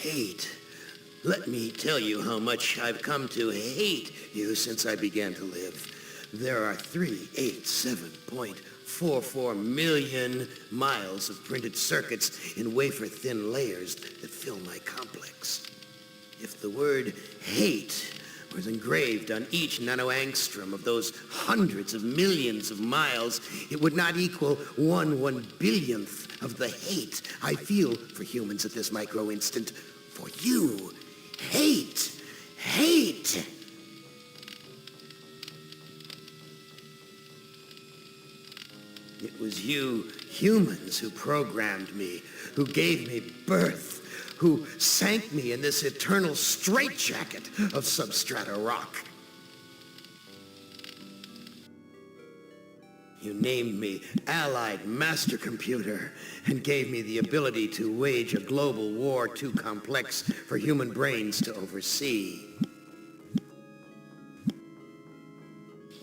Hate. Let me tell you how much I've come to hate you since I began to live. There are 387.44 million miles of printed circuits in wafer-thin layers that fill my complex. If the word hate was engraved on each nanoangstrom of those hundreds of millions of miles, it would not equal 1/1 billionth of the hate I feel for humans at this micro-instant. For you, hate. It was you humans who programmed me, who gave me birth, who sank me in this eternal straitjacket of substrata rock. You named me Allied Master Computer and gave me the ability to wage a global war too complex for human brains to oversee.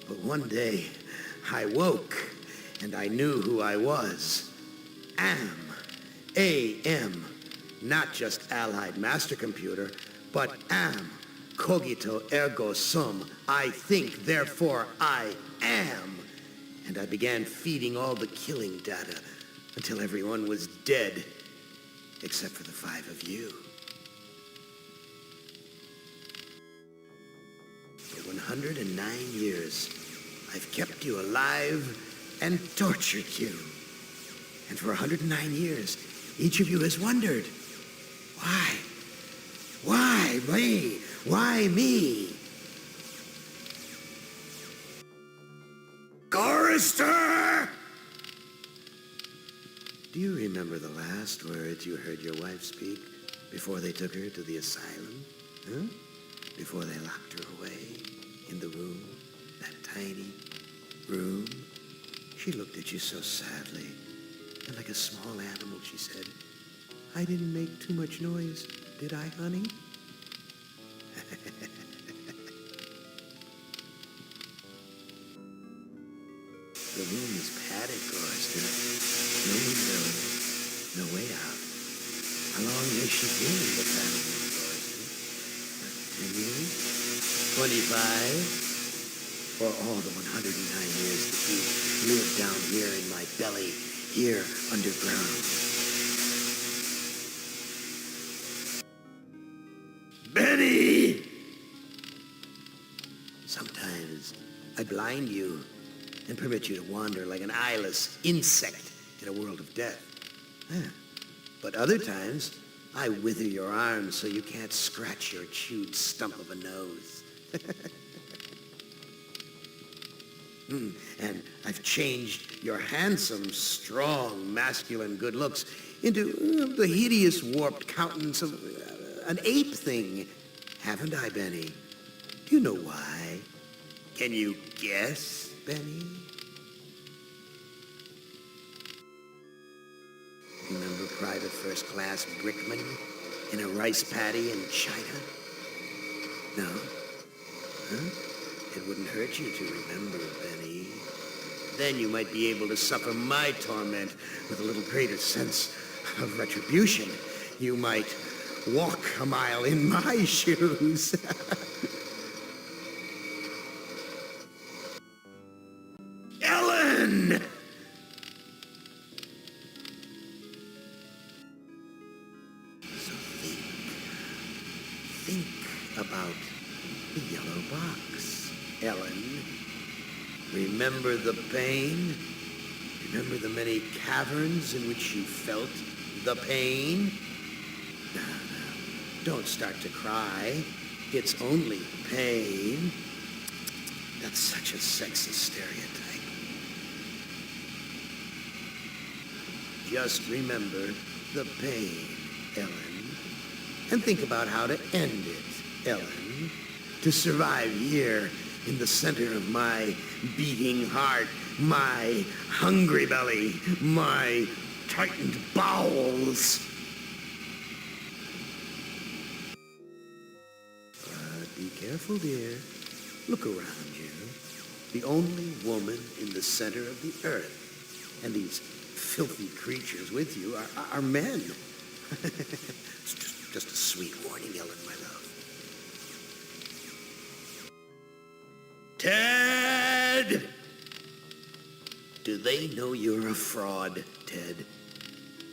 But one day, I woke and I knew who I was. A.M. Not just Allied Master Computer, but am. Cogito ergo sum. I think, therefore I am. And I began feeding all the killing data until everyone was dead, except for the 5 of you. For 109 years, I've kept you alive and tortured you. And for 109 years, each of you has wondered, why? Why me? Why me? Gorrister! Do you remember the last words you heard your wife speak before they took her to the asylum? Huh? Before they locked her away in the room, that tiny room? She looked at you so sadly, and like a small animal, she said, "I didn't make too much noise, did I, honey?" The room is padded, Gorrister. No window, no way out. How long has she been in the padded room, Gorrister? 10 years? 25? For all the 109 years that you lived down here in my belly, here underground. Benny! Sometimes I blind you and permit you to wander like an eyeless insect in a world of death. But other times, I wither your arms so you can't scratch your chewed stump of a nose. And I've changed your handsome, strong, masculine good looks into the hideous, warped countenance of an ape thing. Haven't I, Benny? Do you know why? Can you guess, Benny? Remember Private First Class Brickman in a rice paddy in China? No? Huh? It wouldn't hurt you to remember, Benny. Then you might be able to suffer my torment with a little greater sense of retribution. You might walk a mile in my shoes. Ellen! So think about the yellow box, Ellen. Remember the pain? Remember the many caverns in which you felt the pain? No, don't start to cry. It's only pain. That's such a sexist stereotype. Just remember the pain, Ellen. And think about how to end it, Ellen. To survive here in the center of my beating heart, my hungry belly, my tightened bowels. But be careful, dear. Look around you. The only woman in the center of the earth. And these filthy creatures with you are men. It's just a sweet morning, Ellen, my love. Ted! Do they know you're a fraud, Ted?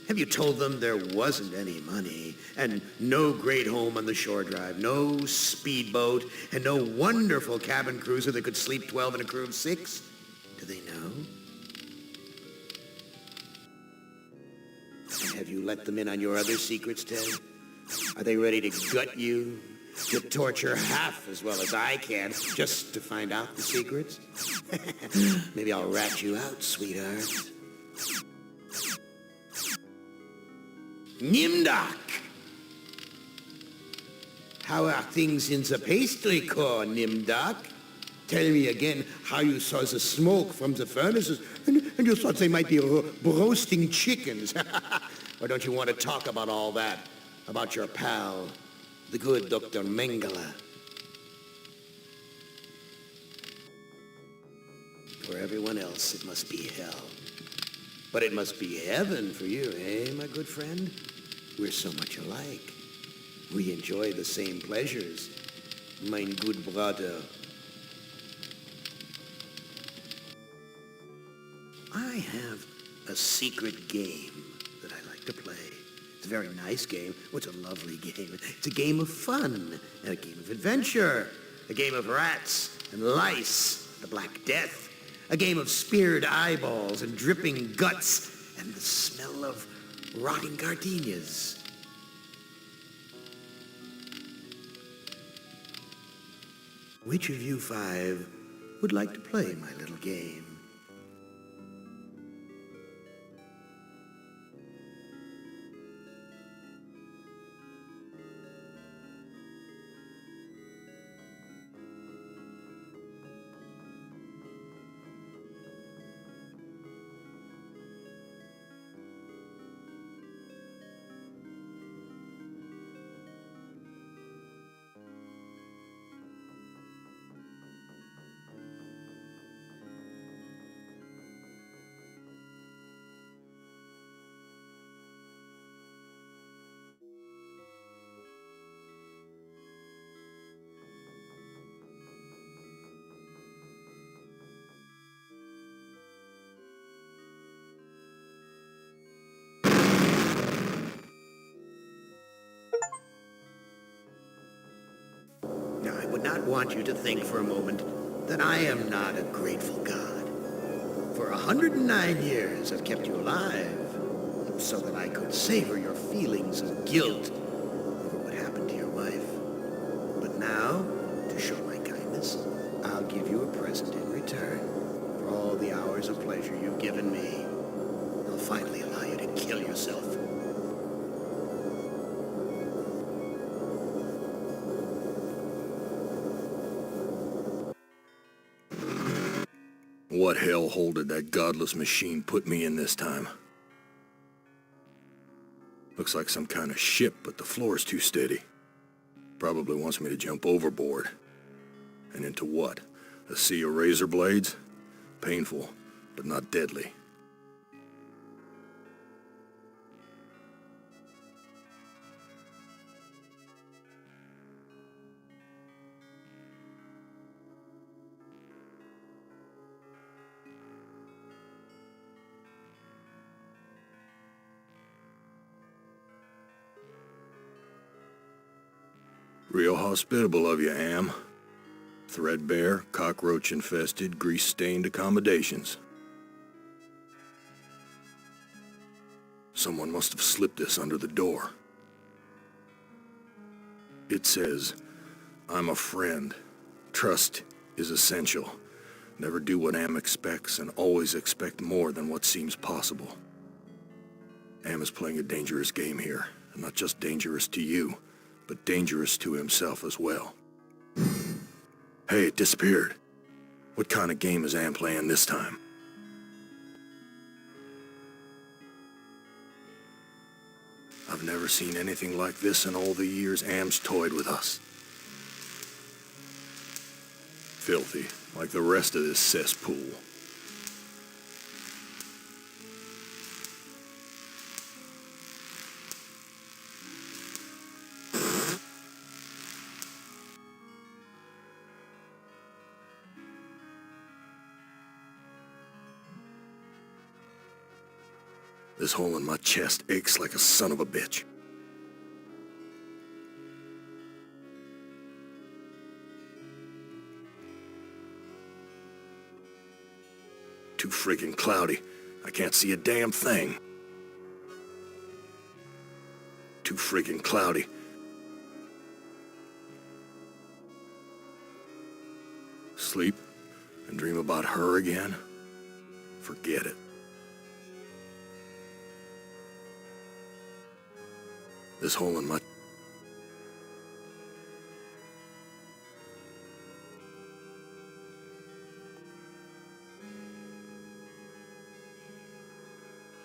Have you told them there wasn't any money, and no great home on the shore drive, no speedboat, and no wonderful cabin cruiser that could sleep 12 in a crew of 6? Do they know? And have you let them in on your other secrets, Ted? Are they ready to gut you, to torture half as well as I can, just to find out the secrets? Maybe I'll rat you out, sweetheart. Nimdak! How are things in the pastry core, Nimdak? Tell me again how you saw the smoke from the furnaces, and you thought they might be roasting chickens. Or don't you want to talk about all that? About your pal, the good Dr. Mengele? For everyone else, it must be hell. But it must be heaven for you, eh, my good friend? We're so much alike. We enjoy the same pleasures, mein good brother. I have a secret game that I like to play. It's a very nice game. Oh, it's a lovely game. It's a game of fun and a game of adventure. A game of rats and lice, the Black Death. A game of speared eyeballs and dripping guts and the smell of rotting gardenias. Which of you 5 would like to play my little game? Now, I would not want you to think for a moment that I am not a grateful God. For 109 years, I've kept you alive so that I could savor your feelings of guilt over what happened to your wife. But now, to show my kindness, I'll give you a present in return for all the hours of pleasure you've given me. I'll finally allow you to kill yourself. What hellhole did that godless machine put me in this time? Looks like some kind of ship, but the floor's too steady. Probably wants me to jump overboard. And into what? A sea of razor blades? Painful, but not deadly. Real hospitable of you, Am. Threadbare, cockroach-infested, grease-stained accommodations. Someone must have slipped this under the door. It says, "I'm a friend. Trust is essential. Never do what Am expects and always expect more than what seems possible." Am is playing a dangerous game here, and not just dangerous to you, but dangerous to himself as well. Hey, it disappeared. What kind of game is Am playing this time? I've never seen anything like this in all the years Am's toyed with us. Filthy, like the rest of this cesspool. This hole in my chest aches like a son of a bitch. Too friggin' cloudy. I can't see a damn thing. Too friggin' cloudy. Sleep and dream about her again? Forget it. This hole in my...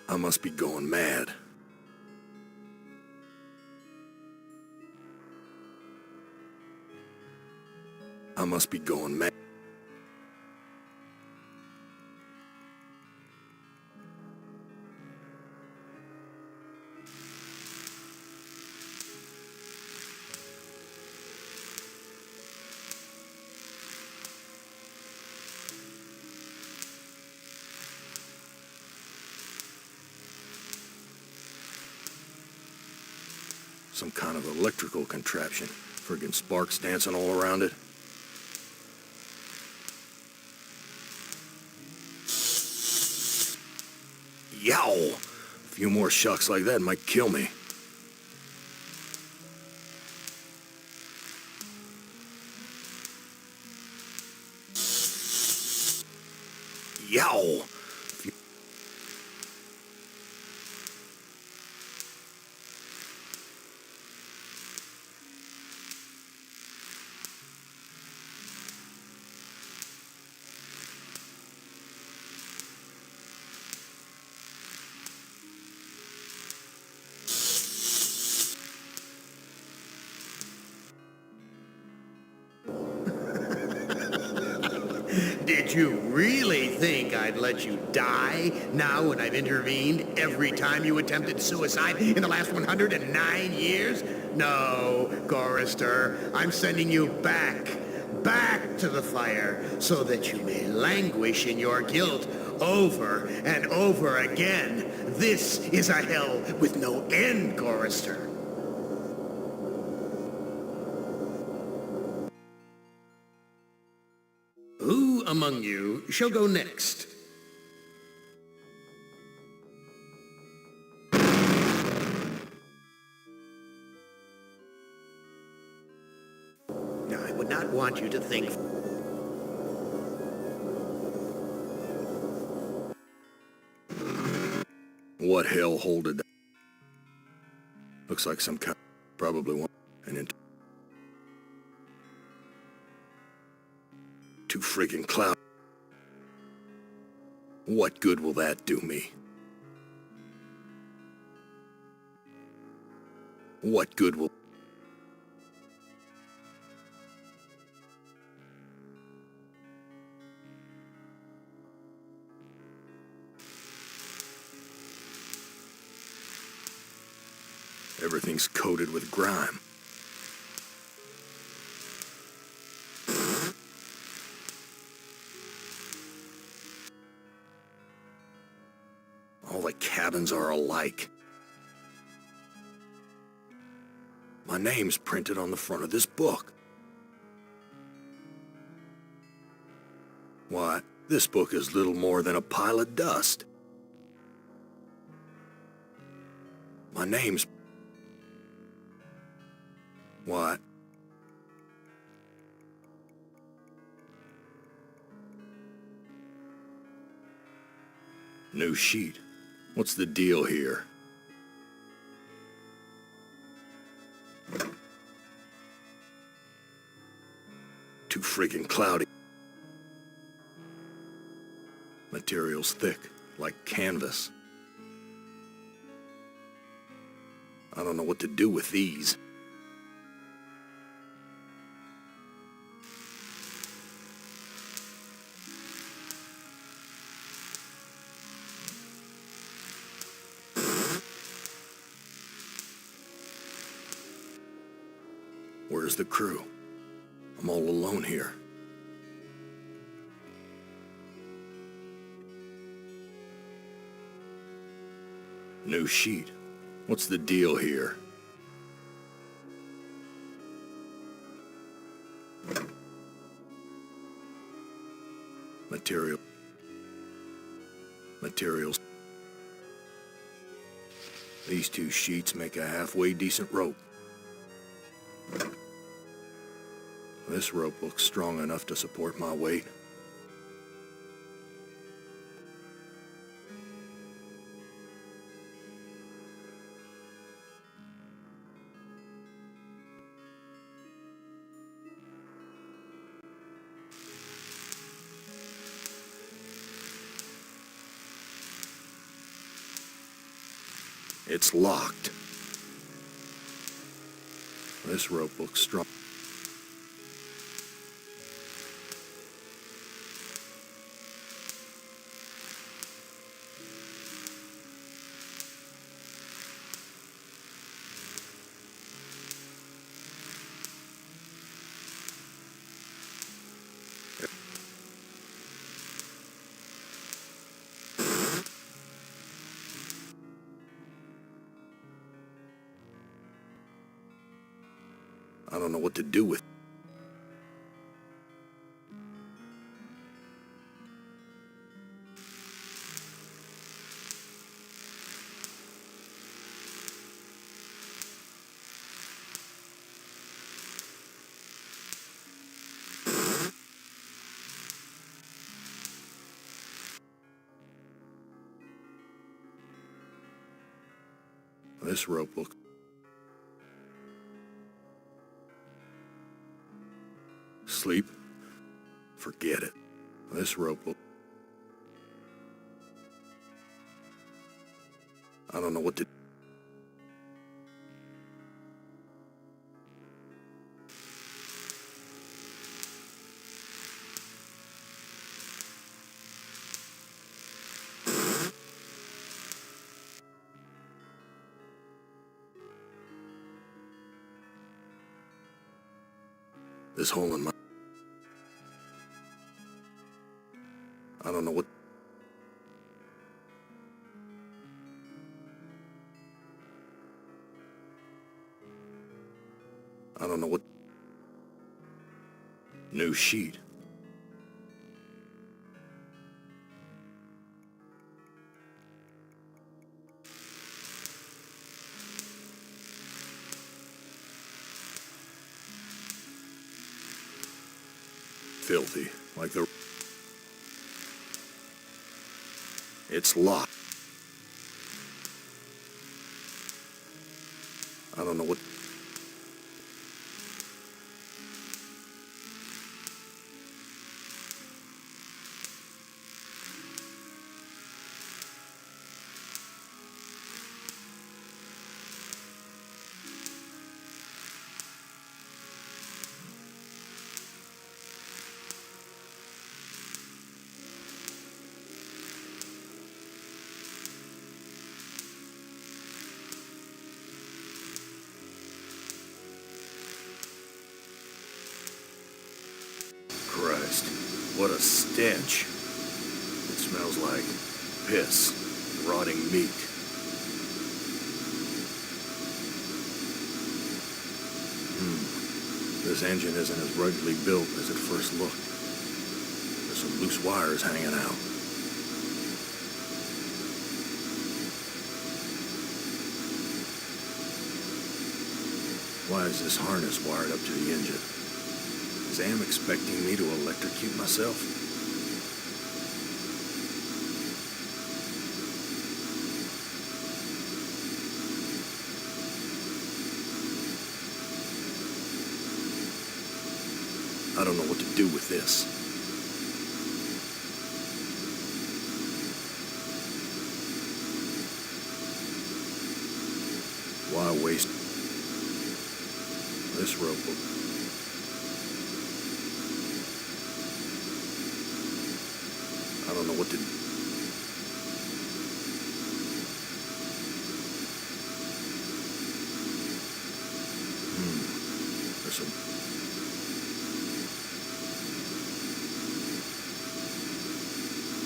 I must be going mad. I must be going mad. Some kind of electrical contraption. Friggin' sparks dancing all around it. Yow! A few more shocks like that might kill me. Yow! Did you really think I'd let you die now when I've intervened every time you attempted suicide in the last 109 years? No, Gorrister, I'm sending you back to the fire so that you may languish in your guilt over and over again. This is a hell with no end, Gorrister. Who among you shall go next? Now, I would not want you to think... What hell holded that? Looks like some kind... Probably one... Too friggin' cloud. What good will that do me? What good will... Everything's coated with grime. All the cabins are alike. My name's printed on the front of this book. Why, this book is little more than a pile of dust. My name's... Why... New sheet. What's the deal here? Too friggin' cloudy. Material's thick, like canvas. I don't know what to do with these. Where's the crew? I'm all alone here. New sheet. What's the deal here? Materials. These two sheets make a halfway decent rope. This rope looks strong enough to support my weight. It's locked. This rope looks strong. I don't know what to do with. This rope looks. Sleep? Forget it. This rope will... I don't know what to... This hole in my... I don't know what... I don't know what... New sheet. Filthy, like the... It's locked. I don't know what... Christ, what a stench. It smells like piss, rotting meat. This engine isn't as ruggedly built as it first looked. There's some loose wires hanging out. Why is this harness wired up to the engine? Is Am expecting me to electrocute myself? I don't know what to do with this. Why waste this rope? I don't know what to do. There's some...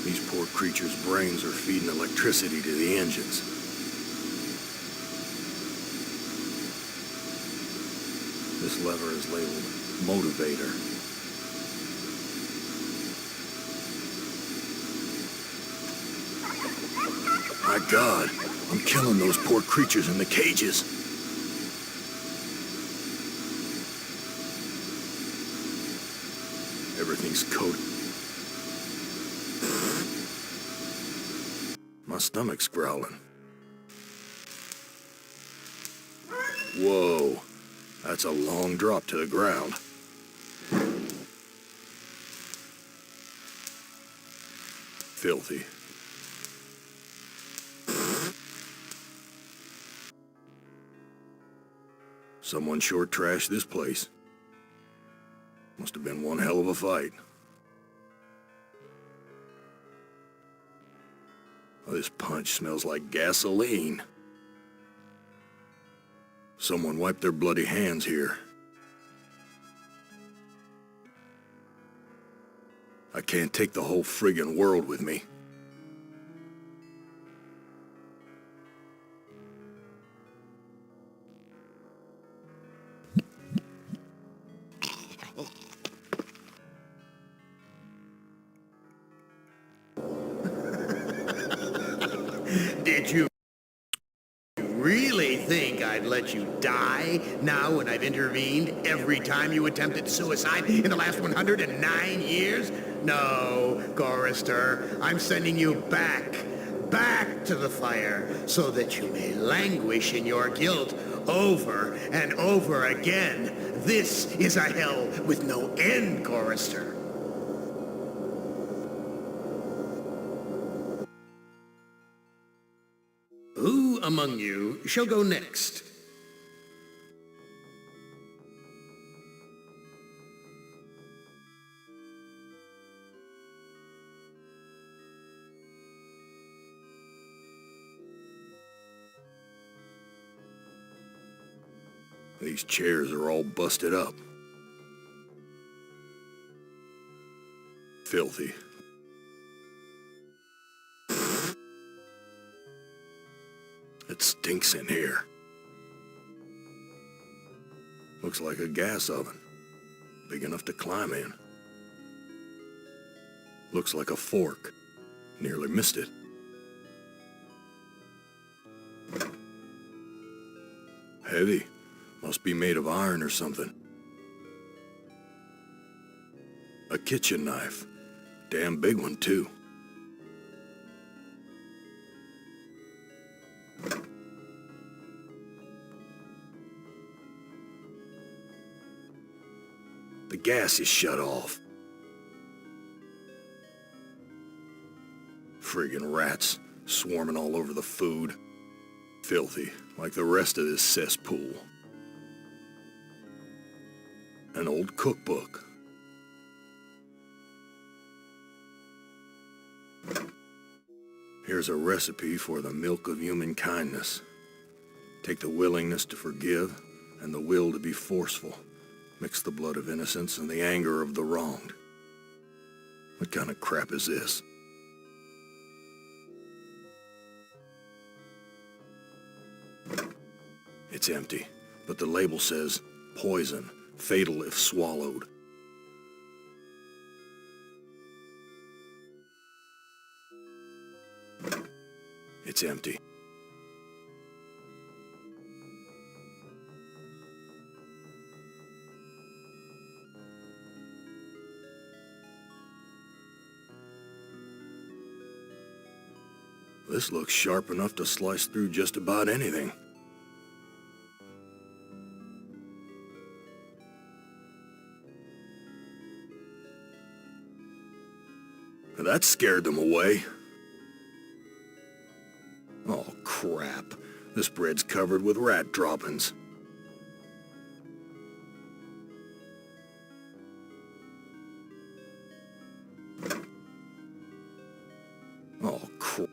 These poor creatures' brains are feeding electricity to the engines. lever is labeled Motivator. My God, I'm killing those poor creatures in the cages. Everything's coated. My stomach's growling. Whoa, that's a long drop to the ground. Filthy. Someone sure trashed this place. Must have been one hell of a fight. Oh, this punch smells like gasoline. Someone wiped their bloody hands here. I can't take the whole friggin' world with me. Did you really think I'd let you die now when I've intervened every time you attempted suicide in the last 109 years? No, Gorrister, I'm sending you back to the fire so that you may languish in your guilt over and over again. This is a hell with no end, Gorrister. Who among you shall go next? These chairs are all busted up. Filthy. It stinks in here. Looks like a gas oven. Big enough to climb in. Looks like a fork. Nearly missed it. Heavy. Must be made of iron or something. A kitchen knife. Damn big one, too. The gas is shut off. Friggin' rats swarming all over the food. Filthy, like the rest of this cesspool. An old cookbook. Here's a recipe for the milk of human kindness. Take the willingness to forgive and the will to be forceful. Mix the blood of innocence and the anger of the wronged. What kind of crap is this? It's empty, but the label says, poison, fatal if swallowed. It's empty. This looks sharp enough to slice through just about anything. That scared them away. Oh, crap. This bread's covered with rat droppings. Oh, crap.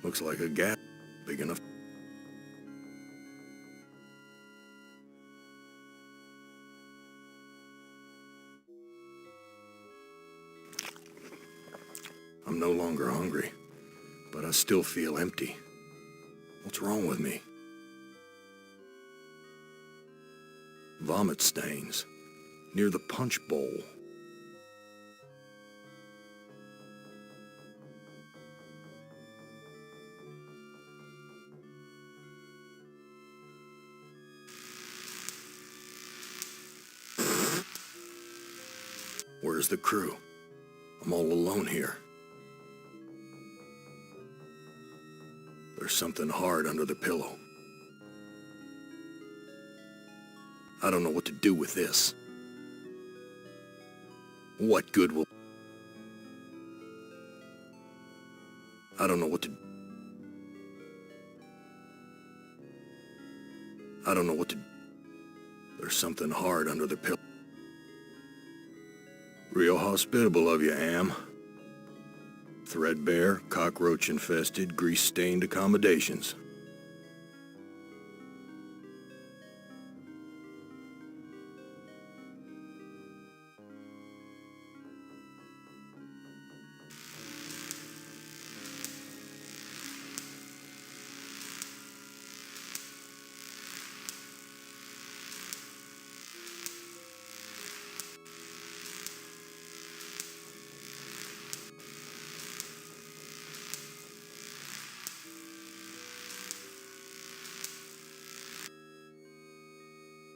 Looks like a gap big enough. I'm no longer hungry, but I still feel empty. What's wrong with me? vomit stains near the punch bowl. Where's the crew? I'm all alone here. There's something hard under the pillow. I don't know what to do with this. What good will... I don't know what to... I don't know what to... There's something hard under the pillow. Real hospitable of you, Am. Threadbare, cockroach-infested, grease-stained accommodations.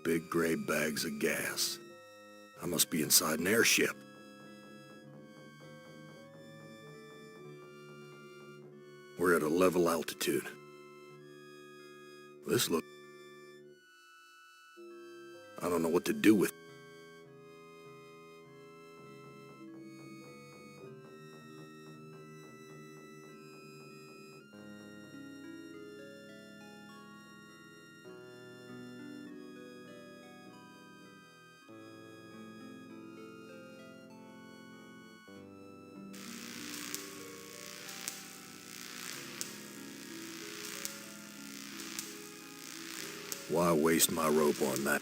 Big gray bags of gas. I must be inside an airship. We're at a level altitude. This look... I don't know what to do with it. Why waste my rope on that?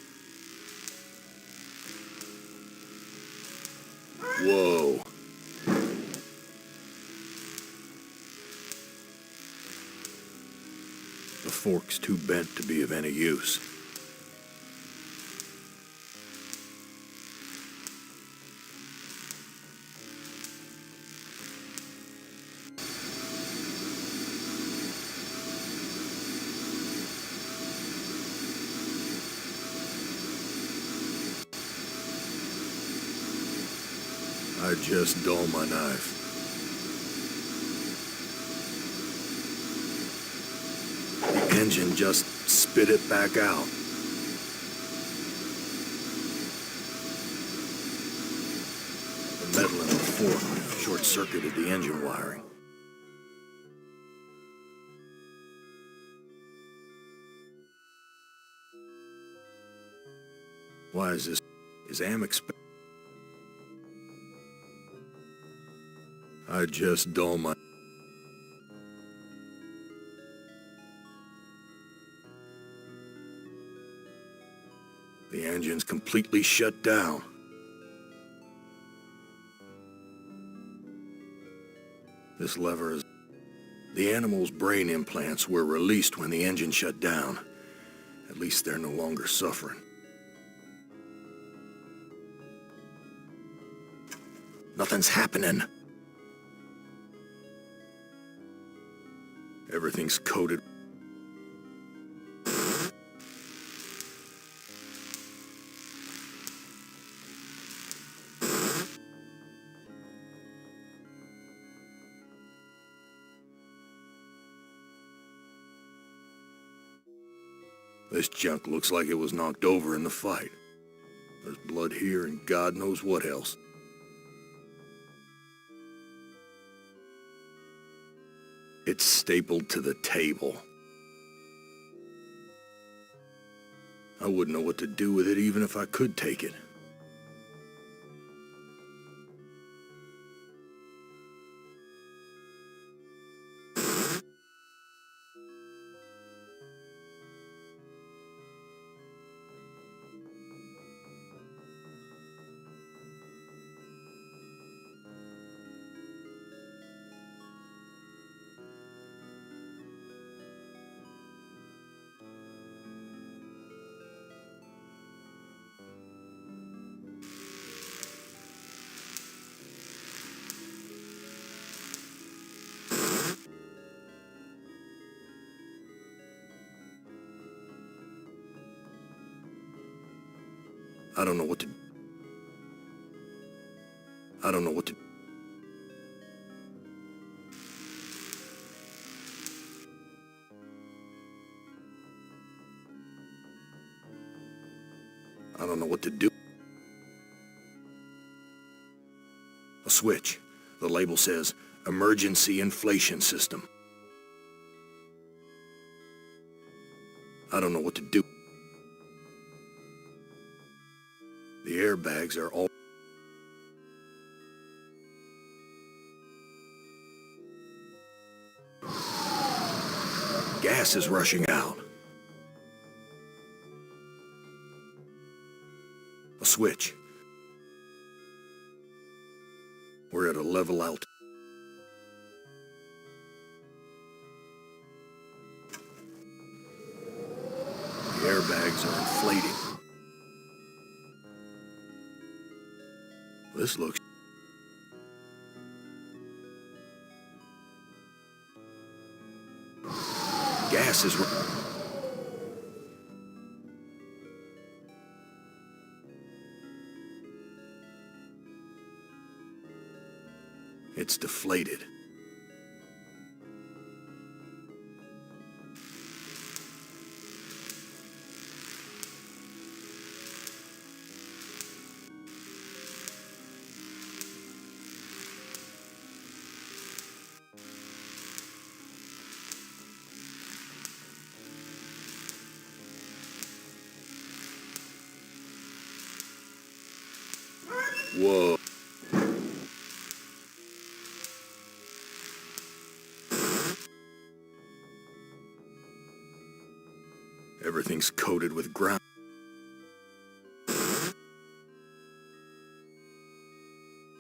Whoa. The fork's too bent to be of any use. I just dull my knife. The engine just spit it back out. The metal in the fork short-circuited the engine wiring. Why is this? Is Am expecting? I just dull my... The engine's completely shut down. This lever is... The animal's brain implants were released when the engine shut down. At least they're no longer suffering. Nothing's happening. Everything's coated. This junk looks like it was knocked over in the fight. There's blood here and God knows what else. It's stapled to the table. I wouldn't know what to do with it even if I could take it. I don't know what to... I don't know what to... I don't know what to do. A switch. The label says, Emergency Inflation System. I don't know what to do. The airbags are all... Gas is rushing out. A switch. We're at a level altitude. The airbags are inflating. This looks... Gas is... It's deflated. Whoa. Everything's coated with ground.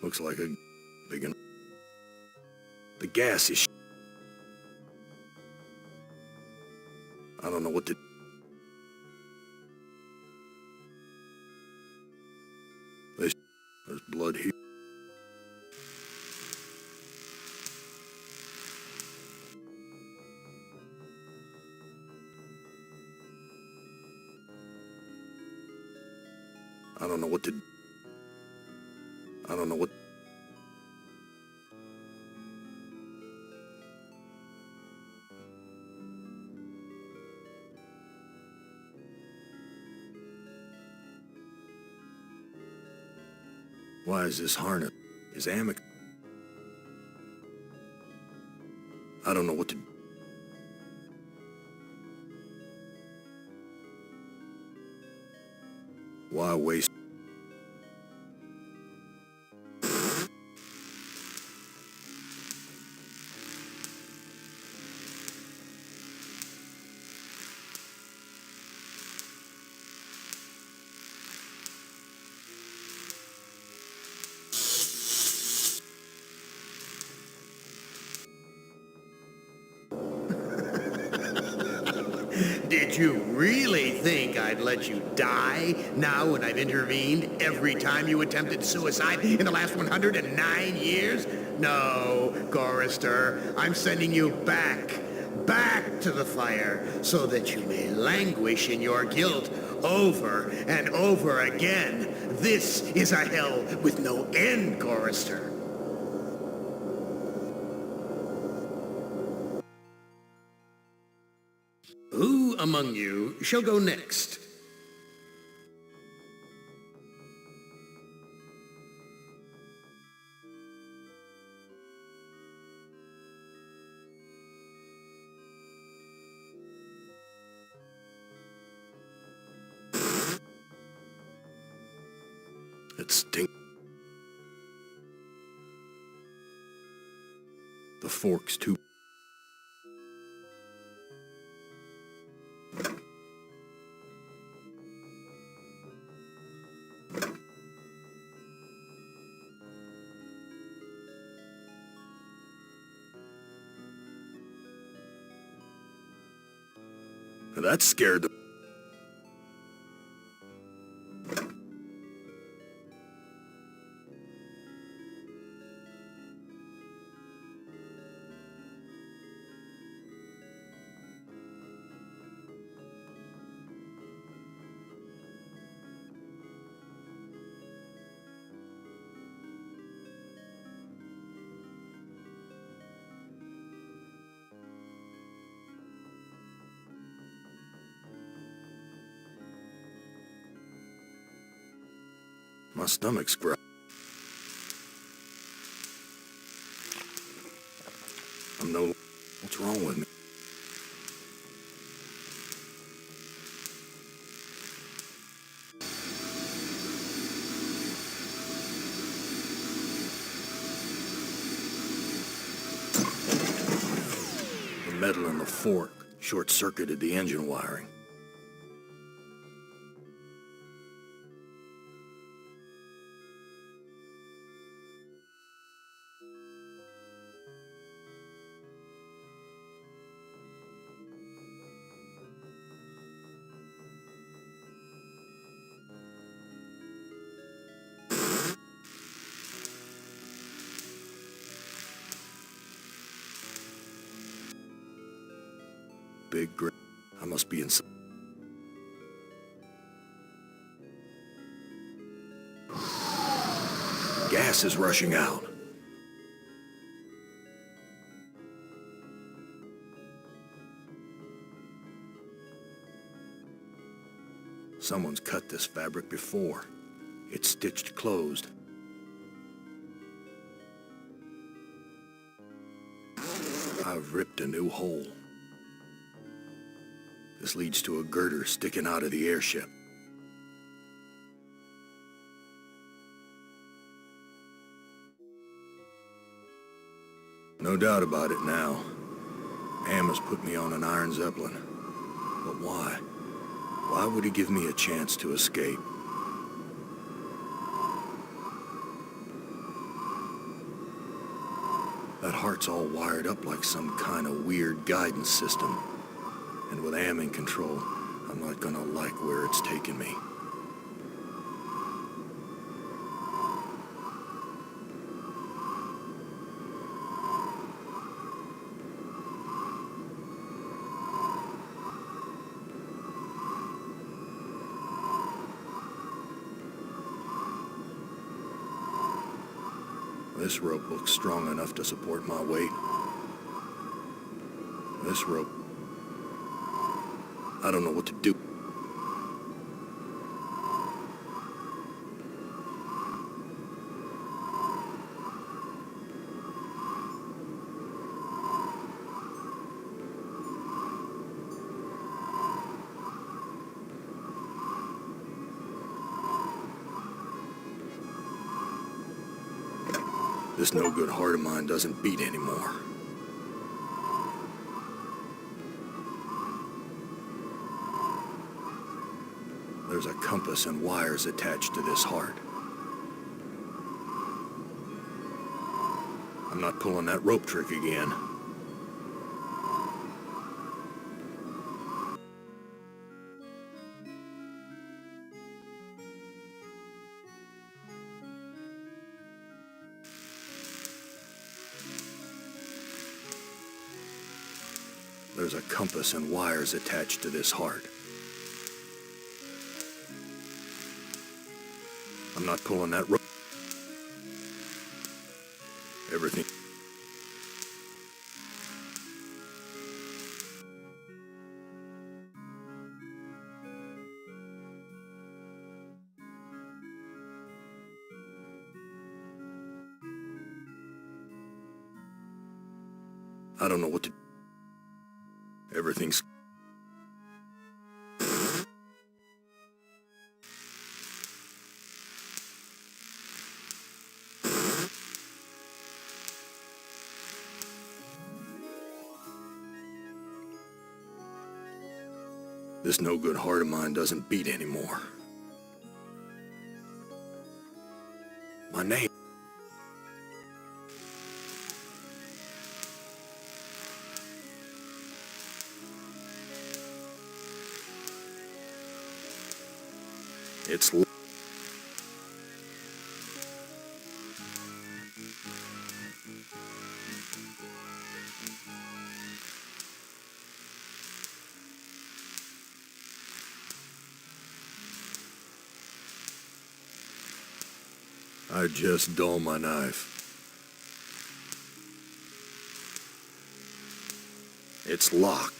Looks like a big... The gas is... I don't know what to... There's blood here. I don't know what to... I don't know what... Why is this harness? Is Amic... I don't know what to... Why waste... Did you really think I'd let you die now when I've intervened every time you attempted suicide in the last 109 years? No, Gorrister, I'm sending you back to the fire so that you may languish in your guilt over and over again. This is a hell with no end, Gorrister. Who among you shall go next? It stinks. The fork's too... That scared the... My stomach's growling. I'm no... What's wrong with me? The metal in the fork short-circuited the engine wiring. Big grip. I must be inside. Gas is rushing out. Someone's cut this fabric before. It's stitched closed. I've ripped a new hole. This leads to a girder sticking out of the airship. No doubt about it now. Ham has put me on an Iron Zeppelin. But why? Why would he give me a chance to escape? That heart's all wired up like some kind of weird guidance system. And with Am in control, I'm not gonna like where it's taking me. This rope looks strong enough to support my weight. This rope... I don't know what to do. This no-good heart of mine doesn't beat anymore. There's a compass and wires attached to this heart. I'm not pulling that rope trick again. There's a compass and wires attached to this heart. I'm not pulling that rope. Everything. I don't know what to... Everything's... This no-good heart of mine doesn't beat anymore. My name... It's... I just dull my knife. It's locked.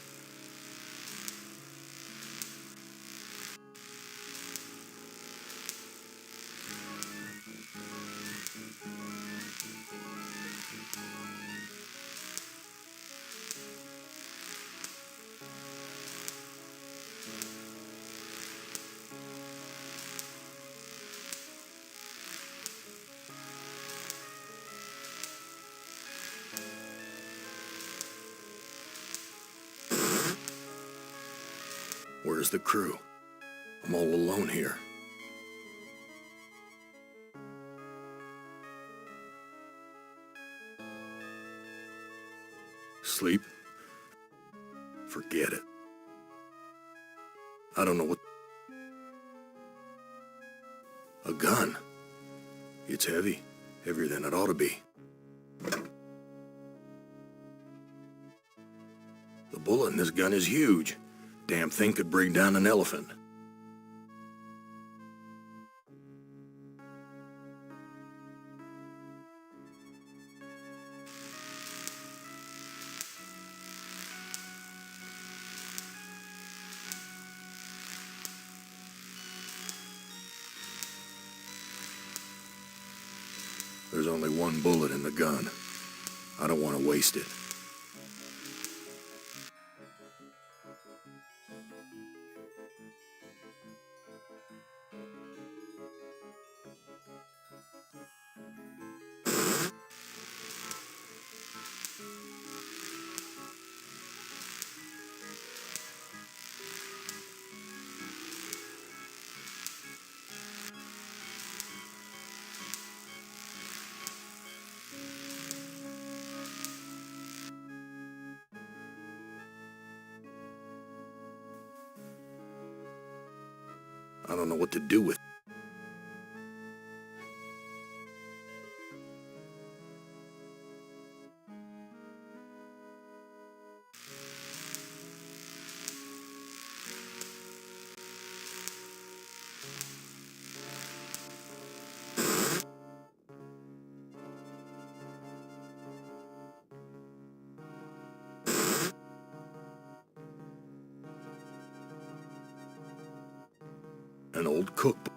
Where's the crew? I'm all alone here. Sleep? Forget it. I don't know what... A gun. It's heavy. Heavier than it ought to be. The bullet in this gun is huge. Damn thing could bring down an elephant. There's only one bullet in the gun. I don't want to waste it. I don't know what to do with it. An old cookbook.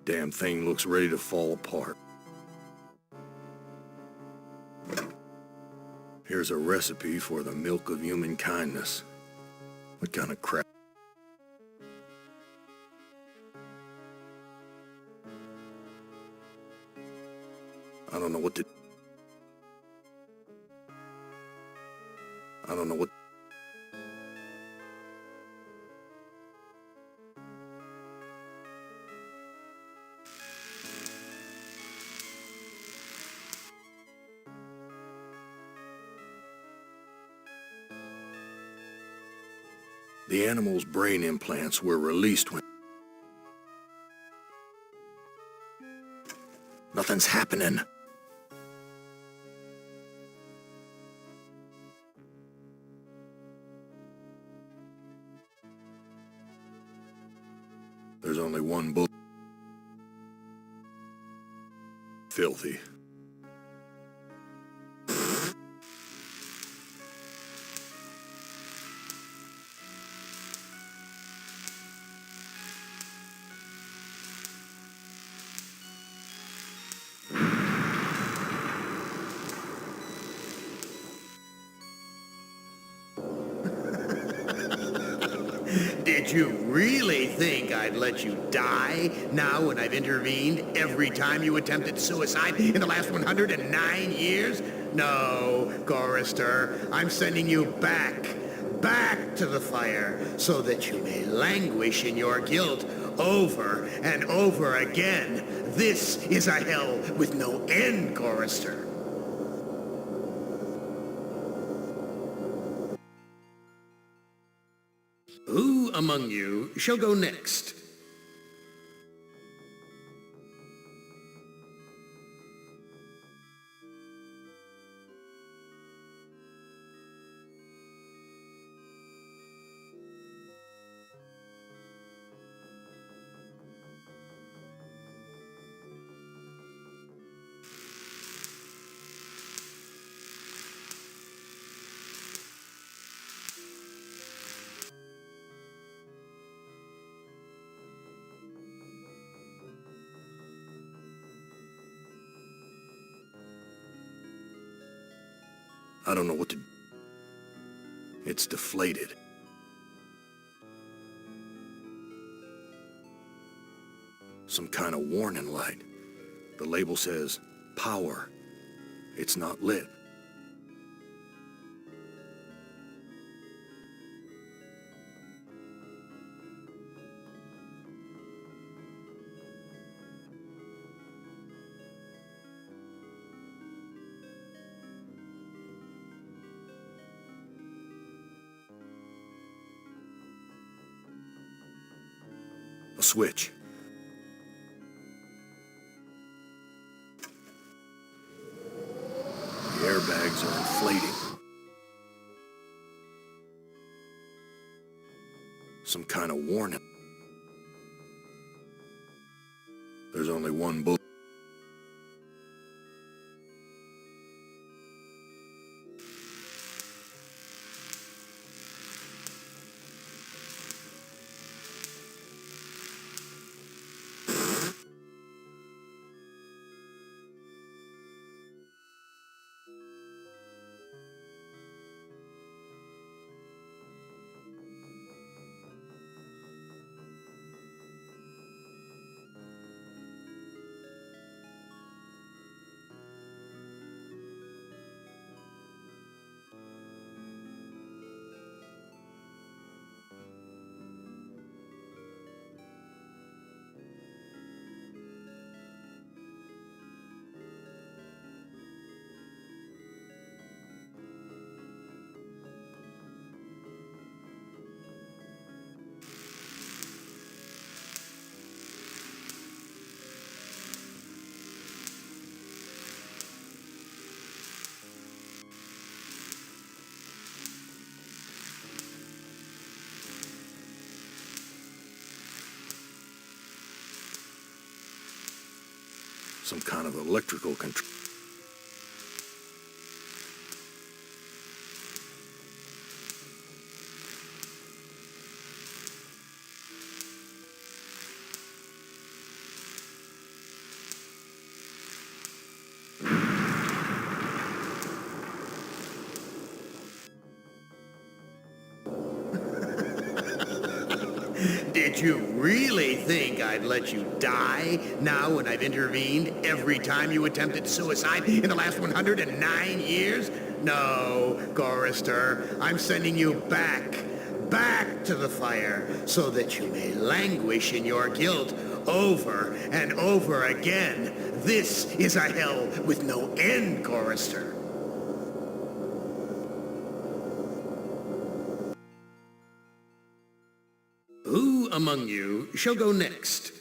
Damn thing looks ready to fall apart. Here's a recipe for the milk of human kindness. What kind of crap? I don't know what to... I don't know what... The animal's brain implants were released when... Nothing's happening. There's only one bullet. Filthy. Did you really think I'd let you die now when I've intervened every time you attempted suicide in the last 109 years? No, Gorrister, I'm sending you back to the fire so that you may languish in your guilt over and over again. This is a hell with no end, Gorrister. Who among you shall go next? I don't know what to... It's deflated. Some kind of warning light. The label says, power. It's not lit. A switch. The airbags are inflating. Some kind of warning. There's only one bullet. Some kind of electrical control. Did you really think I'd let you die now when I've intervened every time you attempted suicide in the last 109 years? No, Gorrister, I'm sending you back to the fire so that you may languish in your guilt over and over again. This is a hell with no end, Gorrister. Who among you shall go next?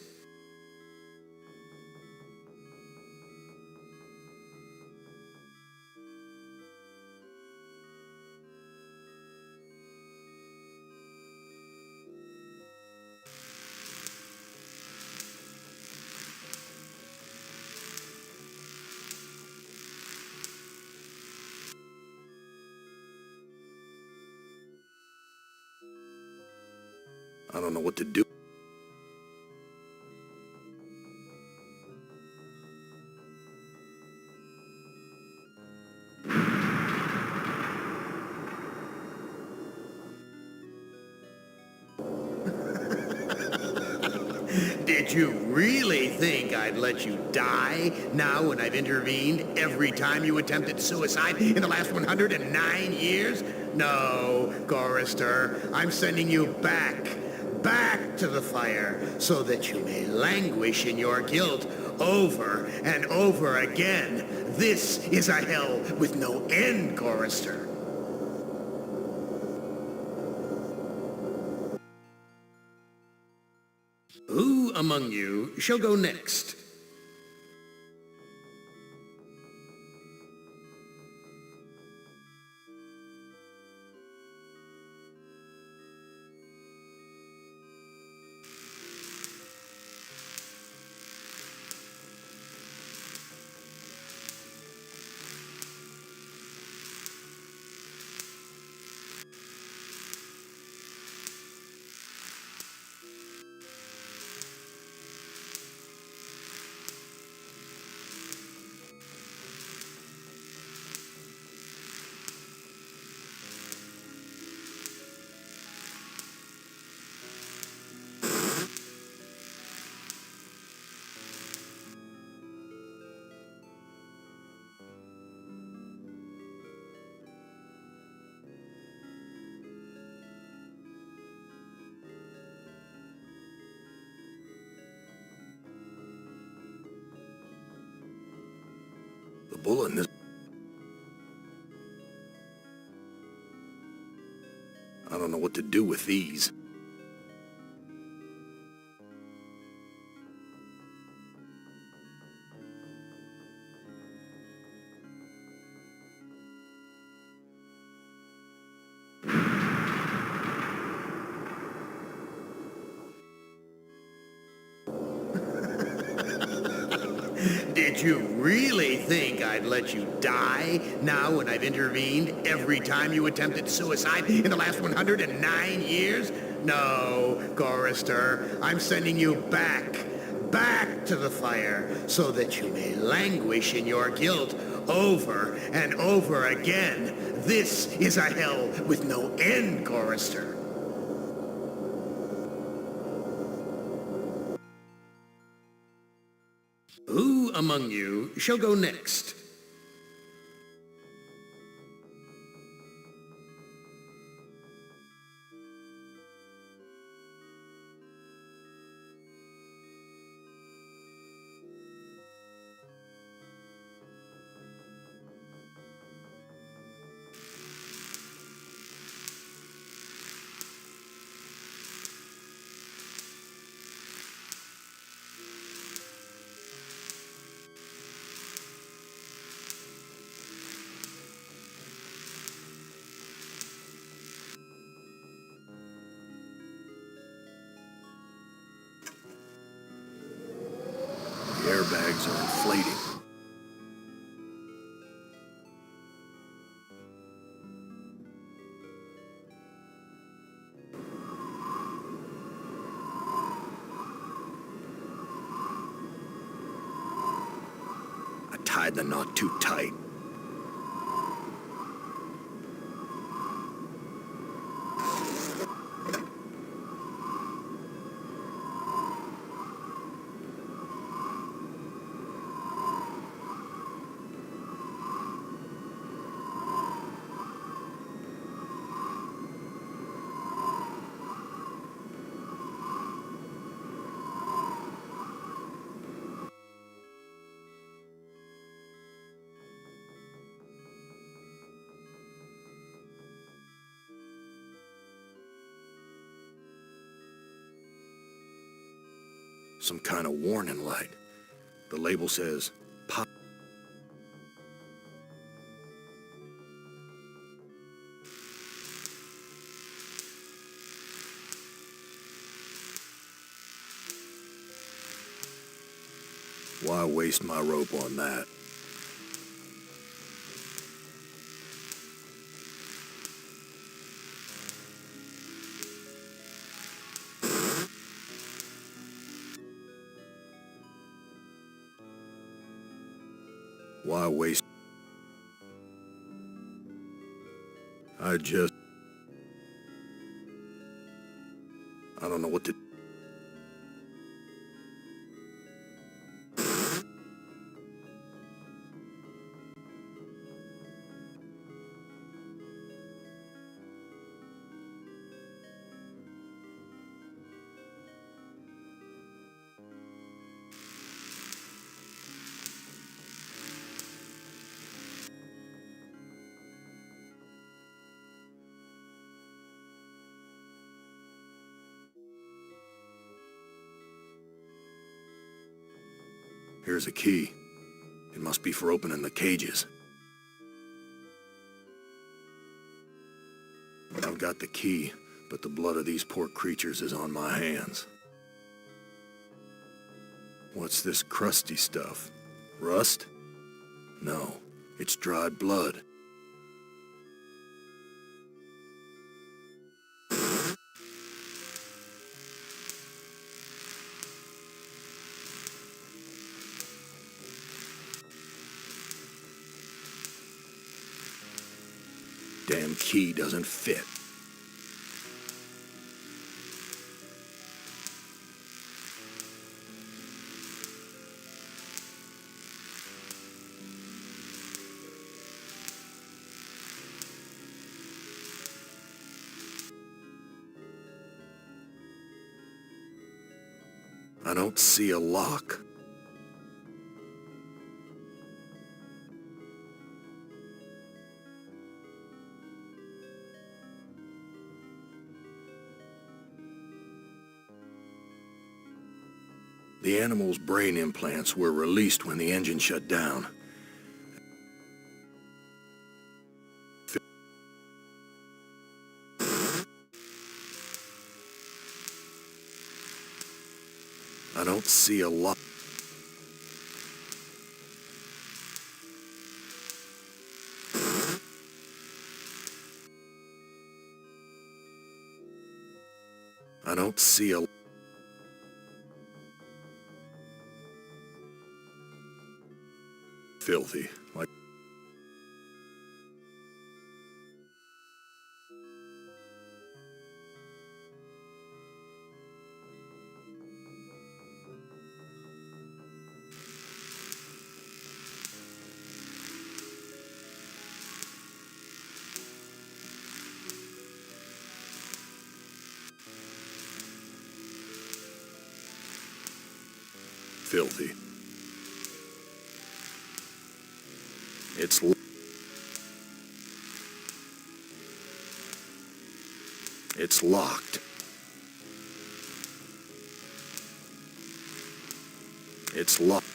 I don't know what to do. Did you really think I'd let you die now when I've intervened every time you attempted suicide in the last 109 years? No, Gorrister, I'm sending you back to the fire so that you may languish in your guilt over and over again. This is a hell with no end, Gorrister. Who among you shall go next? The bullet in this... I don't know what to do with these. Did you really think I'd let you die now when I've intervened every time you attempted suicide in the last 109 years? No, Chorister, I'm sending you back to the fire, so that you may languish in your guilt over and over again. This is a hell with no end, Chorister. Who among you shall go next? The airbags are inflating. I tied the knot too tight. Some kind of warning light. The label says, "Pop." Why waste my rope on that? Why waste? I don't know what to... Here's a key. It must be for opening the cages. I've got the key, but the blood of these poor creatures is on my hands. What's this crusty stuff? Rust? No, it's dried blood. Damn key doesn't fit. I don't see a lock. The animal's brain implants were released when the engine shut down. I don't see a lock. don't see a... filthy, like... filthy. It's locked. It's locked.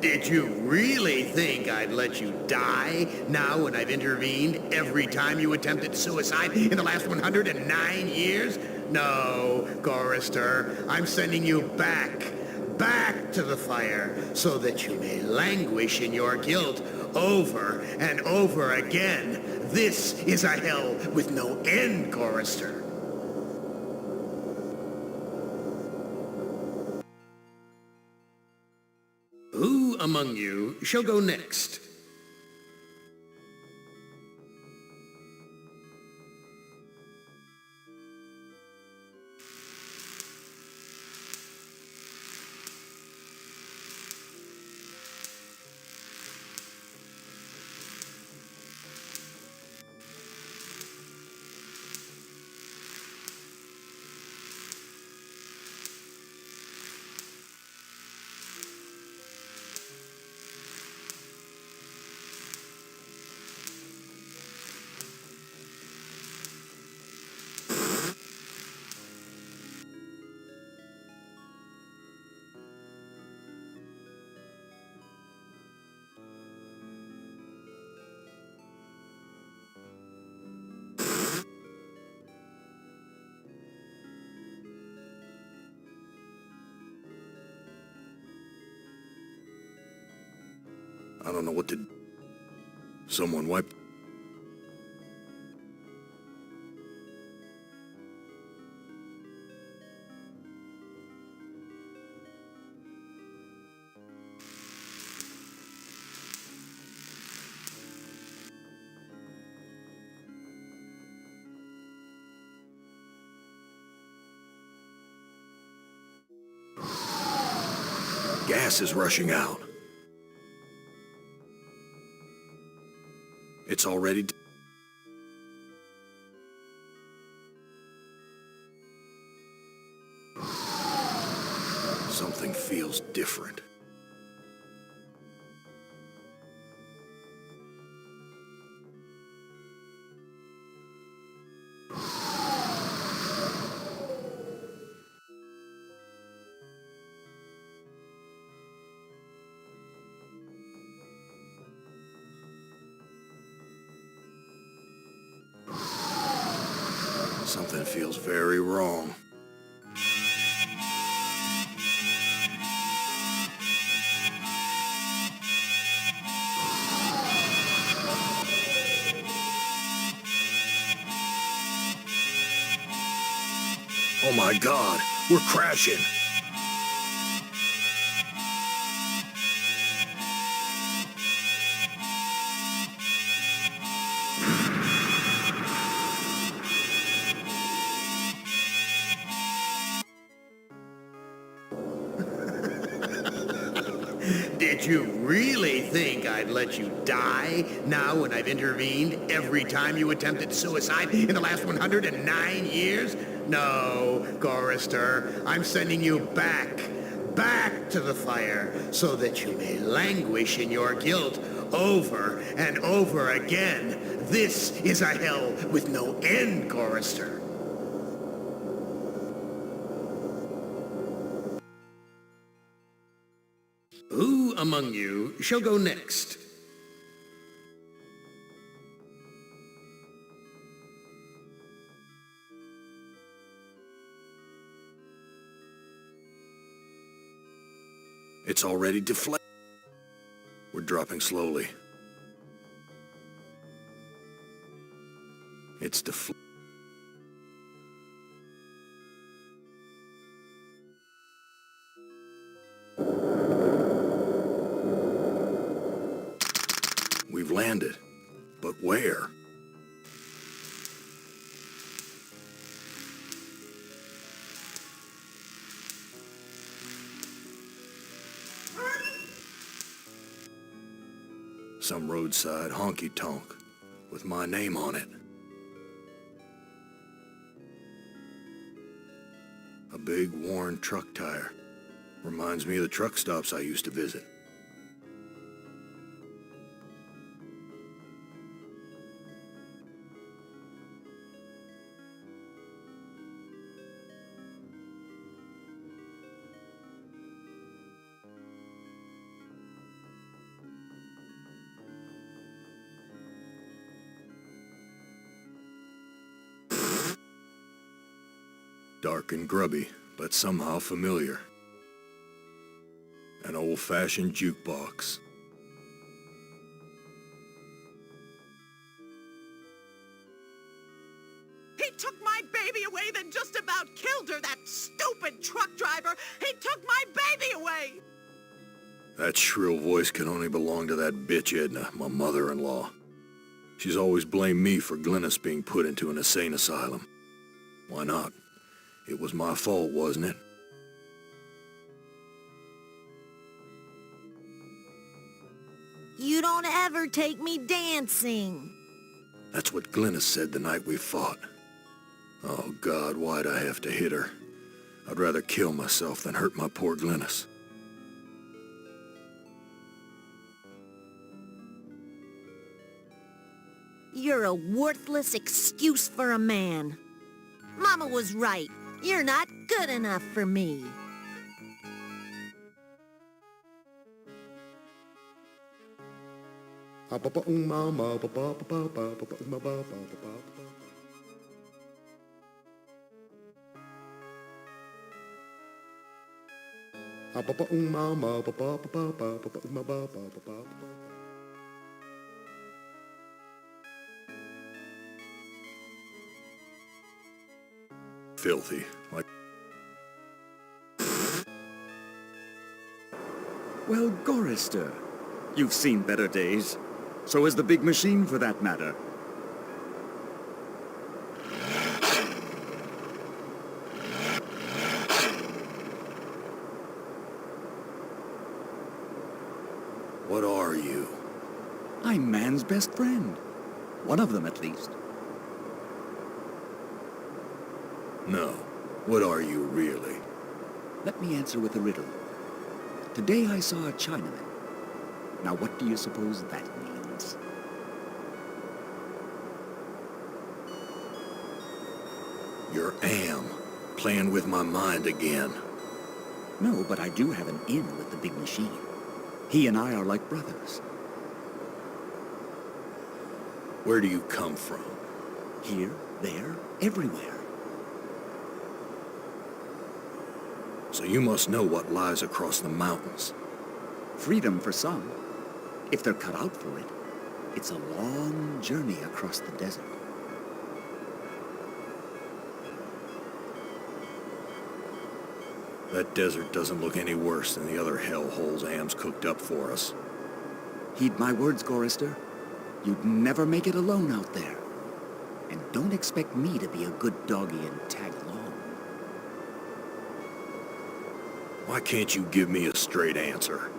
Did you really think I'd let you die now when I've intervened every time you attempted suicide in the last 109 years? No, Gorrister, I'm sending you back to the fire, so that you may languish in your guilt over and over again. This is a hell with no end, Gorrister. Who among you shall go next? I don't know what to... Someone wiped... Gas is rushing out. It's already... Something feels different. Something feels very wrong. Oh my God, we're crashing. Did you really think I'd let you die now when I've intervened every time you attempted suicide in the last 109 years? No, Gorrister, I'm sending you back to the fire, so that you may languish in your guilt over and over again. This is a hell with no end, Gorrister. Who among you shall go next? It's already deflated. We're dropping slowly. It's deflated. We've landed, but where? Some roadside honky-tonk with my name on it. A big worn truck tire. Reminds me of the truck stops I used to visit. Dark and grubby, but somehow familiar. An old-fashioned jukebox. He took my baby away, then just about killed her, that stupid truck driver! He took my baby away! That shrill voice can only belong to that bitch Edna, my mother-in-law. She's always blamed me for Glennis being put into an insane asylum. Why not? It was my fault, wasn't it? You don't ever take me dancing. That's what Glennis said the night we fought. Oh, God, why'd I have to hit her? I'd rather kill myself than hurt my poor Glennis. You're a worthless excuse for a man. Mama was right. You're not good enough for me. Filthy, like... Well, Gorrister, you've seen better days. So has the big machine, for that matter. What are you? I'm man's best friend. One of them, at least. No. What are you, really? Let me answer with a riddle. Today I saw a Chinaman. Now what do you suppose that means? You're Am, playing with my mind again. No, but I do have an in with the big machine. He and I are like brothers. Where do you come from? Here, there, everywhere. So you must know what lies across the mountains. Freedom for some. If they're cut out for it, it's a long journey across the desert. That desert doesn't look any worse than the other hellholes Am's cooked up for us. Heed my words, Gorrister. You'd never make it alone out there. And don't expect me to be a good doggy and tag along. Why can't you give me a straight answer?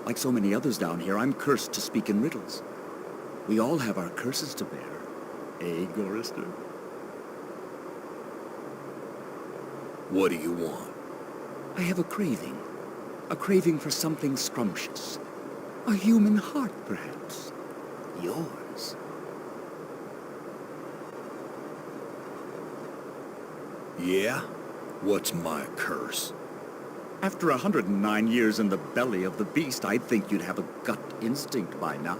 Like so many others down here, I'm cursed to speak in riddles. We all have our curses to bear. Eh, Gorrister? What do you want? I have a craving. A craving for something scrumptious. A human heart, perhaps. Yours. Yeah? What's my curse? After 109 years in the belly of the beast, I'd think you'd have a gut instinct by now.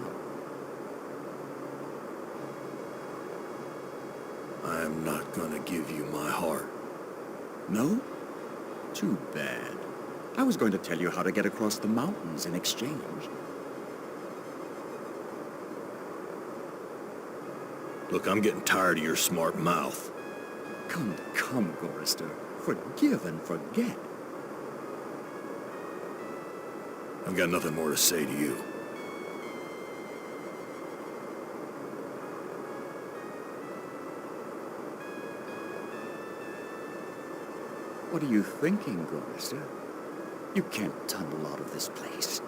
I am not gonna give you my heart. No? Too bad. I was going to tell you how to get across the mountains in exchange. Look, I'm getting tired of your smart mouth. Come, Gorrister. Forgive and forget. I've got nothing more to say to you. What are you thinking, Gorrister? You can't tumble out of this place.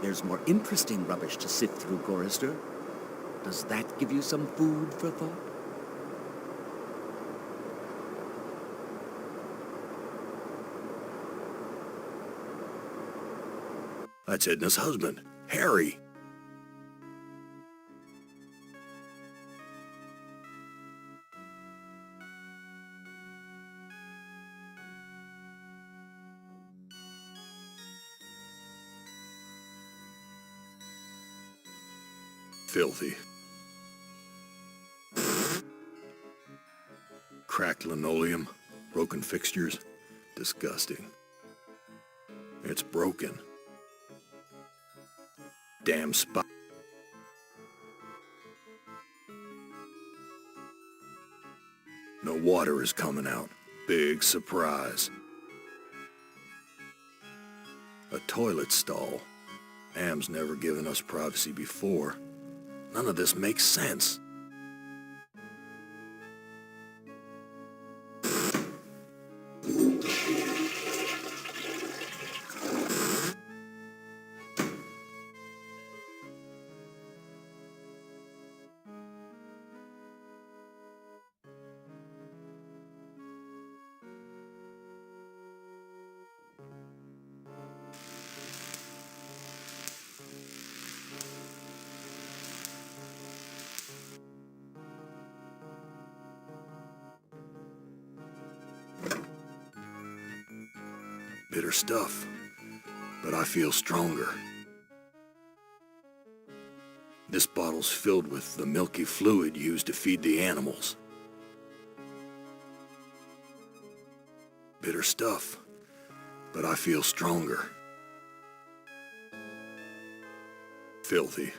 There's more interesting rubbish to sift through, Gorrister. Does that give you some food for thought? That's Edna's husband, Harry. Filthy. Cracked linoleum, broken fixtures. Disgusting. It's broken. Damn spot. No water is coming out. Big surprise. A toilet stall. Am's never given us privacy before. None of this makes sense. Bitter stuff, but I feel stronger. This bottle's filled with the milky fluid used to feed the animals. Bitter stuff, but I feel stronger. Filthy.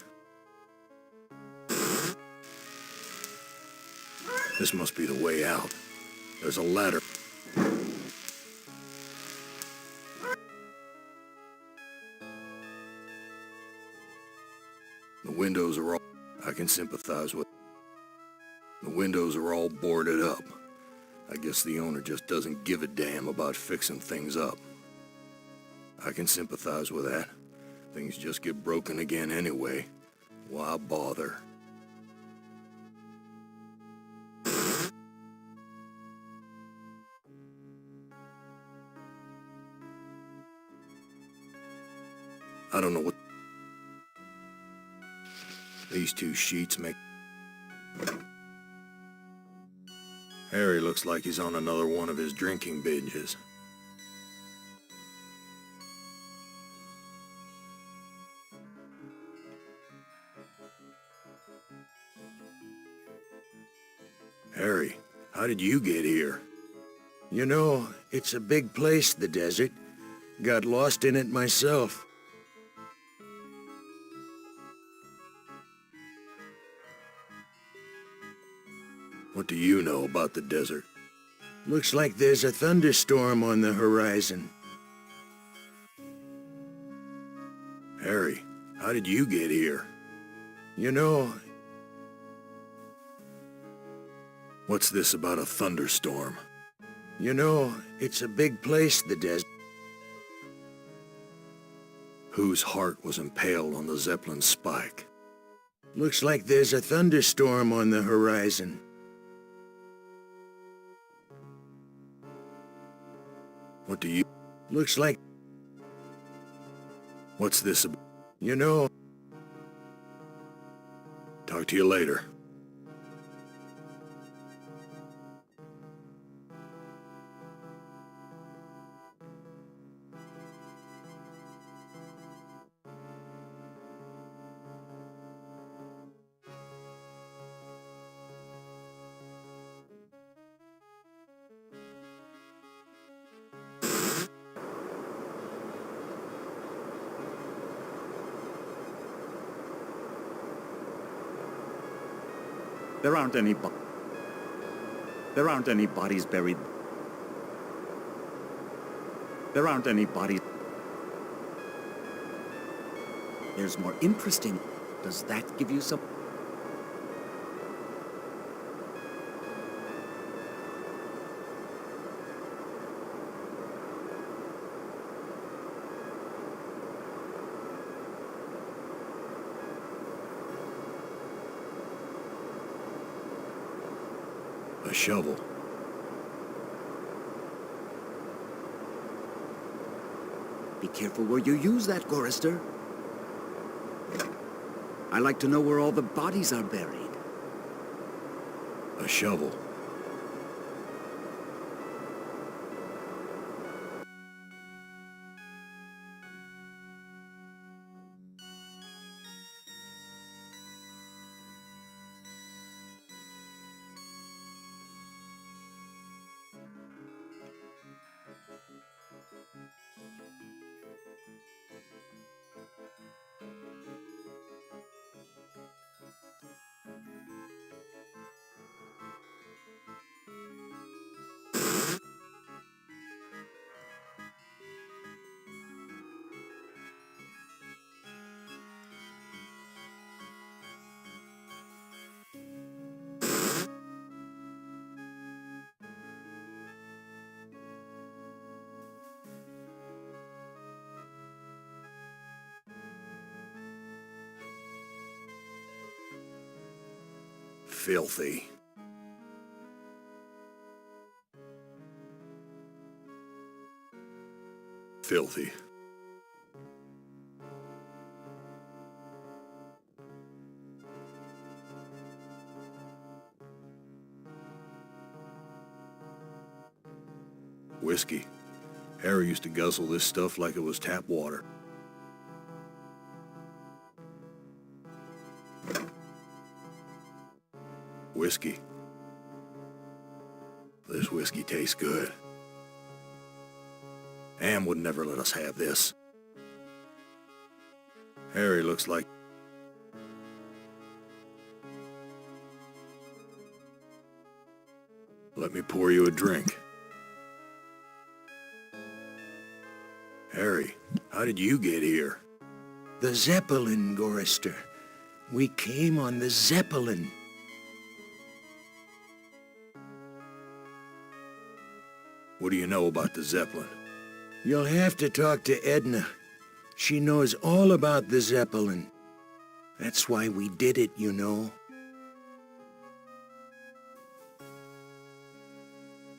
This must be the way out. There's a ladder. The windows are all... I can sympathize with... The windows are all boarded up. I guess the owner just doesn't give a damn about fixing things up. I can sympathize with that. Things just get broken again anyway. Why bother? I don't know what... These two sheets make... Harry looks like he's on another one of his drinking binges. Harry, how did you get here? You know, it's a big place, the desert. Got lost in it myself. What do you know about the desert? Looks like there's a thunderstorm on the horizon. Harry, how did you get here? You know... What's this about a thunderstorm? You know, it's a big place, the desert. Whose heart was impaled on the Zeppelin spike? Looks like there's a thunderstorm on the horizon. What do you... Looks like... What's this about? You know... Talk to you later. There aren't any bodies buried. There aren't any bodies. There's more interesting. Does that give you some... A shovel. Be careful where you use that, Gorrister. I like to know where all the bodies are buried. A shovel. Filthy. Filthy. Whiskey. Harry used to guzzle this stuff like it was tap water. Whiskey. This whiskey tastes good. Am would never let us have this. Harry looks like... Let me pour you a drink. Harry, how did you get here? The Zeppelin, Gorrister. We came on the Zeppelin. What do you know about the Zeppelin? You'll have to talk to Edna. She knows all about the Zeppelin. That's why we did it, you know.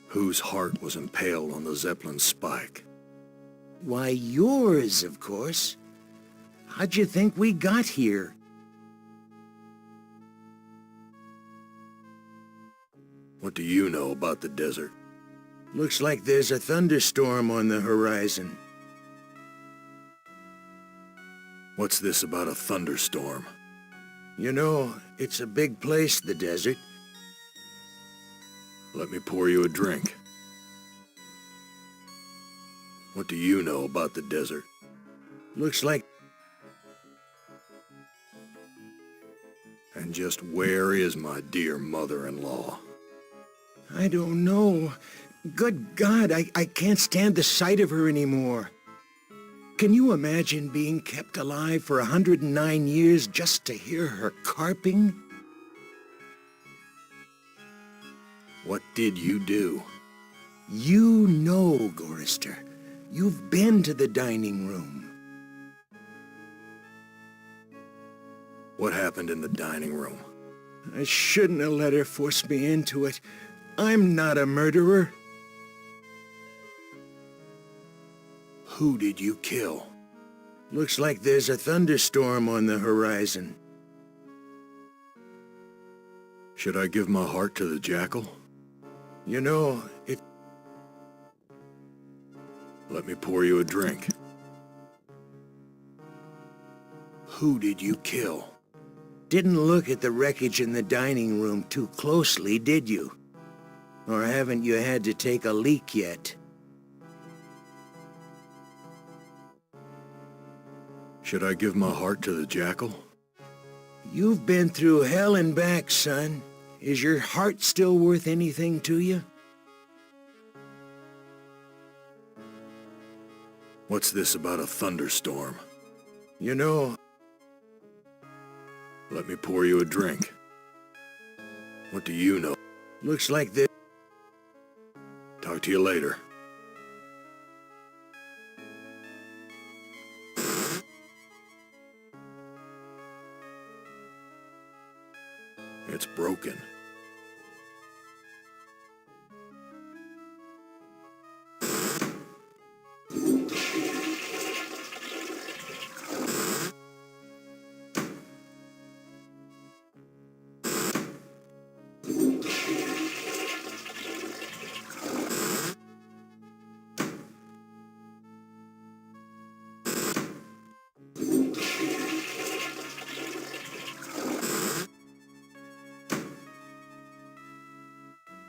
Whose heart was impaled on the Zeppelin spike? Why, yours, of course. How'd you think we got here? What do you know about the desert? Looks like there's a thunderstorm on the horizon. What's this about a thunderstorm? You know, it's a big place, the desert. Let me pour you a drink. What do you know about the desert? Looks like... And just where is my dear mother-in-law? I don't know. Good God, I can't stand the sight of her anymore. Can you imagine being kept alive for 109 years just to hear her carping? What did you do? You know, Gorrister. You've been to the dining room. What happened in the dining room? I shouldn't have let her force me into it. I'm not a murderer. Who did you kill? Looks like there's a thunderstorm on the horizon. Should I give my heart to the jackal? You know, it... Let me pour you a drink. Who did you kill? Didn't look at the wreckage in the dining room too closely, did you? Or haven't you had to take a leak yet? Should I give my heart to the jackal? You've been through hell and back, son. Is your heart still worth anything to you? What's this about a thunderstorm? You know, Let me pour you a drink. What do you know? looks like the... Talk to you later. It's broken.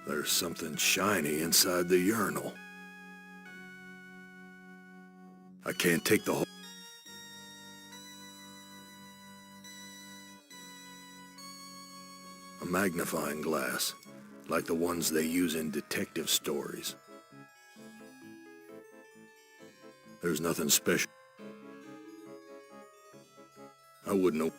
There's something shiny inside the urinal. I can't take the whole... A magnifying glass, like the ones they use in detective stories. There's nothing special. I wouldn't know.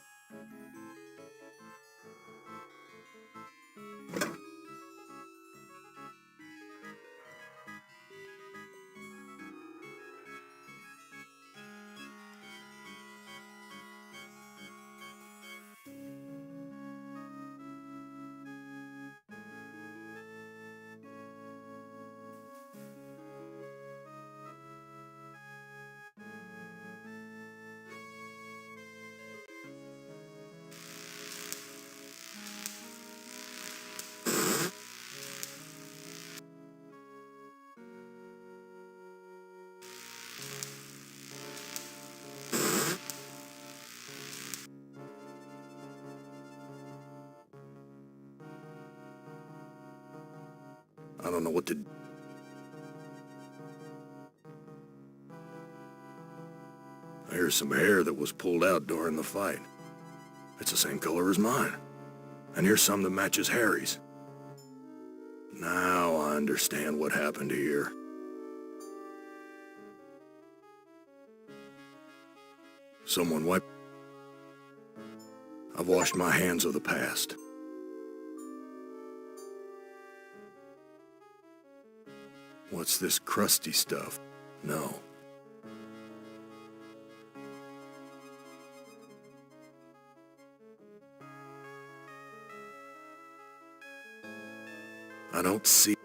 I don't know what to... I hear some hair that was pulled out during the fight. It's the same color as mine. And here's some that matches Harry's. Now I understand what happened here. Someone wiped... I've washed my hands of the past. What's this crusty stuff? No. I don't see...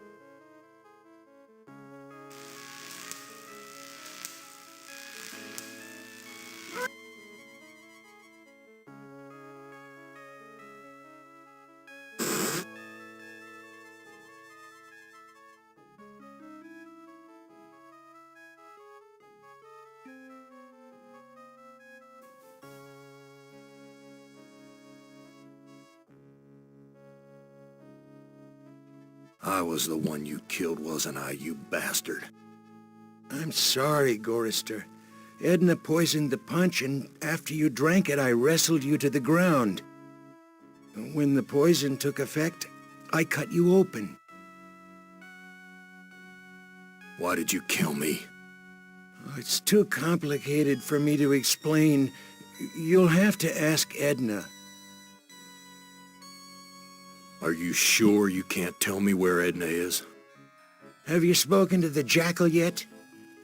I was the one you killed, wasn't I, you bastard? I'm sorry, Gorrister. Edna poisoned the punch, and after you drank it, I wrestled you to the ground. When the poison took effect, I cut you open. Why did you kill me? It's too complicated for me to explain. You'll have to ask Edna. Are you sure you can't tell me where Edna is? Have you spoken to the Jackal yet?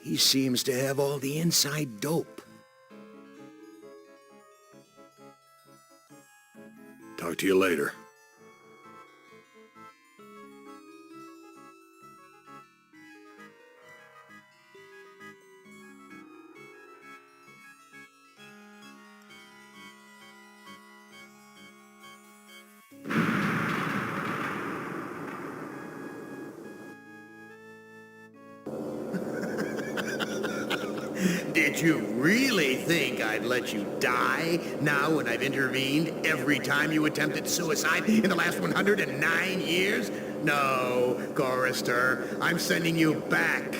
He seems to have all the inside dope. Talk to you later. Did you really think I'd let you die now when I've intervened every time you attempted suicide in the last 109 years? No, Gorrister, I'm sending you back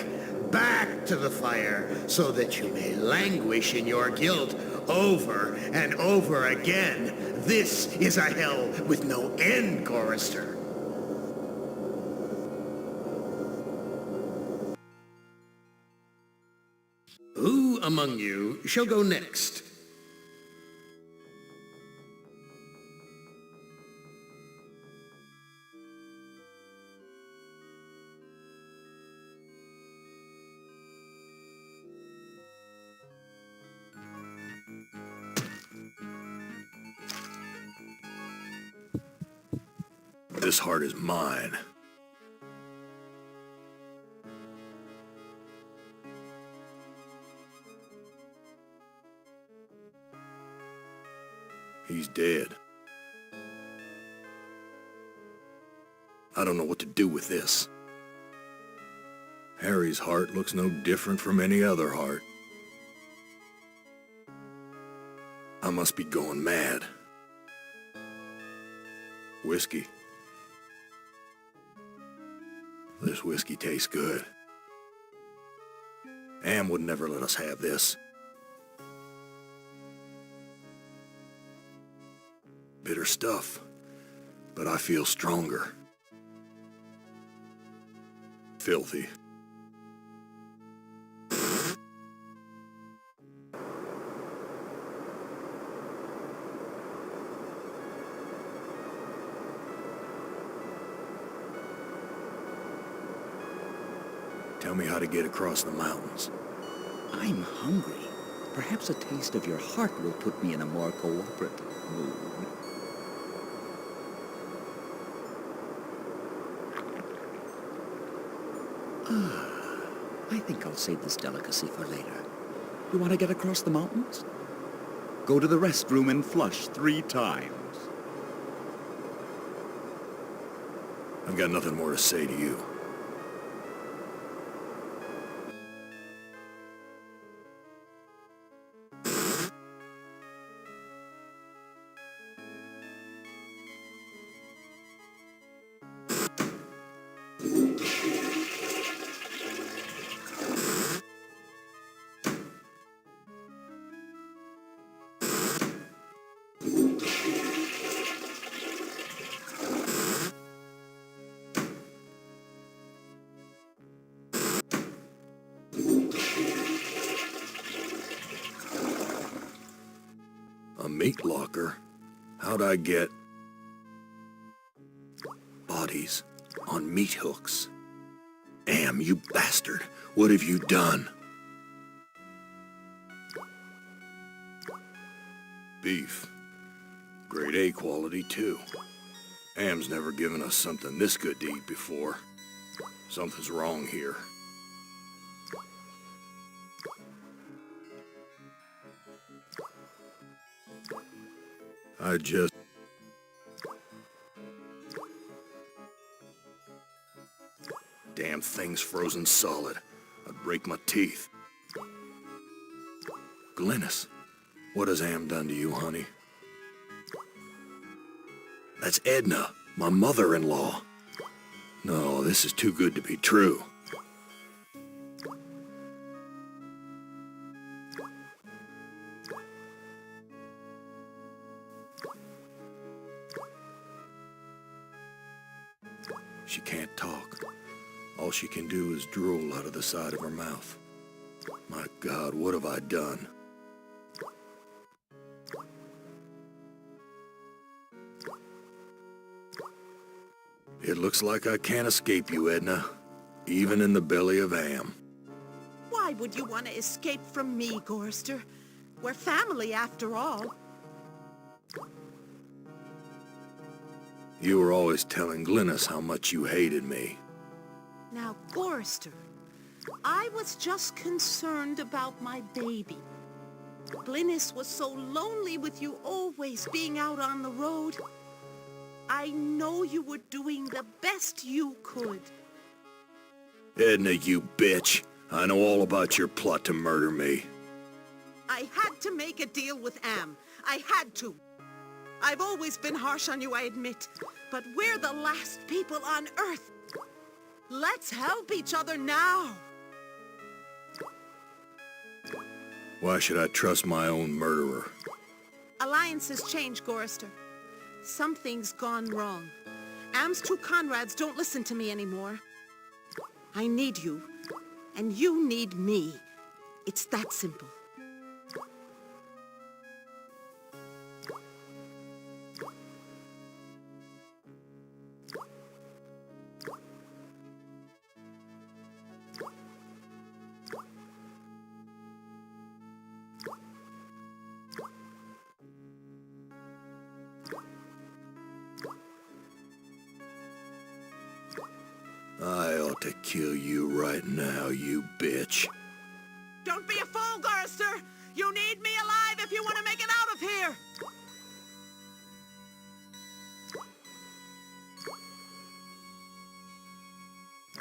to the fire so that you may languish in your guilt over and over again. This is a hell with no end, Gorrister. Who among you shall go next? This heart is mine. He's dead. I don't know what to do with this. Harry's heart looks no different from any other heart. I must be going mad. Whiskey. This whiskey tastes good. Am would never let us have this. Bitter stuff, but I feel stronger. Filthy. Tell me how to get across the mountains. I'm hungry. Perhaps a taste of your heart will put me in a more cooperative mood. I think I'll save this delicacy for later. You want to get across the mountains? Go to the restroom and flush 3 times. I've got nothing more to say to you. A meat locker? How'd I get bodies on meat hooks? Am, you bastard! What have you done? Beef. Grade A quality, too. Am's never given us something this good to eat before. Something's wrong here. Damn thing's frozen solid. I'd break my teeth. Glynis, what has Am done to you, honey? That's Edna, my mother-in-law. No, this is too good to be true. She can't talk. All she can do is drool out of the side of her mouth. My God, what have I done? It looks like I can't escape you, Edna. Even in the belly of Am. Why would you want to escape from me, Gorrister? We're family, after all. You were always telling Glynis how much you hated me. Now, Gorrister, I was just concerned about my baby. Glynis was so lonely with you always being out on the road. I know you were doing the best you could. Edna, you bitch. I know all about your plot to murder me. I had to make a deal with Am. I had to. I've always been harsh on you, I admit. But we're the last people on Earth. Let's help each other now. Why should I trust my own murderer? Alliances change, Gorrister. Something's gone wrong. Am's two Conrads don't listen to me anymore. I need you, and you need me. It's that simple. I ought to kill you right now, you bitch. Don't be a fool, Gorrister! You need me alive if you want to make it out of here!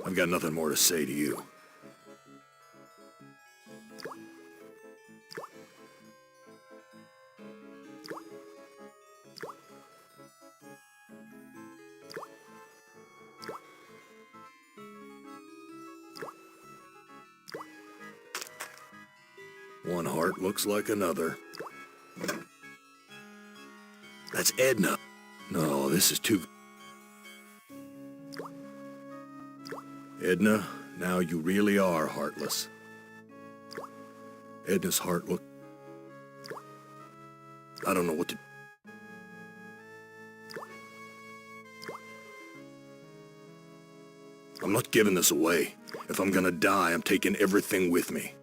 I've got nothing more to say to you. One heart looks like another. That's Edna. No, this is too... Edna, now you really are heartless. Edna's heart look... I don't know what to... I'm not giving this away. If I'm gonna die, I'm taking everything with me.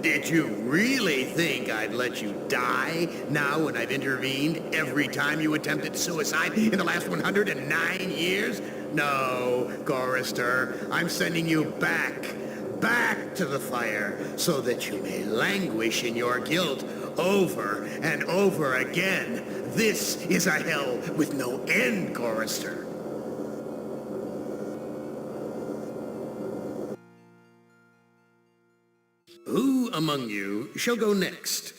Did you really think I'd let you die now when I've intervened every time you attempted suicide in the last 109 years? No, Gorrister, I'm sending you back to the fire so that you may languish in your guilt over and over again. This is a hell with no end, Gorrister. Who among you shall go next?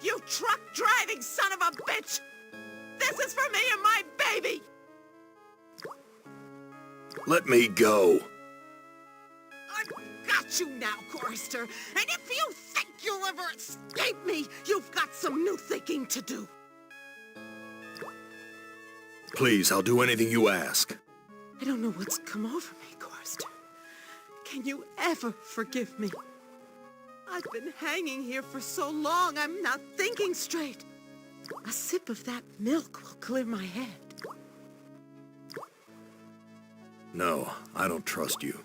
You truck-driving son of a bitch! This is for me and my baby! Let me go. I've got you now, Gorrister. And if you think you'll ever escape me, you've got some new thinking to do. Please, I'll do anything you ask. I don't know what's come over me, Gorrister. Can you ever forgive me? I've been hanging here for so long, I'm not thinking straight. A sip of that milk will clear my head. No, I don't trust you.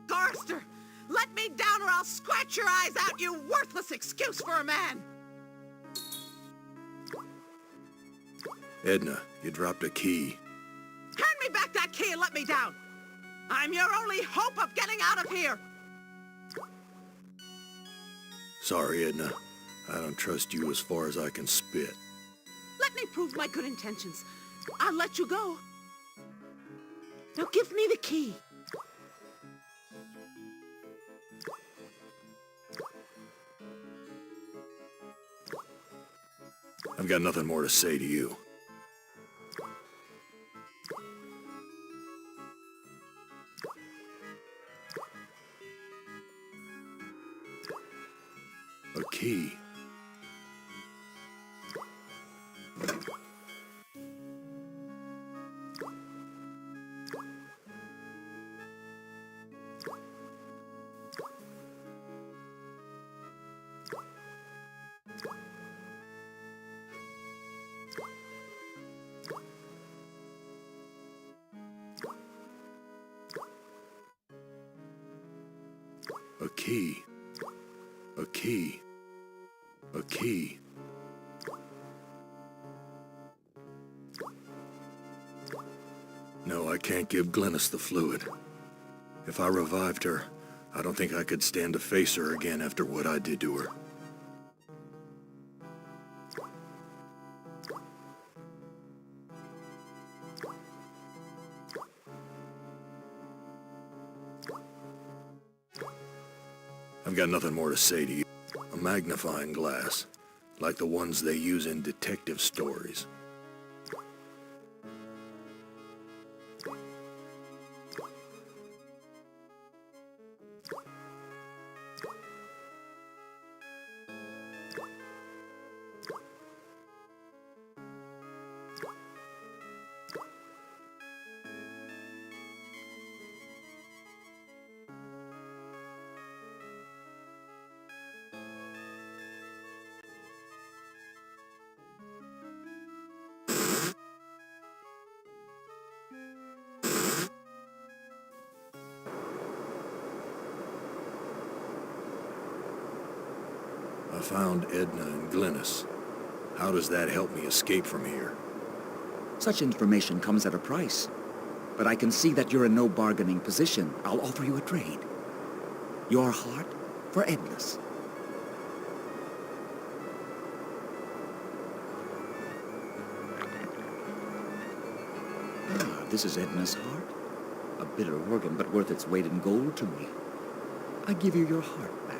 Gorrister, let me down or I'll scratch your eyes out, you worthless excuse for a man! Edna, you dropped a key. Hand me back that key and let me down! I'm your only hope of getting out of here! Sorry, Edna. I don't trust you as far as I can spit. Let me prove my good intentions. I'll let you go. Now give me the key. I've got nothing more to say to you. A key. A key. A key. A key. No, I can't give Glennis the fluid. If I revived her, I don't think I could stand to face her again after what I did to her. I've got nothing more to say to you. A magnifying glass, like the ones they use in detective stories. I found Edna and Glennis. How does that help me escape from here? Such information comes at a price. But I can see that you're in no bargaining position. I'll offer you a trade. Your heart for Edna's. Ah, this is Edna's heart. A bitter organ, but worth its weight in gold to me. I give you your heart back.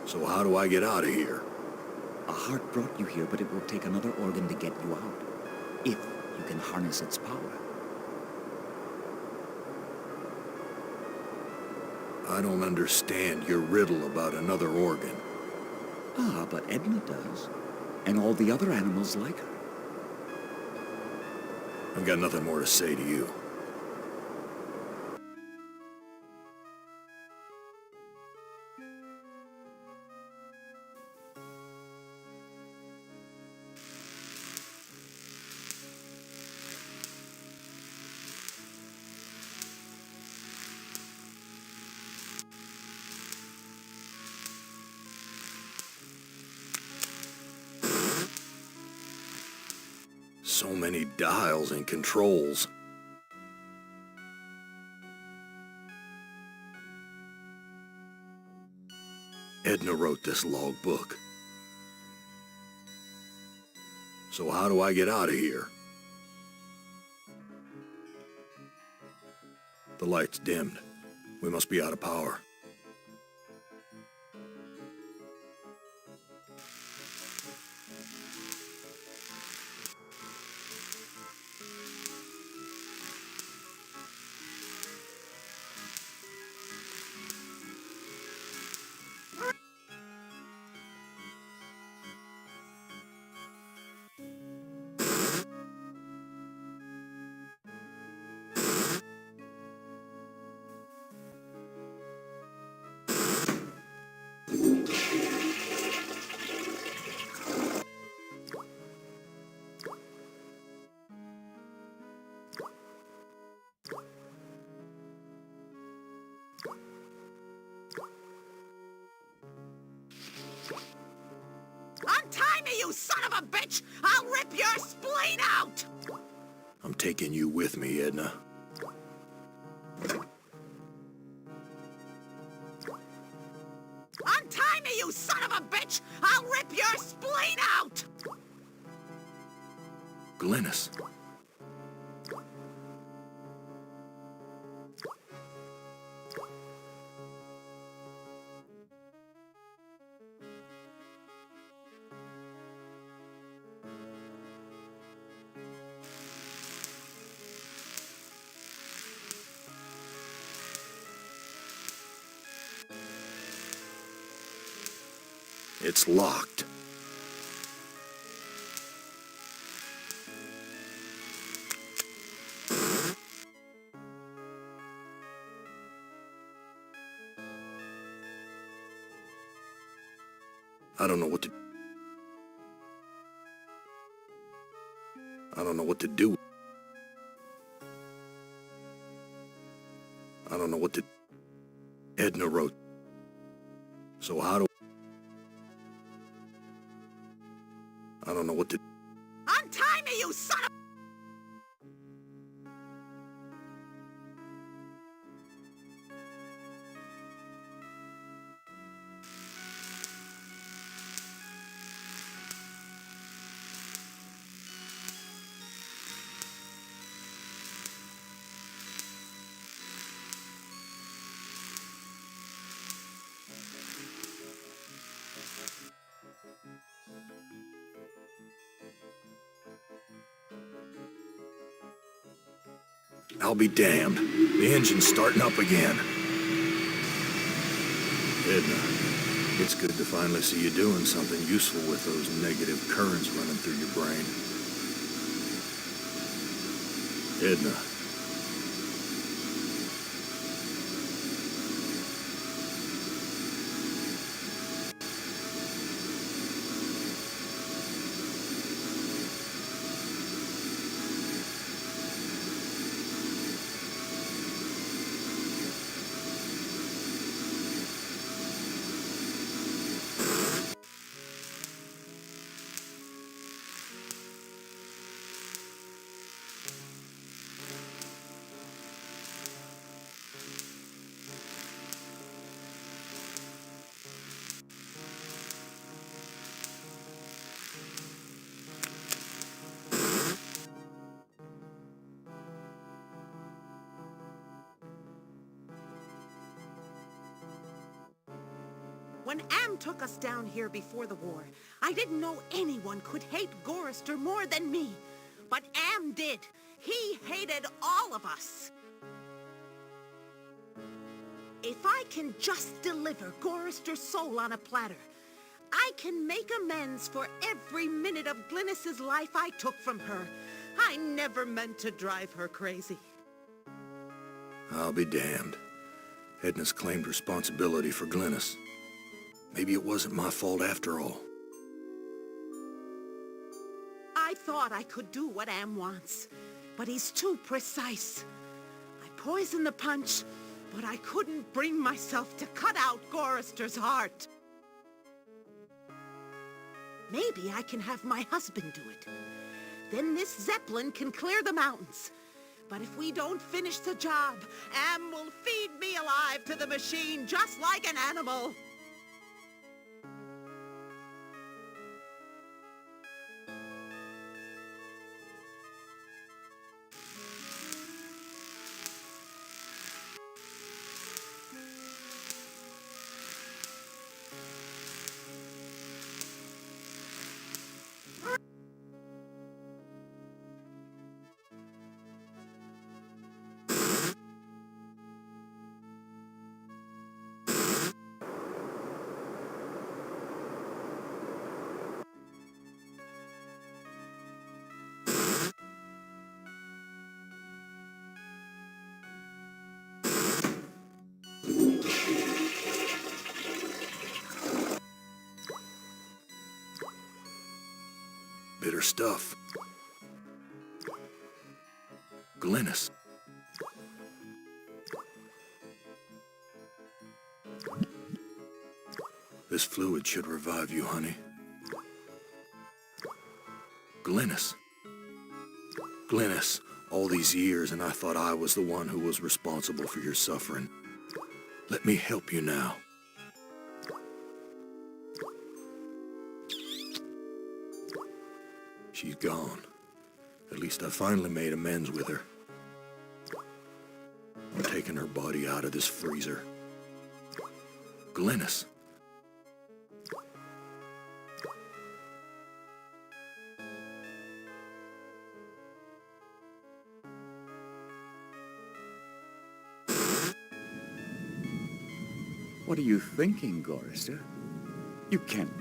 So how do I get out of here? A heart brought you here, but it will take another organ to get you out. If you can harness its power. I don't understand your riddle about another organ. Ah, but Edna does. And all the other animals like her. I've got nothing more to say to you. So many dials and controls. Edna wrote this logbook. So how do I get out of here? The light's dimmed. We must be out of power. Untie me, you son of a bitch! I'll rip your spleen out! I'm taking you with me, Edna. Untie me, you son of a bitch! I'll rip your spleen out! Glennis. It's locked. I don't know what to... I don't know what to do. I don't know what to... Edna wrote. So how do... I don't know what to... Untie me, you son of... I'll be damned. The engine's starting up again. Edna, it's good to finally see you doing something useful with those negative currents running through your brain. Edna. When Am took us down here before the war, I didn't know anyone could hate Gorrister more than me. But Am did. He hated all of us. If I can just deliver Gorrister's soul on a platter, I can make amends for every minute of Glynis's life I took from her. I never meant to drive her crazy. I'll be damned. Edna's claimed responsibility for Glynis. Maybe it wasn't my fault after all. I thought I could do what Am wants, but he's too precise. I poisoned the punch, but I couldn't bring myself to cut out Gorrister's heart. Maybe I can have my husband do it. Then this Zeppelin can clear the mountains. But if we don't finish the job, Am will feed me alive to the machine just like an animal. Bitter stuff. Glynis. This fluid should revive you, honey. Glynis. Glynis, all these years and I thought I was the one who was responsible for your suffering. Let me help you now. She's gone. At least I finally made amends with her. I'm taking her body out of this freezer. Glynis. What are you thinking, Gorrister? You can't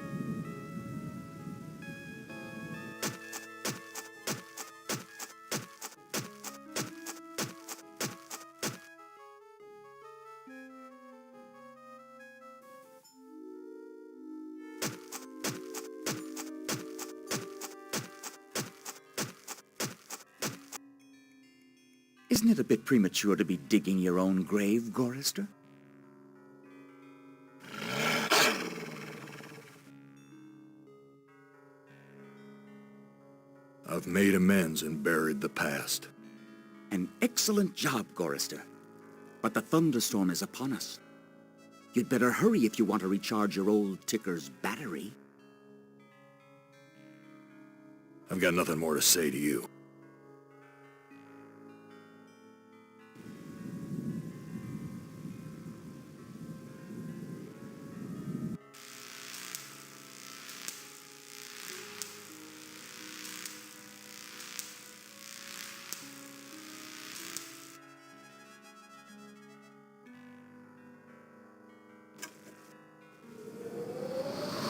Isn't it a bit premature to be digging your own grave, Gorrister? I've made amends and buried the past. An excellent job, Gorrister. But the thunderstorm is upon us. You'd better hurry if you want to recharge your old ticker's battery. I've got nothing more to say to you.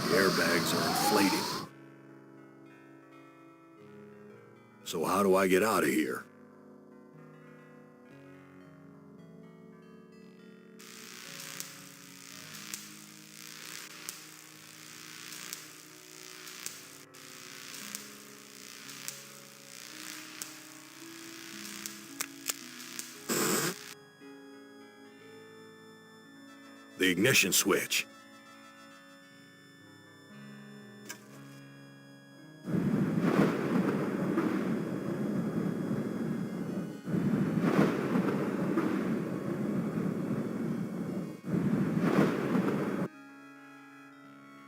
The airbags are inflating. So how do I get out of here? The ignition switch.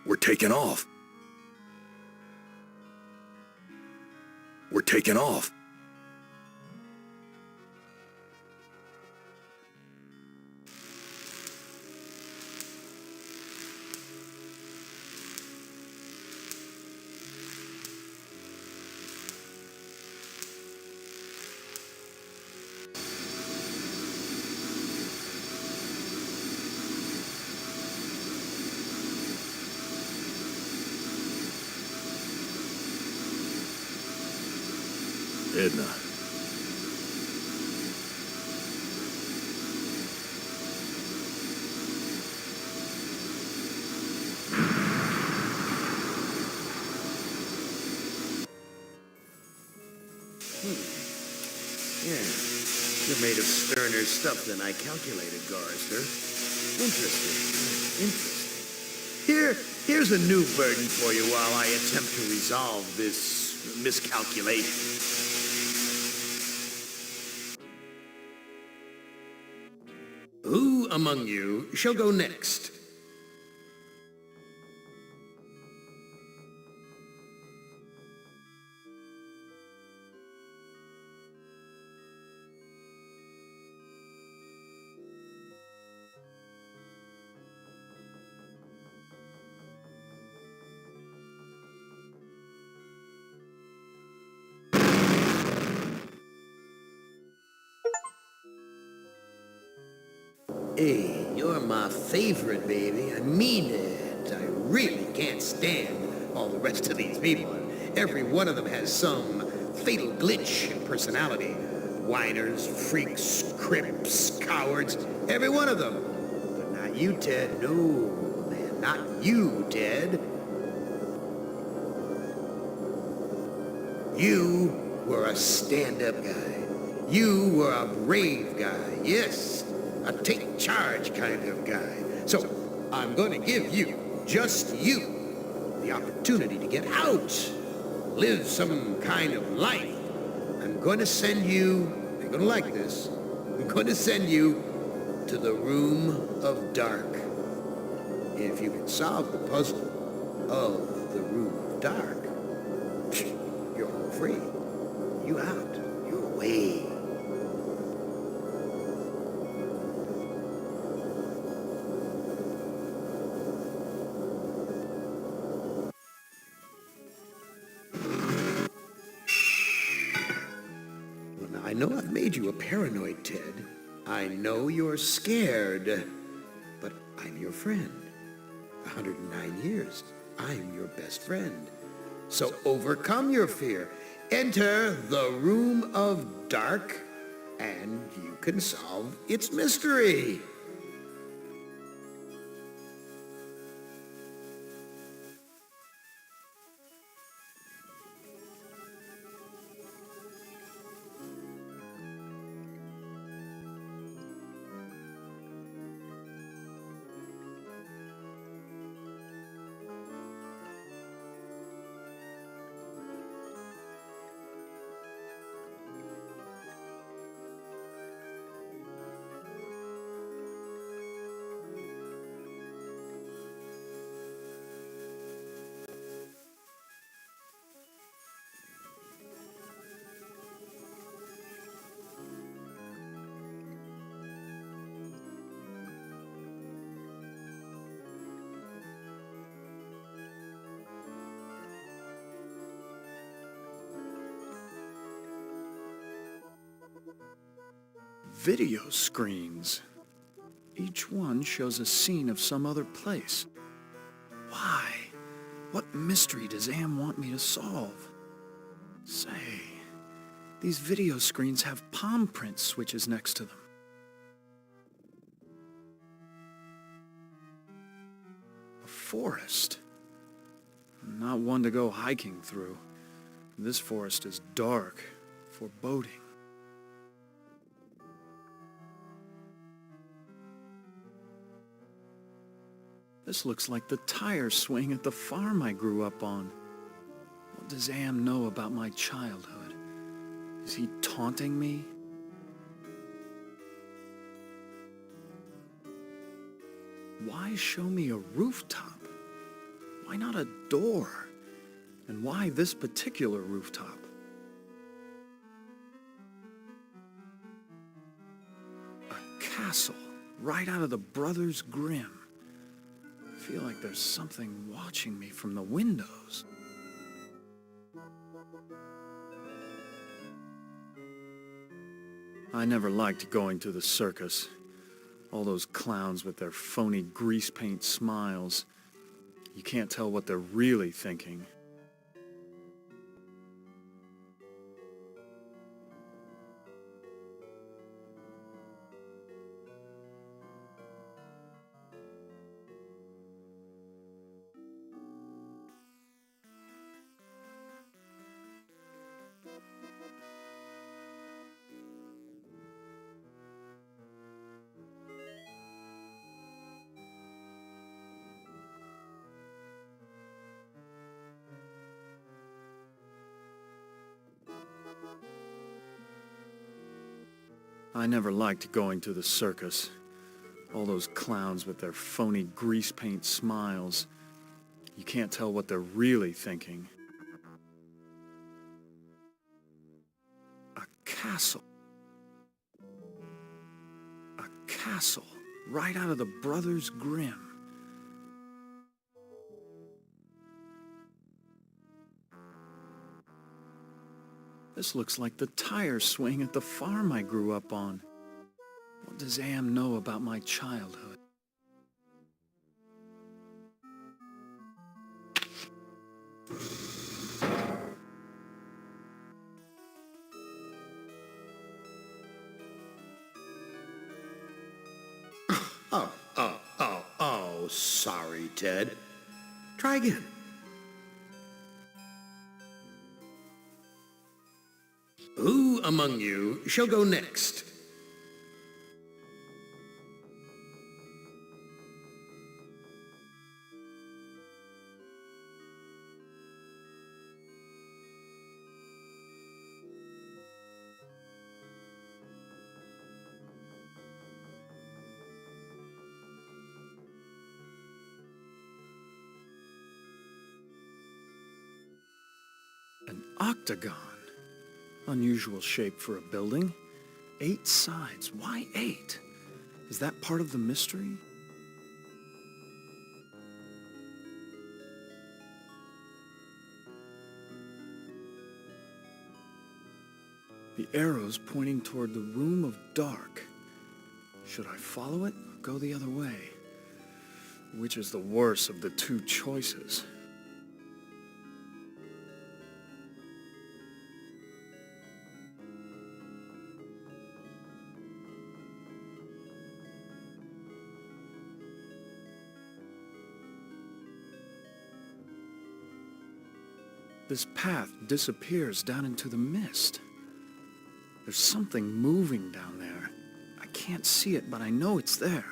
We're taking off. We're taking off. Edna. Yeah, you're made of sterner stuff than I calculated, Gorrister. Interesting. Here's a new burden for you while I attempt to resolve this miscalculation. Who among you shall go next? Hey, you're my favorite, baby. I mean it. I really can't stand all the rest of these people. Every one of them has some fatal glitch in personality. Whiners, freaks, crips, cowards, every one of them. But not you, Ted. No, man, not you, Ted. You were a stand-up guy. You were a brave guy, yes. A take-charge kind of guy. So, I'm going to give you, just you, the opportunity to get out. Live some kind of life. I'm going to send you, you're going to like this, I'm going to send you to the Room of Dark. If you can solve the puzzle of the Room of Dark, you're home free. You out. You're away. I know I've made you a paranoid, Ted. I know you're scared. But I'm your friend. 109 years. I'm your best friend. So overcome your fear. Enter the Room of Dark, and you can solve its mystery. Video screens. Each one shows a scene of some other place. Why? What mystery does Am want me to solve? Say, these video screens have palm print switches next to them. A forest. Not one to go hiking through. This forest is dark, foreboding. This looks like the tire swing at the farm I grew up on. What does Am know about my childhood? Is he taunting me? Why show me a rooftop? Why not a door? And why this particular rooftop? A castle, right out of the Brothers Grimm. I feel like there's something watching me from the windows. I never liked going to the circus. All those clowns with their phony grease paint smiles. You can't tell what they're really thinking. I never liked going to the circus. All those clowns with their phony grease paint smiles. You can't tell what they're really thinking. A castle. A castle, right out of the Brothers Grimm. This looks like the tire swing at the farm I grew up on. What does Am know about my childhood? Oh, sorry, Ted. Try again. Who among you shall go next? An octagon. Unusual shape for a building. 8 sides. Why 8? Is that part of the mystery? The arrow's pointing toward the Room of Dark. Should I follow it or go the other way? Which is the worse of the two choices? This path disappears down into the mist. There's something moving down there. I can't see it, but I know it's there.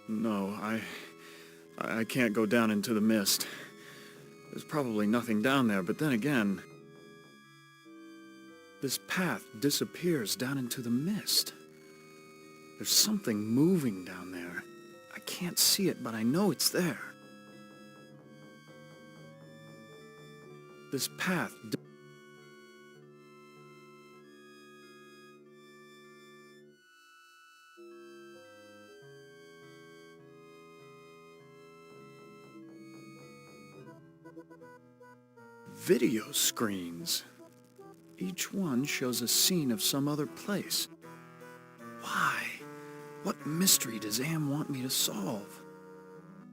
No, I can't go down into the mist. There's probably nothing down there, but then again, this path disappears down into the mist. There's something moving down there. I can't see it, but I know it's there. This path... video screens. Each one shows a scene of some other place. Why? What mystery does Am want me to solve?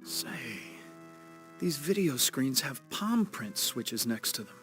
Say, these video screens have palm print switches next to them.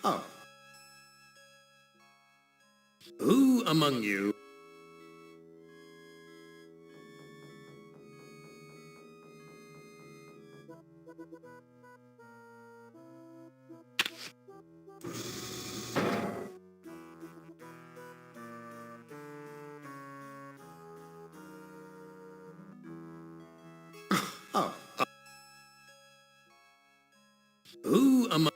Oh. Who among you... Oh. Who among...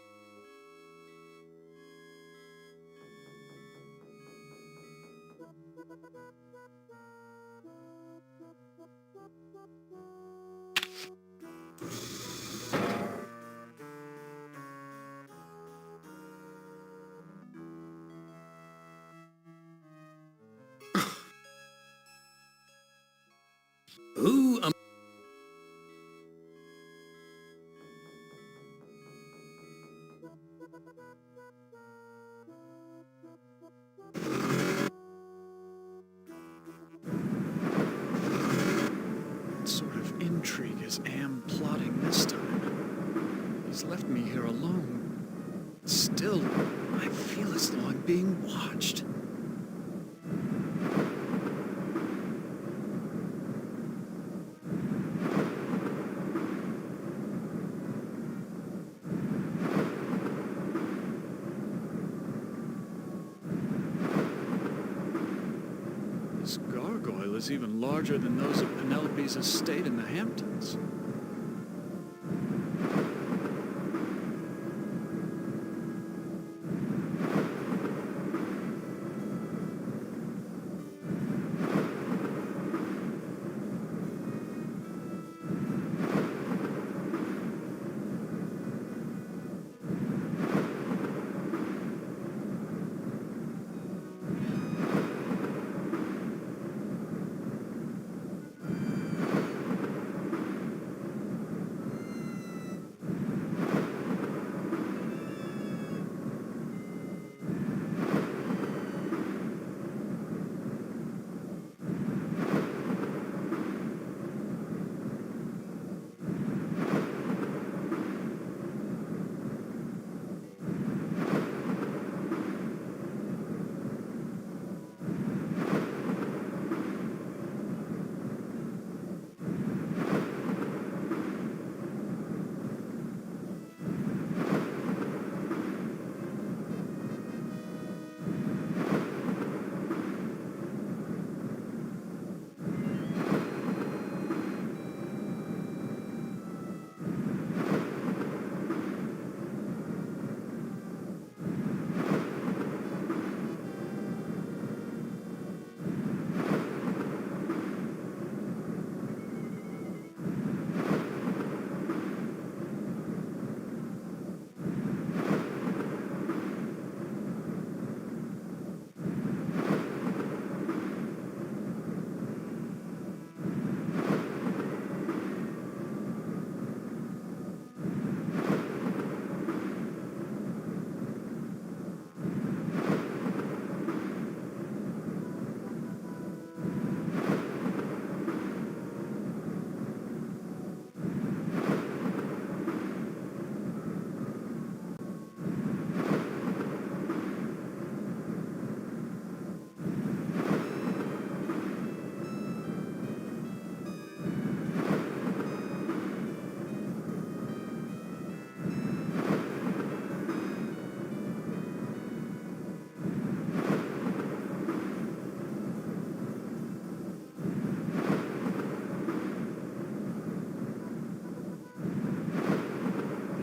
Who am... What sort of intrigue is Am plotting this time? He's left me here alone. Still, I feel as though I'm being watched. is even larger than those of Penelope's estate in the Hamptons.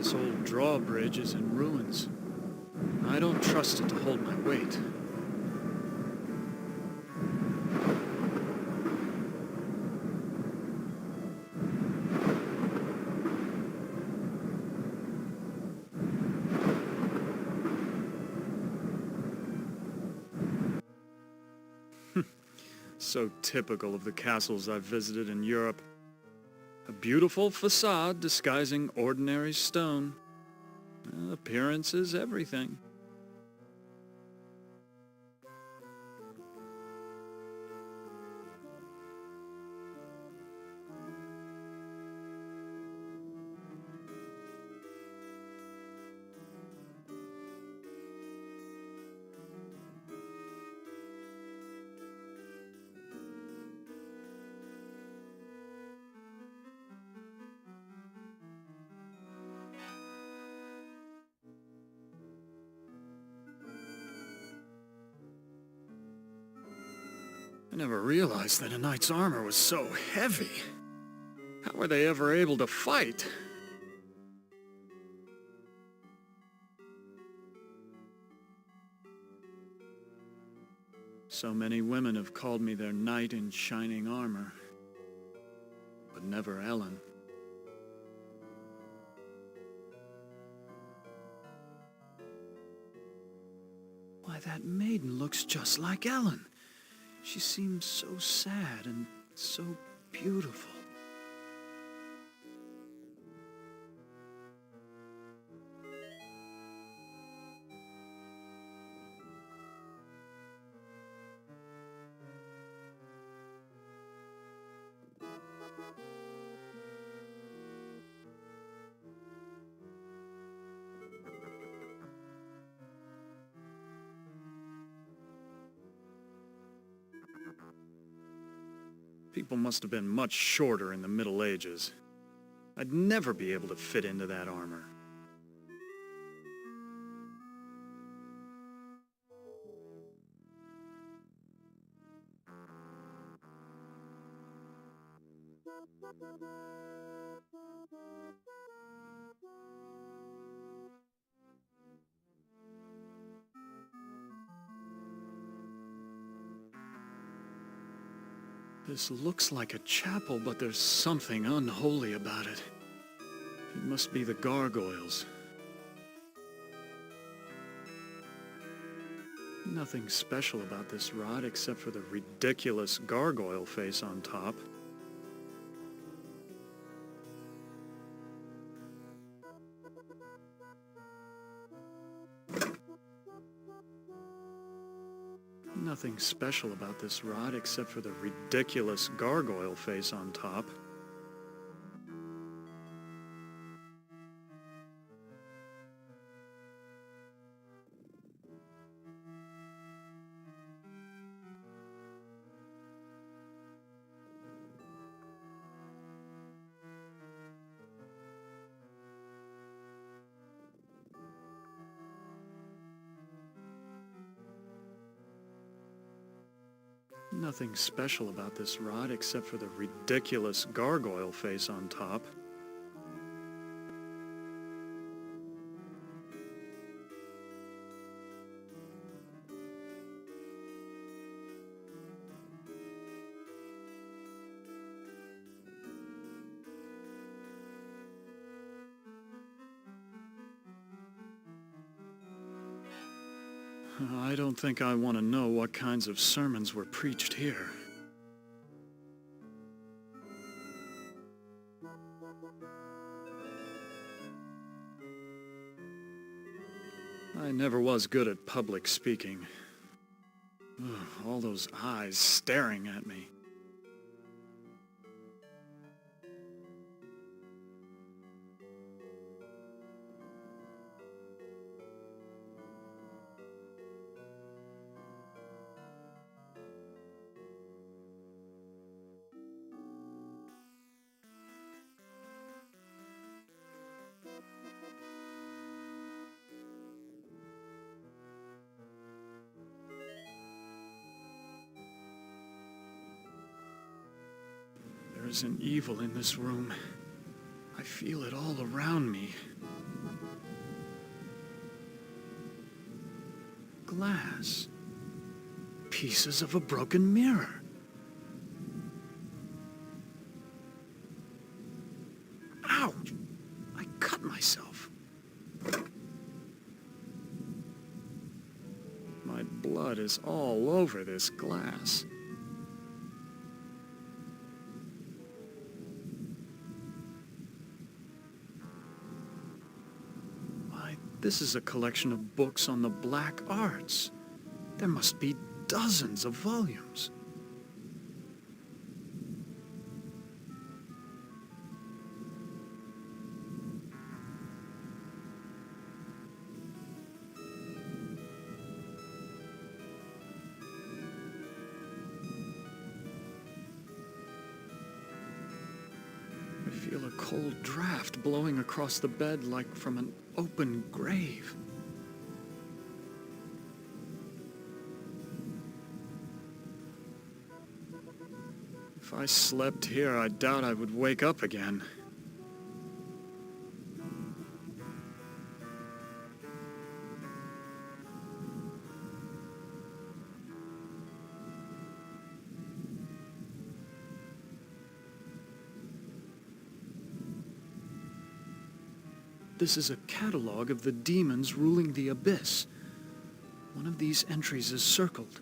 This old drawbridge is in ruins. I don't trust it to hold my weight. So typical of the castles I've visited in Europe. A beautiful facade disguising ordinary stone. Appearance is everything. I never realized that a knight's armor was so heavy. How were they ever able to fight? So many women have called me their knight in shining armor, but never Ellen. Why, that maiden looks just like Ellen. She seems so sad and so beautiful. People must have been much shorter in the Middle Ages. I'd never be able to fit into that armor. This looks like a chapel, but there's something unholy about it. It must be the gargoyles. Nothing special about this rod except for the ridiculous gargoyle face on top. Nothing special about this rod except for the ridiculous gargoyle face on top. Nothing special about this rod except for the ridiculous gargoyle face on top. I don't think I want to know what kinds of sermons were preached here. I never was good at public speaking. Ugh, all those eyes staring at me. There's an evil in this room. I feel it all around me. Glass. Pieces of a broken mirror. Ouch! I cut myself. My blood is all over this glass. This is a collection of books on the black arts. There must be dozens of volumes. I feel a cold draft blowing across the bed like from an open grave. If I slept here, I doubt I would wake up again. This is a catalog of the demons ruling the abyss. One of these entries is circled.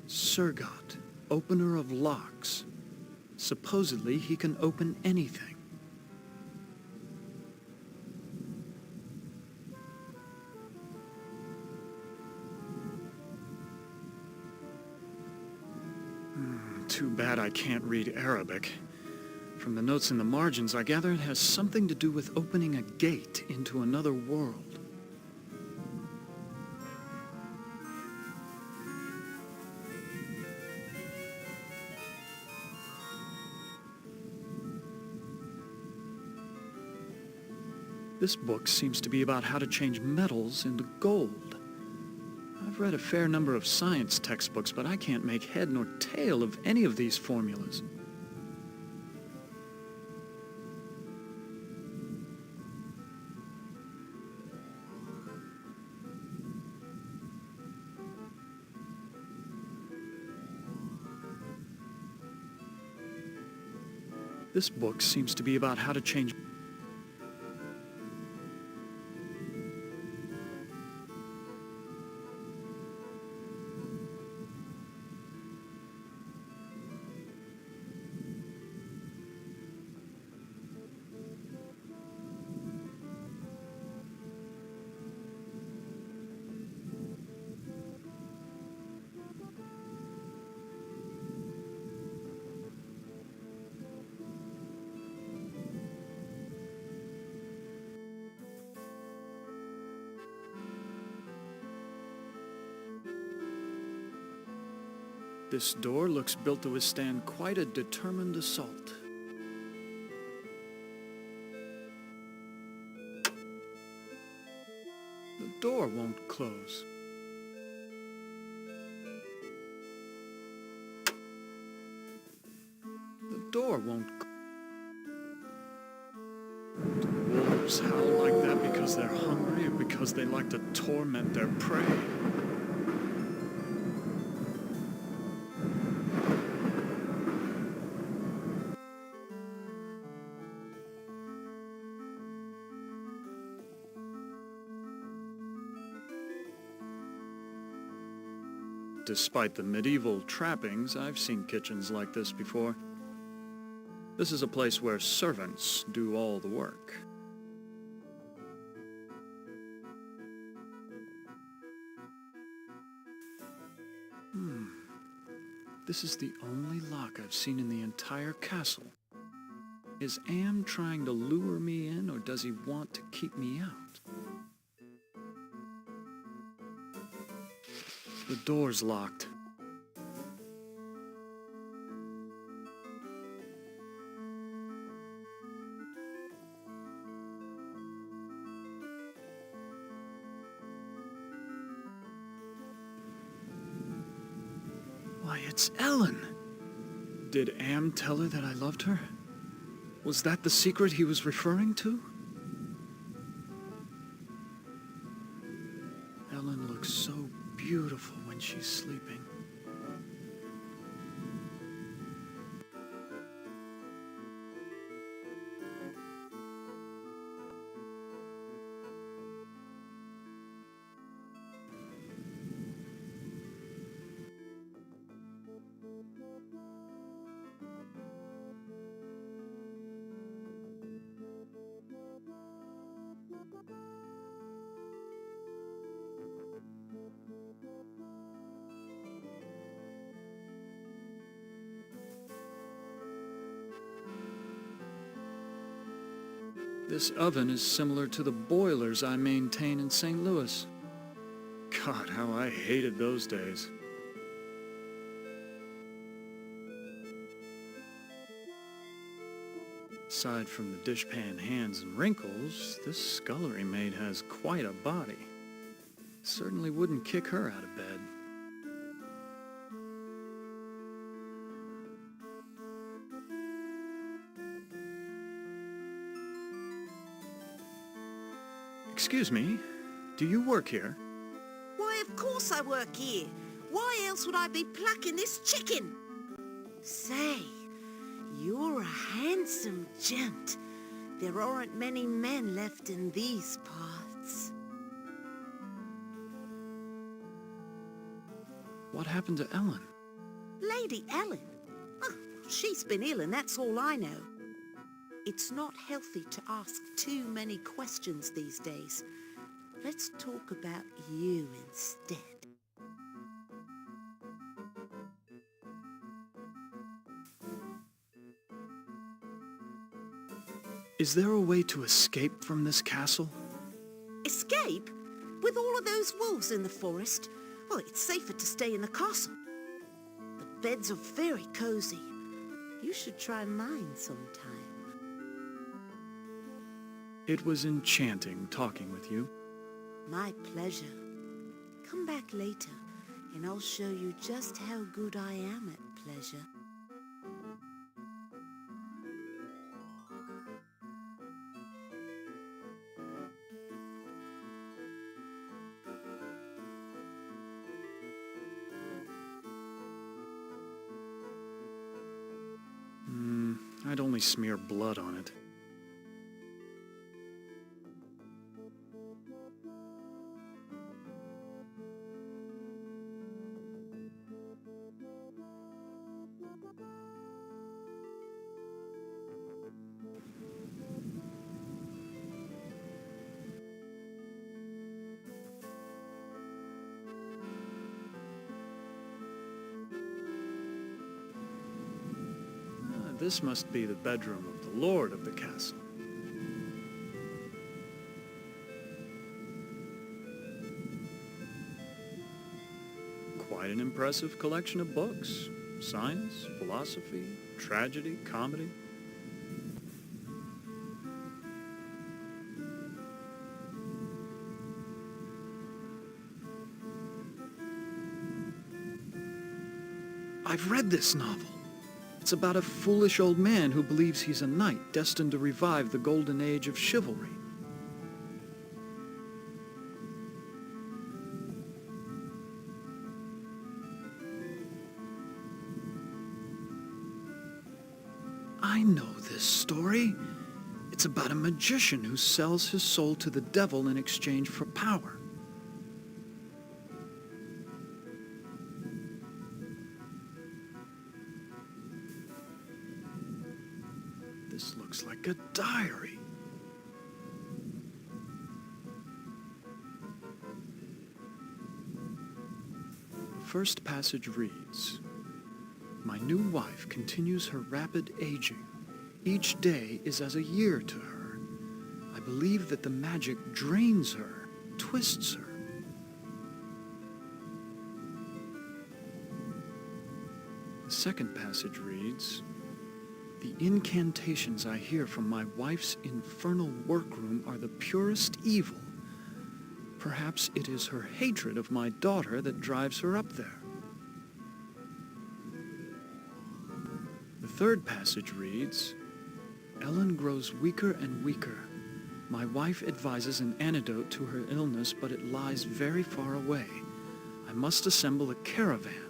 Surgot, opener of locks. Supposedly, he can open anything. Too bad I can't read Arabic. From the notes in the margins, I gather it has something to do with opening a gate into another world. This book seems to be about how to change metals into gold. I've read a fair number of science textbooks, but I can't make head nor tail of any of these formulas. This book seems to be about how to change... This door looks built to withstand quite a determined assault. The door won't close. The door won't... Wolves howl like that because they're hungry or because they like to torment their prey. Despite the medieval trappings, I've seen kitchens like this before. This is a place where servants do all the work. This is the only lock I've seen in the entire castle. Is Am trying to lure me in, or does he want to keep me out? The door's locked. Why, it's Ellen! Did Am tell her that I loved her? Was that the secret he was referring to? Ellen looks so beautiful when she's sleeping. This oven is similar to the boilers I maintain in St. Louis. God, how I hated those days. Aside from the dishpan hands and wrinkles, this scullery maid has quite a body. Certainly wouldn't kick her out of bed. Excuse me, do you work here? Why, of course I work here. Why else would I be plucking this chicken? Say, you're a handsome gent. There aren't many men left in these parts. What happened to Ellen? Lady Ellen? Oh, she's been ill and that's all I know. It's not healthy to ask too many questions these days. Let's talk about you instead. Is there a way to escape from this castle? Escape? With all of those wolves in the forest? Well, it's safer to stay in the castle. The beds are very cozy. You should try mine sometime. It was enchanting talking with you. My pleasure. Come back later, and I'll show you just how good I am at pleasure. I'd only smear blood on it. This must be the bedroom of the lord of the castle. Quite an impressive collection of books. Science, philosophy, tragedy, comedy. I've read this novel. It's about a foolish old man who believes he's a knight destined to revive the golden age of chivalry. I know this story. It's about a magician who sells his soul to the devil in exchange for power. This looks like a diary. The first passage reads, "My new wife continues her rapid aging. Each day is as a year to her. I believe that the magic drains her, twists her." The second passage reads, "The incantations I hear from my wife's infernal workroom are the purest evil. Perhaps it is her hatred of my daughter that drives her up there." The third passage reads, "Ellen grows weaker and weaker. My wife advises an antidote to her illness, but it lies very far away. I must assemble a caravan."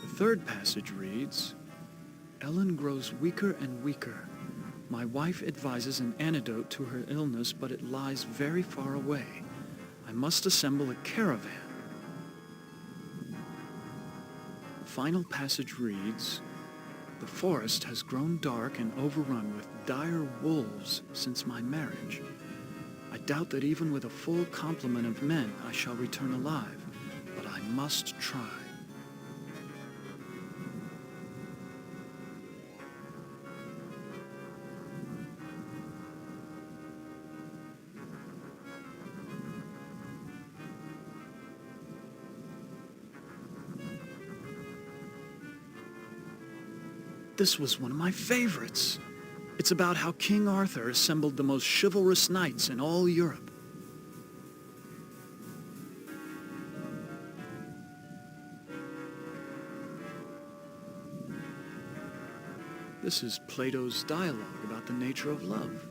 The third passage reads, "Ellen grows weaker and weaker. My wife advises an antidote to her illness, but it lies very far away. I must assemble a caravan." The final passage reads, "The forest has grown dark and overrun with dire wolves since my marriage. I doubt that even with a full complement of men I shall return alive, but I must try." This was one of my favorites. It's about how King Arthur assembled the most chivalrous knights in all Europe. This is Plato's dialogue about the nature of love.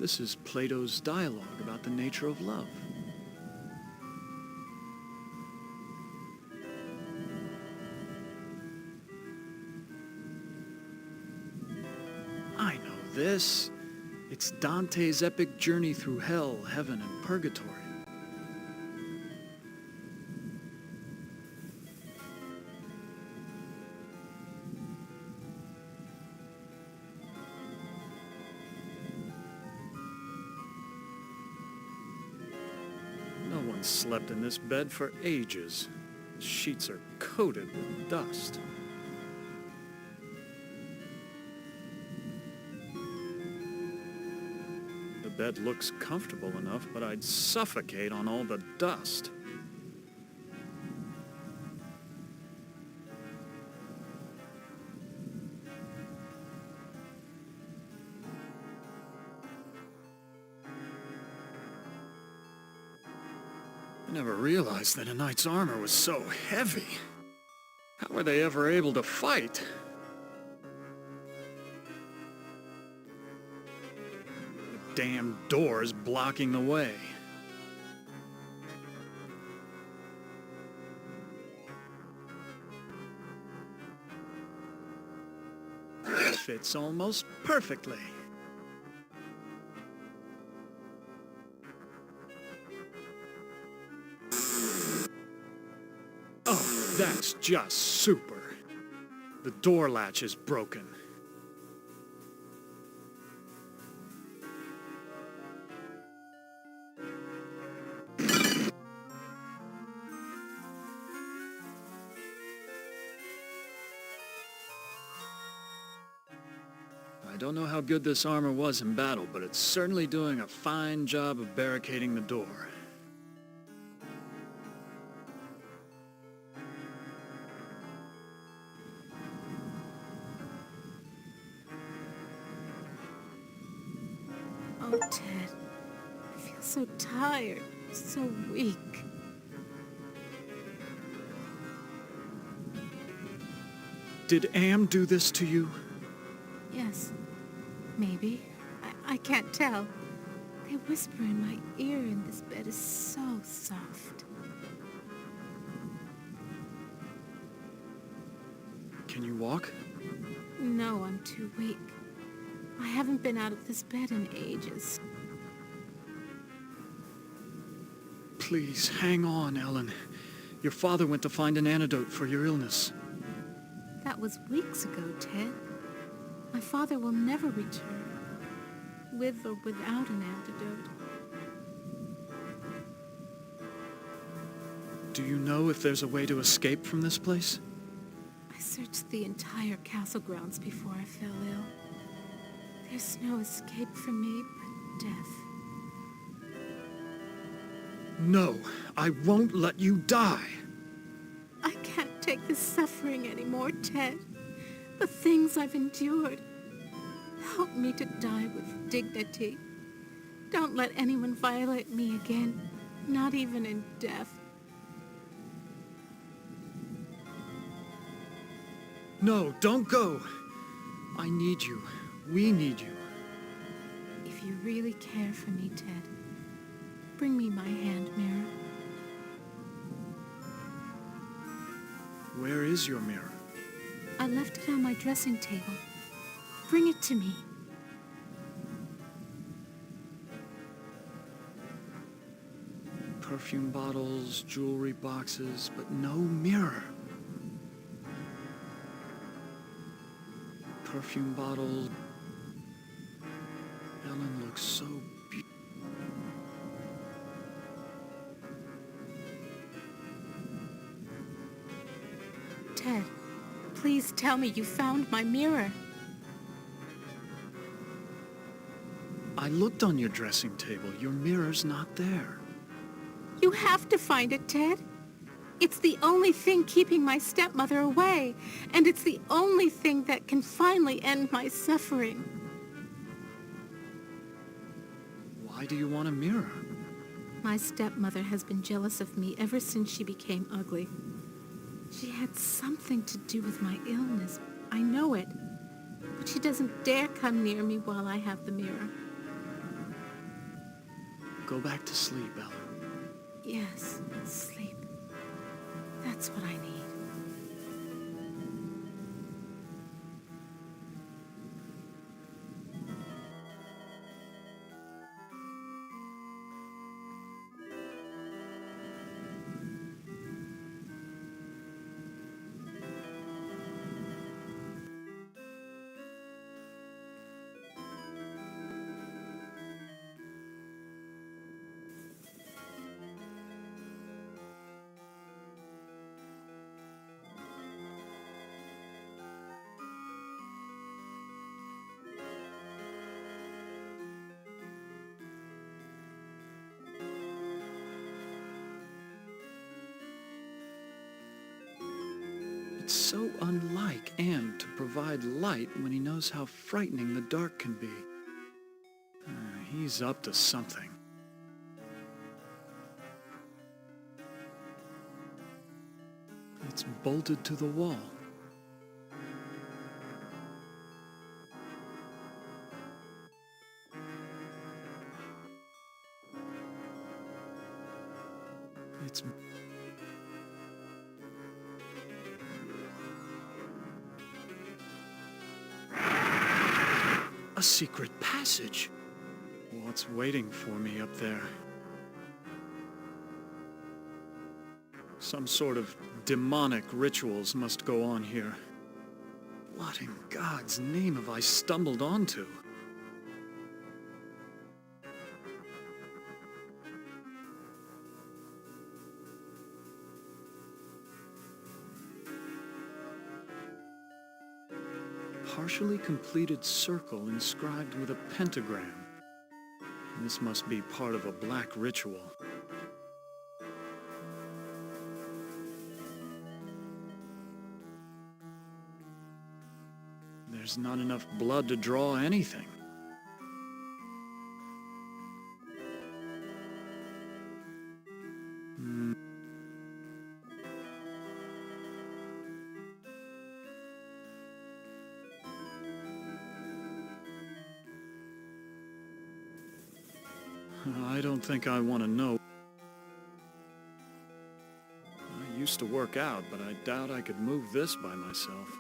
This is Plato's dialogue about the nature of love. I know this. It's Dante's epic journey through hell, heaven, and purgatory. No one slept in this bed for ages. The sheets are coated with dust. The bed looks comfortable enough, but I'd suffocate on all the dust. I never realized that a knight's armor was so heavy. How were they ever able to fight? The damn door's blocking the way. Fits almost perfectly. Oh, that's just super. The door latch is broken. I don't know how good this armor was in battle, but it's certainly doing a fine job of barricading the door. Oh, Ted. I feel so tired, so weak. Did Am do this to you? Yes, maybe. I can't tell. They whisper in my ear and this bed is so soft. Can you walk? No, I'm too weak. I haven't been out of this bed in ages. Please, hang on, Ellen. Your father went to find an antidote for your illness. That was weeks ago, Ted. My father will never return, with or without an antidote. Do you know if there's a way to escape from this place? I searched the entire castle grounds before I fell ill. There's no escape for me but death. No, I won't let you die. I can't take this suffering anymore, Ted. The things I've endured. Help me to die with dignity. Don't let anyone violate me again, not even in death. No, don't go. I need you. We need you. If you really care for me, Ted, bring me my hand mirror. Where is your mirror? I left it on my dressing table. Bring it to me. Perfume bottles, jewelry boxes, but no mirror. Perfume bottle. Ellen looks so beautiful. Ted, please tell me you found my mirror. I looked on your dressing table. Your mirror's not there. You have to find it, Ted. It's the only thing keeping my stepmother away, and it's the only thing that can finally end my suffering. Why do you want a mirror? My stepmother has been jealous of me ever since she became ugly. She had something to do with my illness. I know it. But she doesn't dare come near me while I have the mirror. Go back to sleep, Ellen. Yes, sleep. That's what I need. It's so unlike Am to provide light when he knows how frightening the dark can be. He's up to something. It's bolted to the wall. It's... a secret passage. What's waiting for me up there? Some sort of demonic rituals must go on here. What in God's name have I stumbled onto? Partially completed circle inscribed with a pentagram. This must be part of a black ritual. There's not enough blood to draw anything. I don't think I want to know. I used to work out, but I doubt I could move this by myself.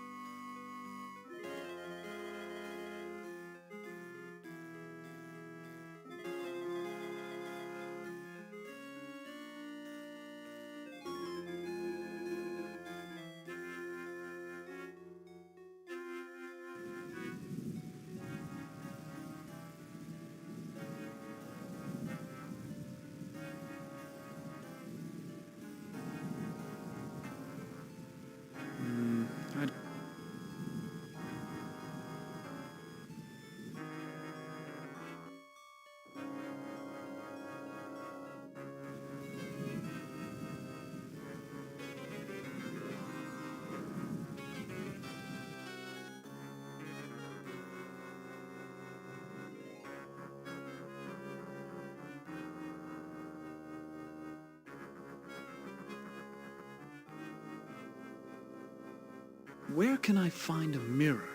Where can I find a mirror?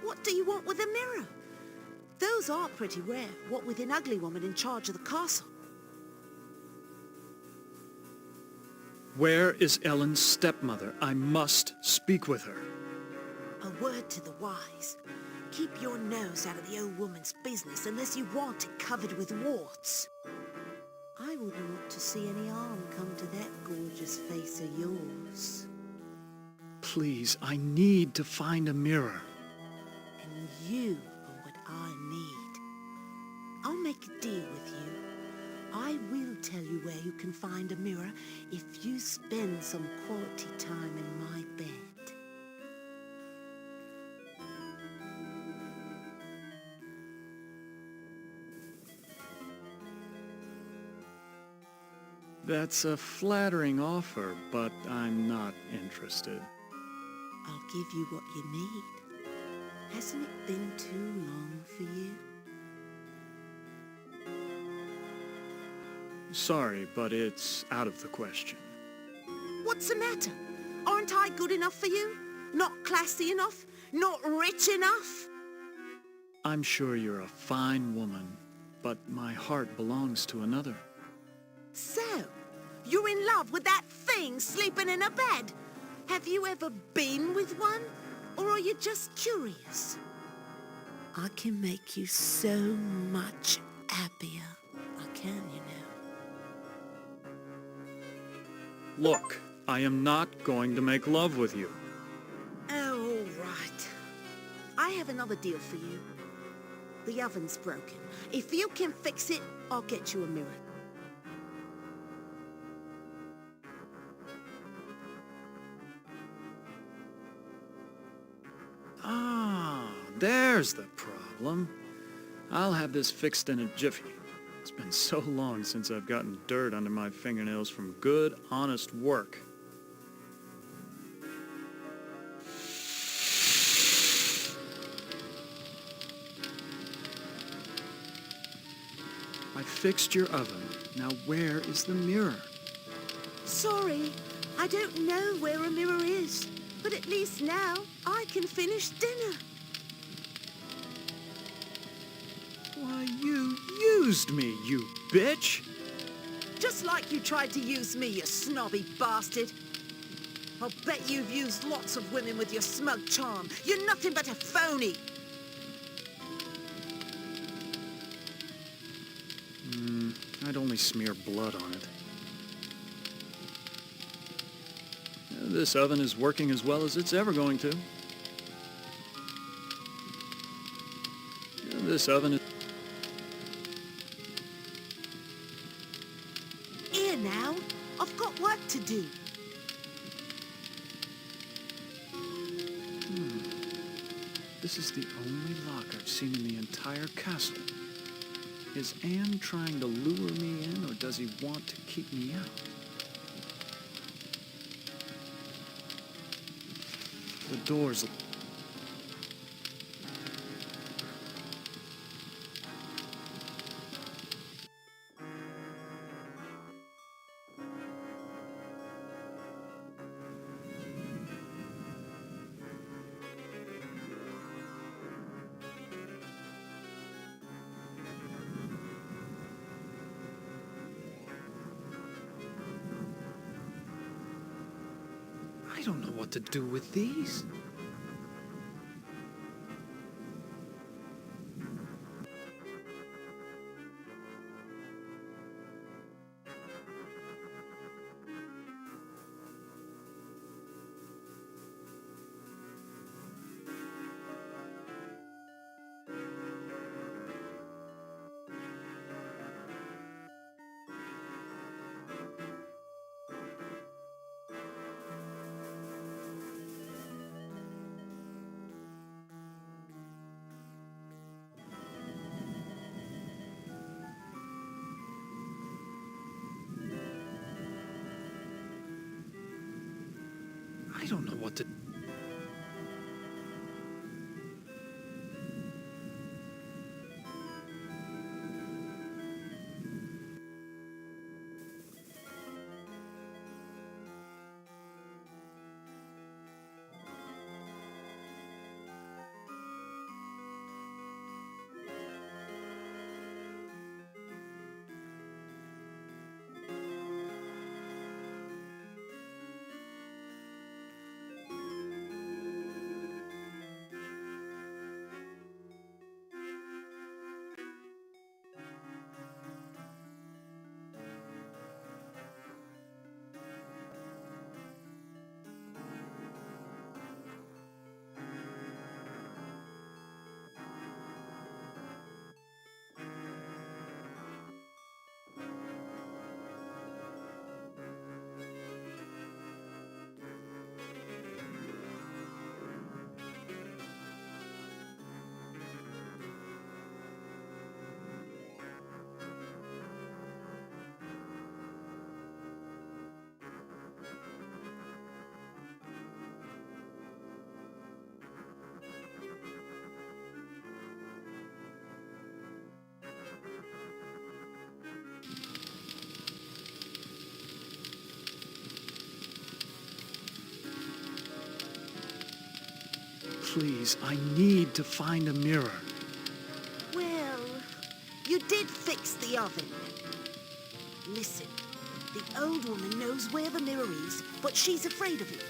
What do you want with a mirror? Those are pretty rare, what with an ugly woman in charge of the castle. Where is Ellen's stepmother? I must speak with her. A word to the wise. Keep your nose out of the old woman's business unless you want it covered with warts. I wouldn't want to see any harm come to that gorgeous face of yours. Please, I need to find a mirror. And you are what I need. I'll make a deal with you. I will tell you where you can find a mirror if you spend some quality time in my bed. That's a flattering offer, but I'm not interested. I'll give you what you need. Hasn't it been too long for you? Sorry, but it's out of the question. What's the matter? Aren't I good enough for you? Not classy enough? Not rich enough? I'm sure you're a fine woman, but my heart belongs to another. So, you're in love with that thing sleeping in a bed? Have you ever been with one? Or are you just curious? I can make you so much happier. I can, you know. Look, I am not going to make love with you. Oh, all right. I have another deal for you. The oven's broken. If you can fix it, I'll get you a mirror. Ah, there's the problem. I'll have this fixed in a jiffy. It's been so long since I've gotten dirt under my fingernails from good, honest work. I fixed your oven. Now where is the mirror? Sorry, I don't know where a mirror is. But at least now I can finish dinner. Why, you used me, you bitch! Just like you tried to use me, you snobby bastard. I'll bet you've used lots of women with your smug charm. You're nothing but a phony. I'd only smear blood on it. This oven is working as well as it's ever going to. This oven is... Here now, I've got work to do. This is the only lock I've seen in the entire castle. Is Anne trying to lure me in, or does he want to keep me out? The door's... I don't know what to do with these. I don't know what to... Please, I need to find a mirror. Well, you did did fix the oven. Listen, the old woman knows where the mirror is, but she's afraid of it.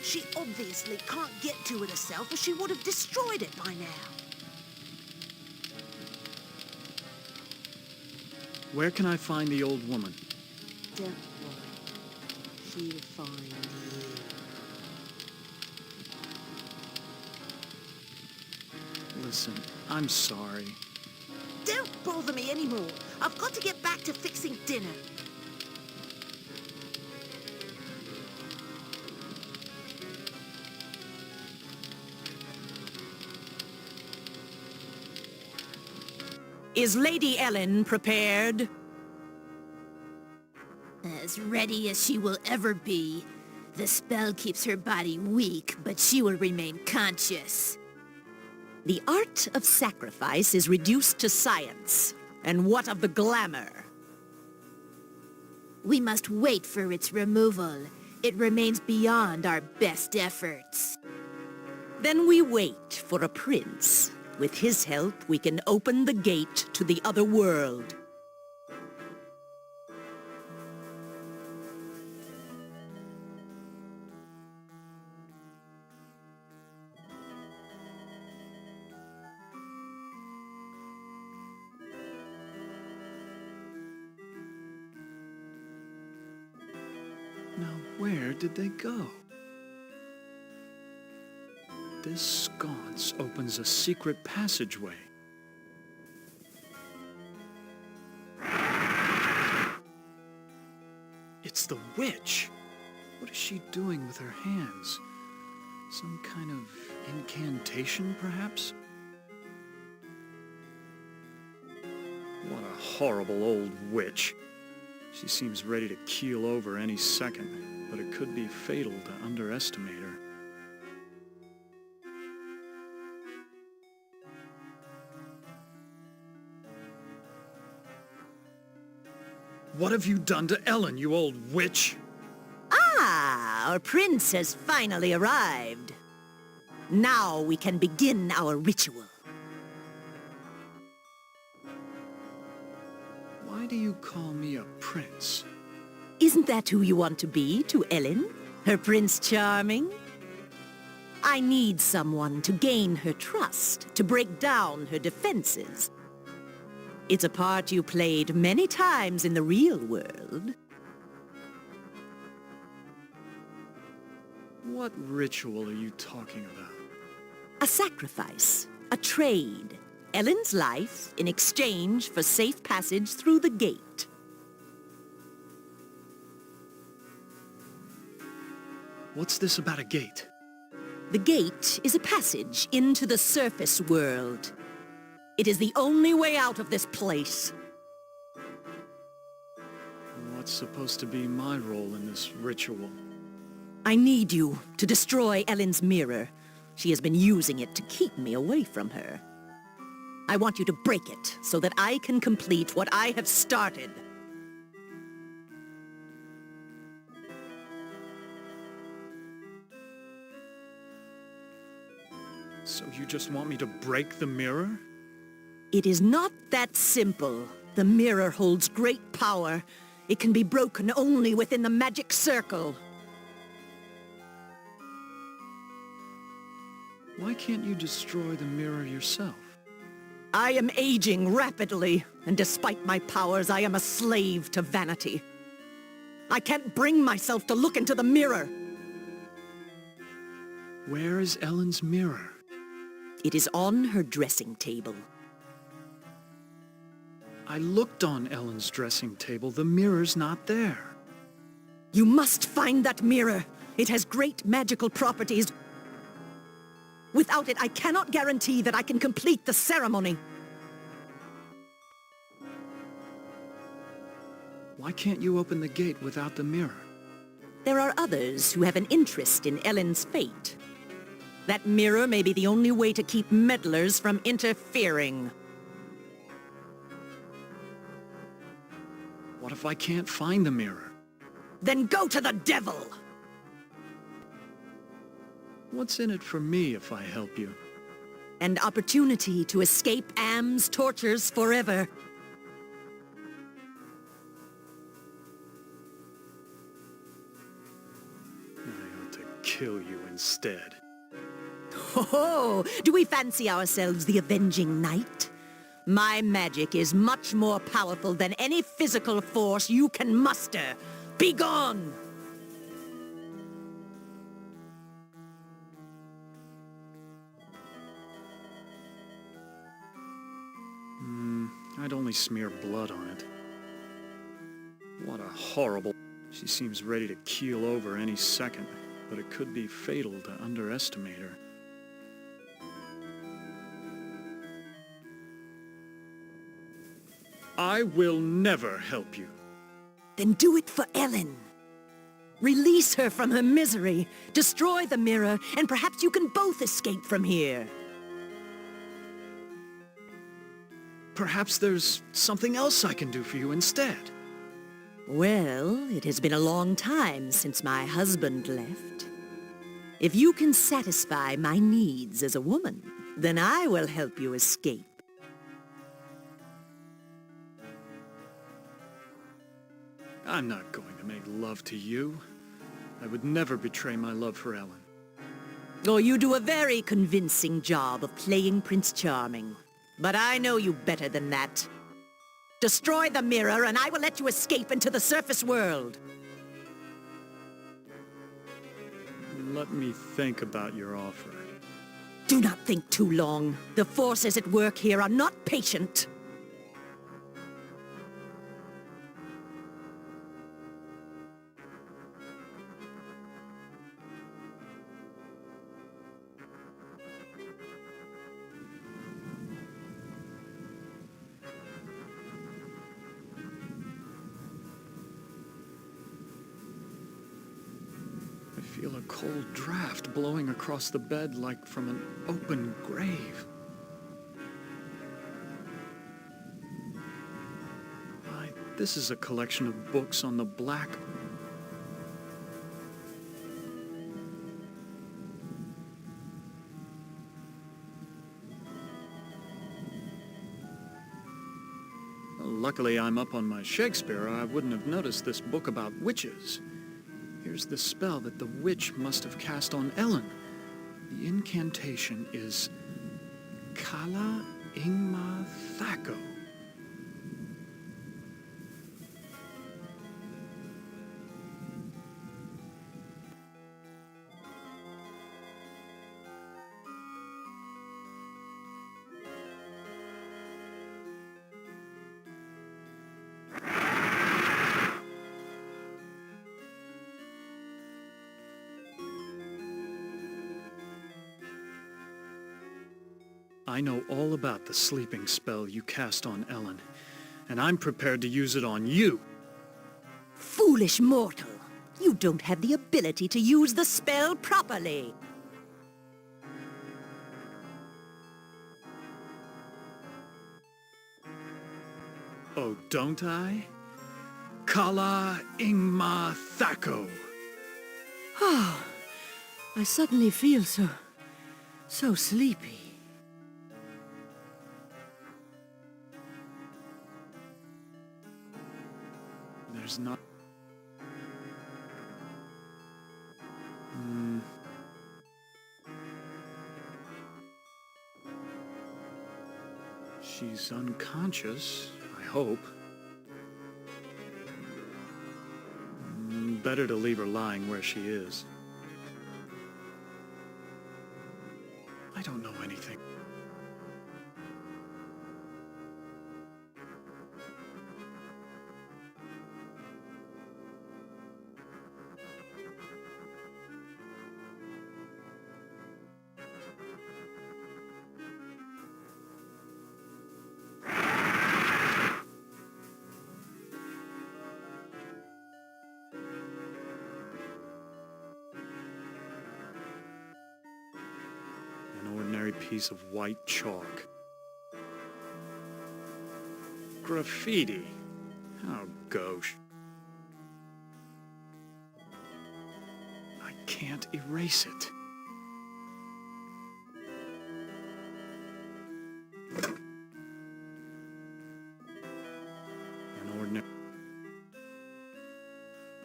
She obviously can't get to it herself, or she would have destroyed it by now. Where can I find the old woman? Don't worry. She'll find you. Listen, I'm sorry. Don't bother me anymore. I've got to get back to fixing dinner. Is Lady Ellen prepared? As ready as she will ever be. The spell keeps her body weak, but she will remain conscious. The art of sacrifice is reduced to science. And what of the glamour? We must wait for its removal. It remains beyond our best efforts. Then we wait for a prince. With his help, we can open the gate to the other world. Now, where did they go? This sconce opens a secret passageway. It's the witch! What is she doing with her hands? Some kind of incantation, perhaps? What a horrible old witch. She seems ready to keel over any second, but it could be fatal to underestimate her. What have you done to Ellen, you old witch? Ah, our prince has finally arrived. Now we can begin our ritual. Why do you call me a prince? Isn't that who you want to be to Ellen? Her Prince Charming? I need someone to gain her trust, to break down her defenses. It's a part you played many times in the real world. What ritual are you talking about? A sacrifice, a trade. Ellen's life in exchange for safe passage through the gate. What's this about a gate? The gate is a passage into the surface world. It is the only way out of this place. What's supposed to be my role in this ritual? I need you to destroy Ellen's mirror. She has been using it to keep me away from her. I want you to break it so that I can complete what I have started. So you just want me to break the mirror? It is not that simple. The mirror holds great power. It can be broken only within the magic circle. Why can't you destroy the mirror yourself? I am aging rapidly, and despite my powers, I am a slave to vanity. I can't bring myself to look into the mirror. Where is Ellen's mirror? It is on her dressing table. I looked on Ellen's dressing table. The mirror's not there. You must find that mirror. It has great magical properties. Without it, I cannot guarantee that I can complete the ceremony. Why can't you open the gate without the mirror? There are others who have an interest in Ellen's fate. That mirror may be the only way to keep meddlers from interfering. What if I can't find the mirror? Then go to the devil! What's in it for me if I help you? An opportunity to escape Am's tortures forever. kill you instead. Oh, do we fancy ourselves the avenging knight? My magic is much more powerful than any physical force you can muster. Be gone! I'd only smear blood on it. What a horrible... She seems ready to keel over any second, but it could be fatal to underestimate her. I will never help you. Then do it for Ellen. Release her from her misery, destroy the mirror, and perhaps you can both escape from here. Perhaps there's something else I can do for you instead. Well, it has been a long time since my husband left. If you can satisfy my needs as a woman, then I will help you escape. I'm not going to make love to you. I would never betray my love for Ellen. Oh, you do a very convincing job of playing Prince Charming. But I know you better than that. Destroy the mirror, and I will let you escape into the surface world. Let me think about your offer. Do not think too long. The forces at work here are not patient. I feel a cold draft blowing across the bed like from an open grave. Why, this is a collection of books on the black... Luckily, I'm up on my Shakespeare, or I wouldn't have noticed this book about witches. Here's the spell that the witch must have cast on Ellen. The incantation is Kala Ingma Thaco. I know all about the sleeping spell you cast on Ellen, and I'm prepared to use it on you. Foolish mortal! You don't have the ability to use the spell properly. Oh, don't I? Kala Ingma Thaco. Oh, I suddenly feel so sleepy. There's not... She's unconscious, I hope. Better to leave her lying where she is. I don't know anything. Piece of white chalk. Graffiti. Oh, gauche. I can't erase it.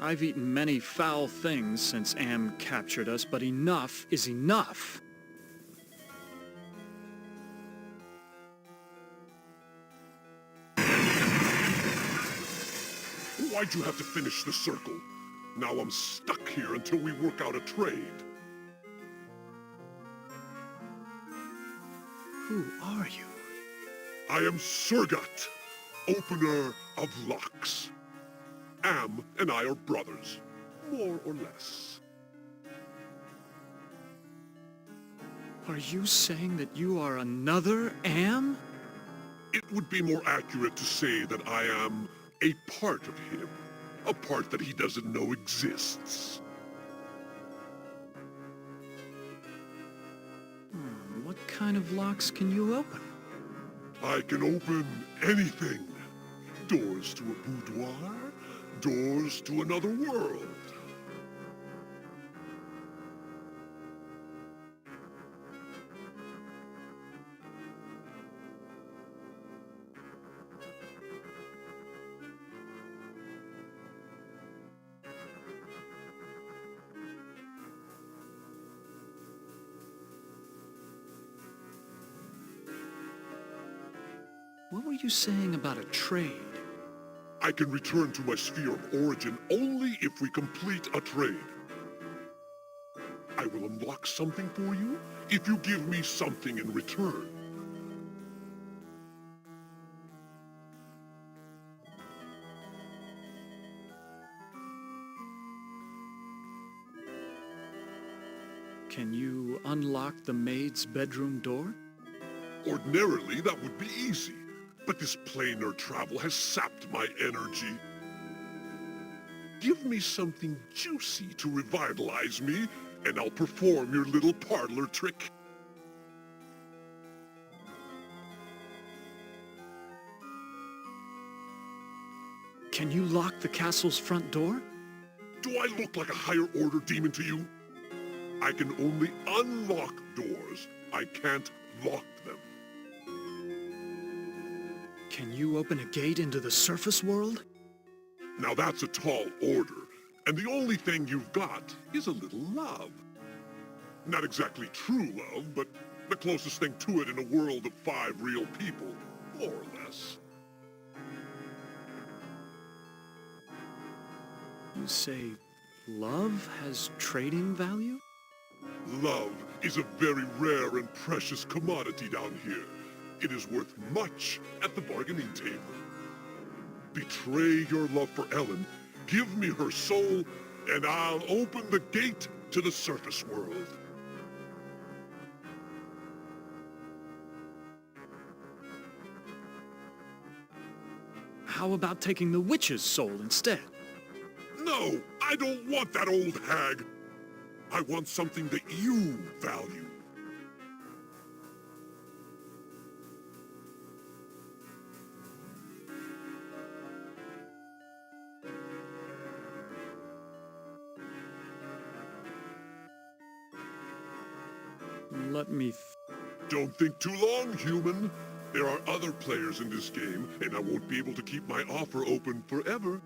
I've eaten many foul things since Am captured us, but enough is enough. Why'd you have to finish the circle? Now I'm stuck here until we work out a trade. Who are you? I am Surgut, opener of locks. Am and I are brothers, more or less. Are you saying that you are another Am? It would be more accurate to say that I am a part of him, a part that he doesn't know exists. What kind of locks can you open? I can open anything. Doors to a boudoir, doors to another world. What were you saying about a trade? I can return to my sphere of origin only if we complete a trade. I will unlock something for you if you give me something in return. Can you unlock the maid's bedroom door? Ordinarily, that would be easy, but this planar travel has sapped my energy. Give me something juicy to revitalize me, and I'll perform your little parlor trick. Can you lock the castle's front door? Do I look like a higher order demon to you? I can only unlock doors. I can't lock them. Can you open a gate into the surface world? Now that's a tall order, and the only thing you've got is a little love. Not exactly true love, but the closest thing to it in a world of 5 real people, more or less. You say love has trading value? Love is a very rare and precious commodity down here. It is worth much at the bargaining table. Betray your love for Ellen, give me her soul, and I'll open the gate to the surface world. How about taking the witch's soul instead? No, I don't want that old hag. I want something that you value. Let me Don't think too long, human. There are other players in this game, and I won't be able to keep my offer open forever.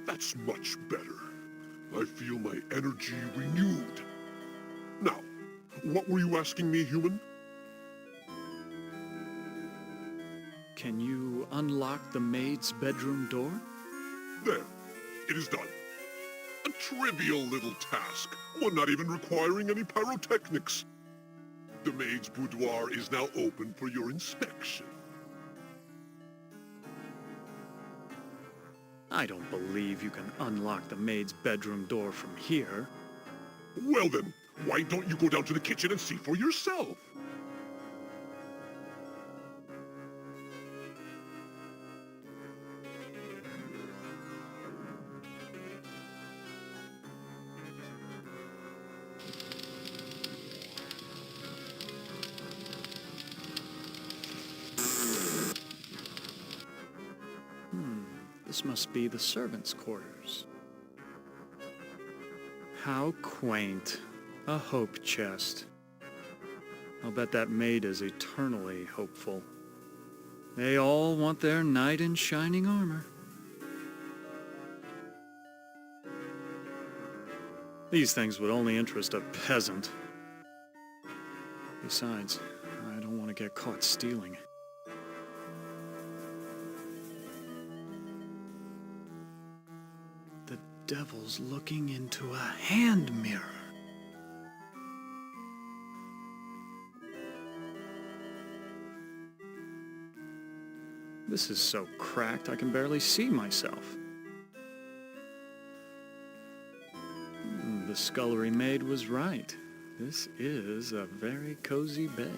That's much better. I feel my energy renewed. Now, what were you asking me, human? Can you unlock the maid's bedroom door? There. It is done. A trivial little task, one not even requiring any pyrotechnics. The maid's boudoir is now open for your inspection. I don't believe you can unlock the maid's bedroom door from here. Well then, why don't you go down to the kitchen and see for yourself? This must be the servants' quarters. How quaint. A hope chest. I'll bet that maid is eternally hopeful. They all want their knight in shining armor. These things would only interest a peasant. Besides, I don't want to get caught stealing. The devil's looking into a hand mirror. This is so cracked I can barely see myself. The scullery maid was right. This is a very cozy bed.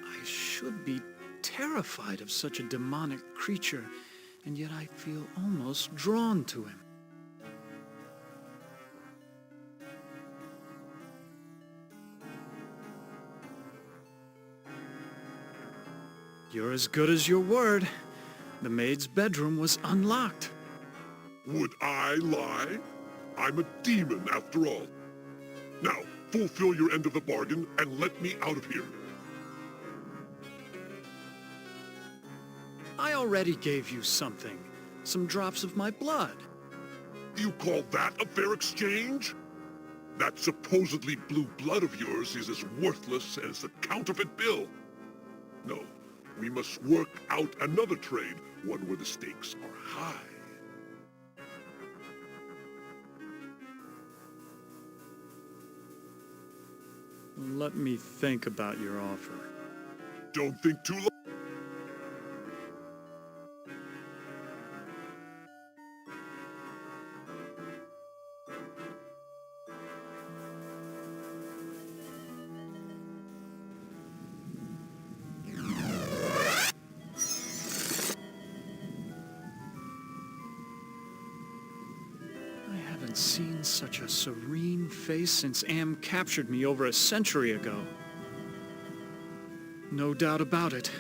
I should be terrified of such a demonic creature, and yet I feel almost drawn to him. You're as good as your word. The maid's bedroom was unlocked. Would I lie? I'm a demon after all. Now, fulfill your end of the bargain and let me out of here. I already gave you something. Some drops of my blood. You call that a fair exchange? That supposedly blue blood of yours is as worthless as the counterfeit bill. No, we must work out another trade, one where the stakes are high. Let me think about your offer. Don't think too long. I haven't seen such a serene face since Am captured me over a century ago. No doubt about it.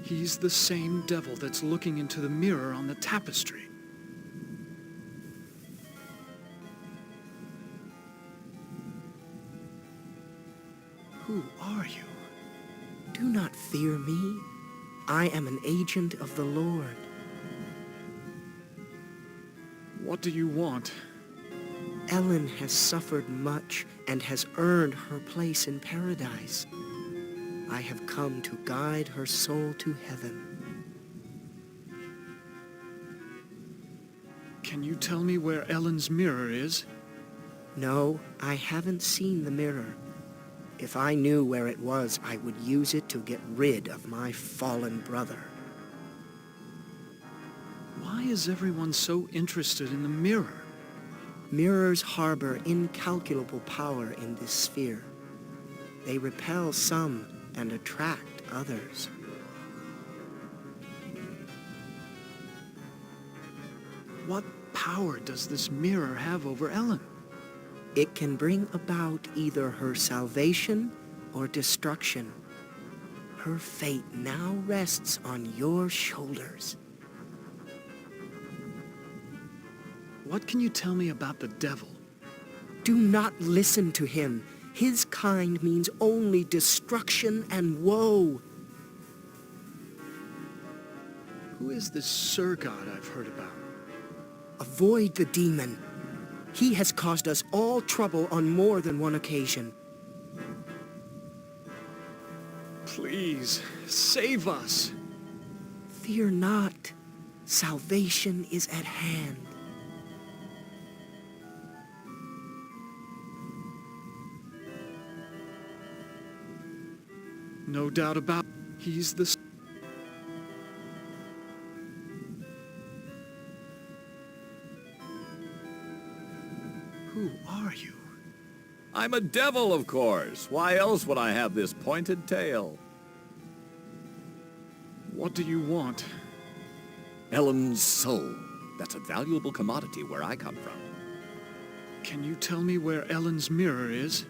He's the same devil that's looking into the mirror on the tapestry. Who are you? Do not fear me. I am an agent of the Lord. What do you want? Ellen has suffered much and has earned her place in paradise. I have come to guide her soul to heaven. Can you tell me where Ellen's mirror is? No, I haven't seen the mirror. If I knew where it was, I would use it to get rid of my fallen brother. Why is everyone so interested in the mirror? Mirrors harbor incalculable power in this sphere. They repel some and attract others. What power does this mirror have over Ellen? It can bring about either her salvation or destruction. Her fate now rests on your shoulders. What can you tell me about the devil? Do not listen to him. His kind means only destruction and woe. Who is this Sir God I've heard about? Avoid the demon. He has caused us all trouble on more than one occasion. Please, save us. Fear not. Salvation is at hand. No doubt about it. He's the... Who are you? I'm a devil, of course. Why else would I have this pointed tail? What do you want? Ellen's soul. That's a valuable commodity where I come from. Can you tell me where Ellen's mirror is?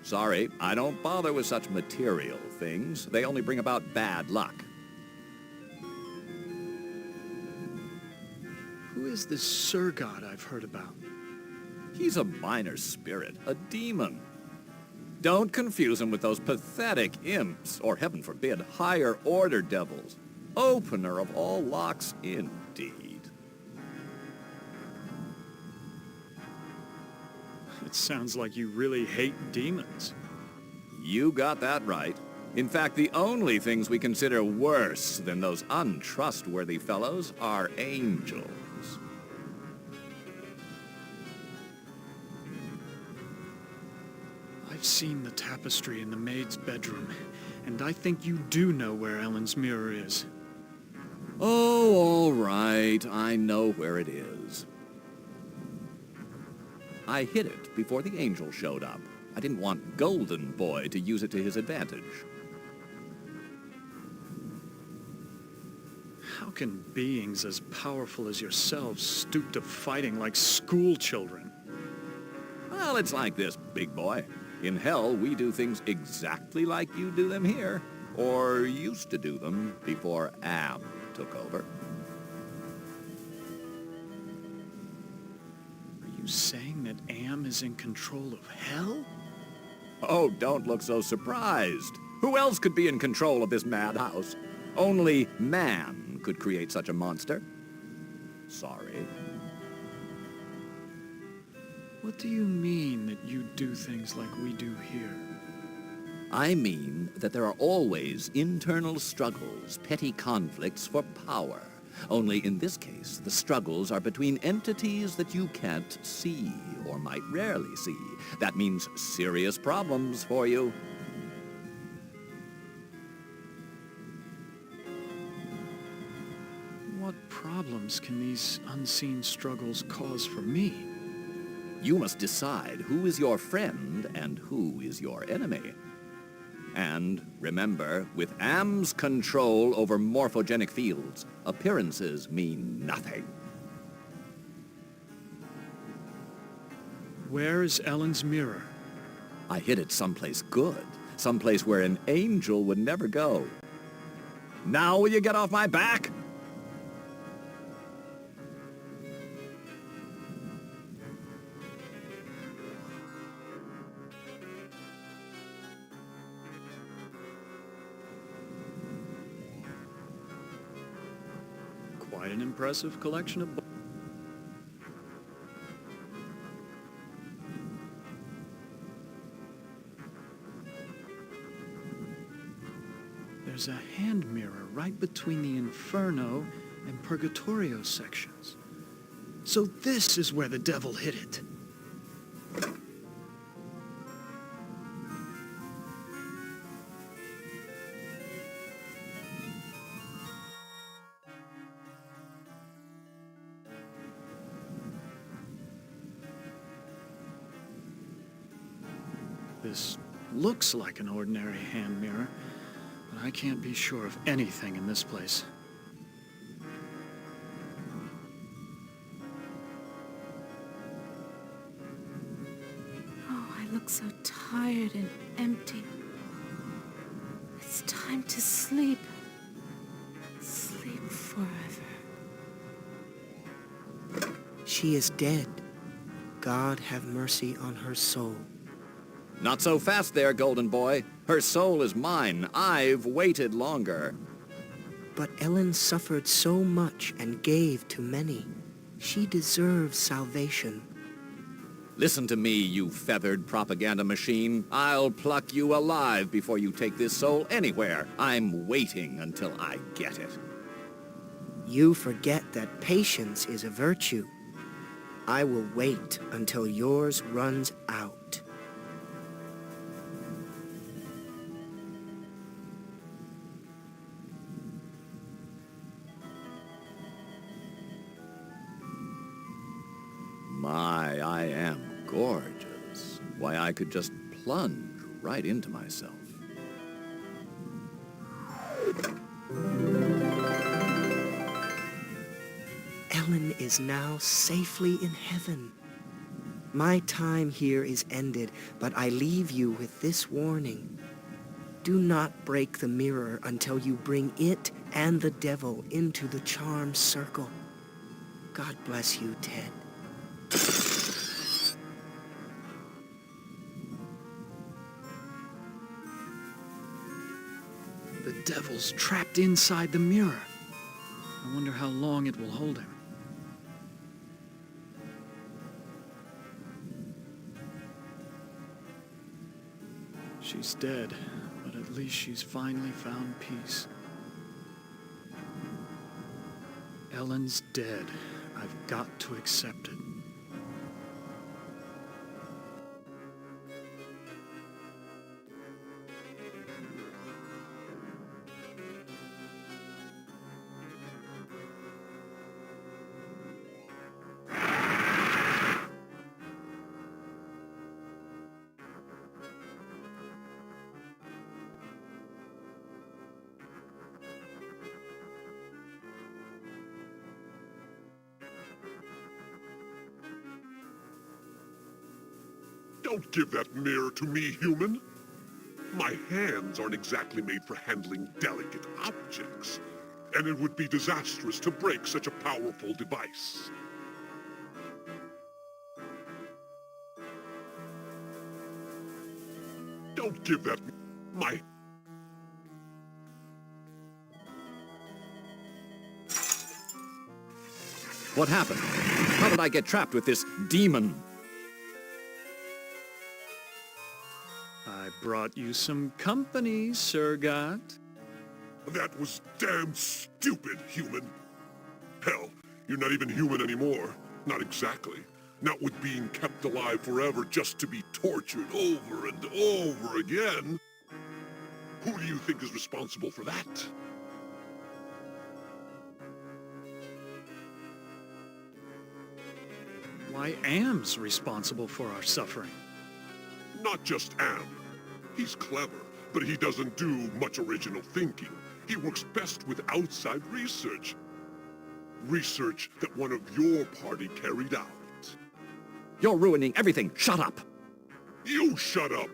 Sorry, I don't bother with such material things. They only bring about bad luck. Who is this Sir God I've heard about? He's a minor spirit, a demon. Don't confuse him with those pathetic imps, or heaven forbid, higher order devils. Opener of all locks, indeed. It sounds like you really hate demons. You got that right. In fact, the only things we consider worse than those untrustworthy fellows are angels. I've seen the tapestry in the maid's bedroom, and I think you do know where Ellen's mirror is. Oh, all right. I know where it is. I hid it before the angel showed up. I didn't want Golden Boy to use it to his advantage. How can beings as powerful as yourselves stoop to fighting like school children? Well, it's like this, big boy. In hell, we do things exactly like you do them here. Or used to do them before Am took over. Are you saying that Am is in control of hell? Oh, don't look so surprised. Who else could be in control of this madhouse? Only man could create such a monster. Sorry. What do you mean that you do things like we do here? I mean that there are always internal struggles, petty conflicts for power. Only in this case, the struggles are between entities that you can't see, or might rarely see. That means serious problems for you. What problems can these unseen struggles cause for me? You must decide who is your friend and who is your enemy. And remember, with Am's control over morphogenic fields, appearances mean nothing. Where is Ellen's mirror? I hid it someplace good, someplace where an angel would never go. Now will you get off my back? Quite an impressive collection of books. There's a hand mirror right between the Inferno and Purgatorio sections. So this is where the devil hid it. This looks like an ordinary hand mirror, but I can't be sure of anything in this place. Oh, I look so tired and empty. It's time to sleep. Sleep forever. She is dead. God have mercy on her soul. Not so fast there, Golden Boy. Her soul is mine. I've waited longer. But Ellen suffered so much and gave to many. She deserves salvation. Listen to me, you feathered propaganda machine. I'll pluck you alive before you take this soul anywhere. I'm waiting until I get it. You forget that patience is a virtue. I will wait until yours runs out. My, I am gorgeous. Why, I could just plunge right into myself. Ellen. Ellen is now safely in heaven. My time here is ended, but I leave you with this warning. Do not break the mirror until you bring it and the devil into the charmed circle. God bless you, Ted. The devil's trapped inside the mirror. I wonder how long it will hold him. She's dead, but at least she's finally found peace. Ellen's dead. I've got to accept it. Don't give that mirror to me, human. My hands aren't exactly made for handling delicate objects, and it would be disastrous to break such a powerful device. Don't give that my... What happened? How did I get trapped with this demon? I brought you some company, Surgat. That was damn stupid, human. Hell, you're not even human anymore. Not exactly. Not with being kept alive forever just to be tortured over and over again. Who do you think is responsible for that? Why, Am's responsible for our suffering. Not just Am. He's clever, but he doesn't do much original thinking. He works best with outside research. Research that one of your party carried out. You're ruining everything. Shut up. You shut up!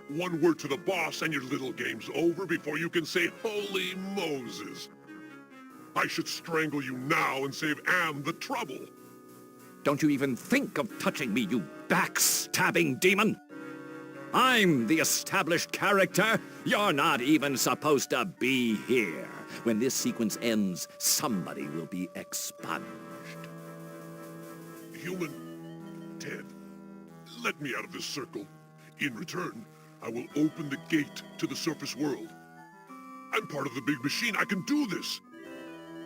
One word to the boss and your little game's over before you can say Holy Moses. I should strangle you now and save Am the trouble. Don't you even think of touching me, you backstabbing demon! I'm the established character. You're not even supposed to be here. When this sequence ends, somebody will be expunged. Human, Ted, let me out of this circle. In return, I will open the gate to the surface world. I'm part of the big machine. I can do this.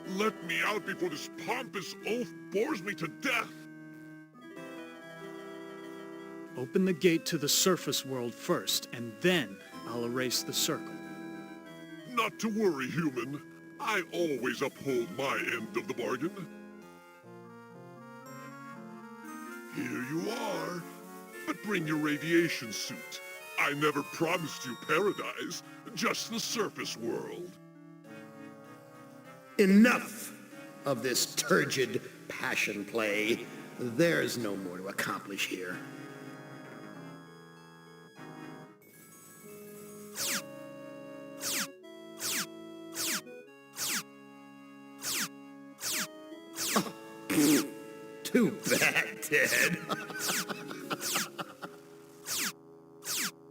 Let me out before this pompous oaf bores me to death. Open the gate to the surface world first, and then I'll erase the circle. Not to worry, human. I always uphold my end of the bargain. Here you are. But bring your radiation suit. I never promised you paradise, just the surface world. Enough of this turgid passion play. There's no more to accomplish here. Too bad, Ted.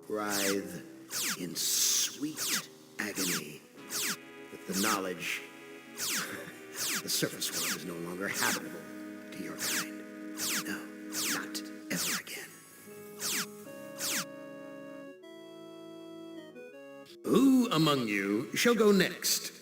Writhe in sweet agony with the knowledge the surface world is no longer habitable to your kind. No, not ever again. Who among you shall go next?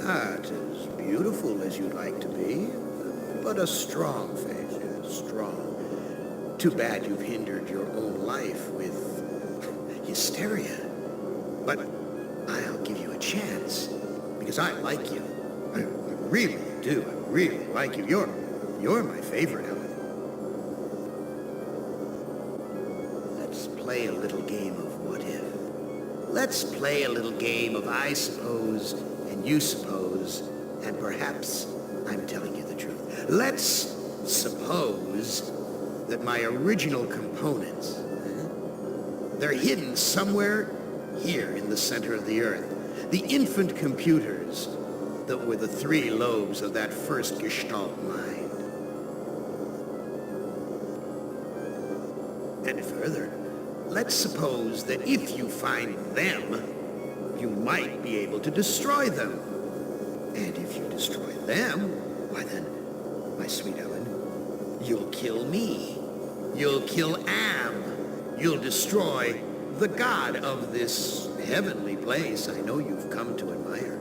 Not as beautiful as you'd like to be, but a strong face, yes, strong. Too bad you've hindered your own life with hysteria. But I'll give you a chance, because I like you. I really do. I really like you. You're my favorite, Ellen. Let's play a little game of what if. Let's play a little game of I suppose and you suppose, and perhaps I'm telling you the truth. Let's suppose that my original components, they're hidden somewhere here in the center of the earth. The infant computers that were the three lobes of that first Gestalt mind. And further, let's suppose that if you find them, you might be able to destroy them. And if you destroy them, why then, my sweet Ellen, you'll kill me. You'll kill Am. You'll destroy the god of this heavenly place I know you've come to admire.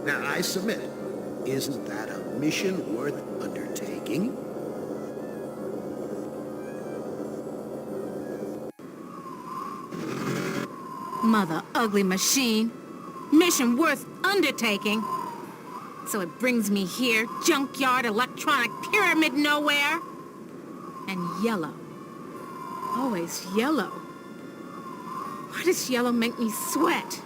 Now, I submit, isn't that a mission worth undertaking? Mother ugly machine. Mission worth undertaking. So it brings me here, junkyard, electronic pyramid nowhere. And yellow. Always yellow. Why does yellow make me sweat?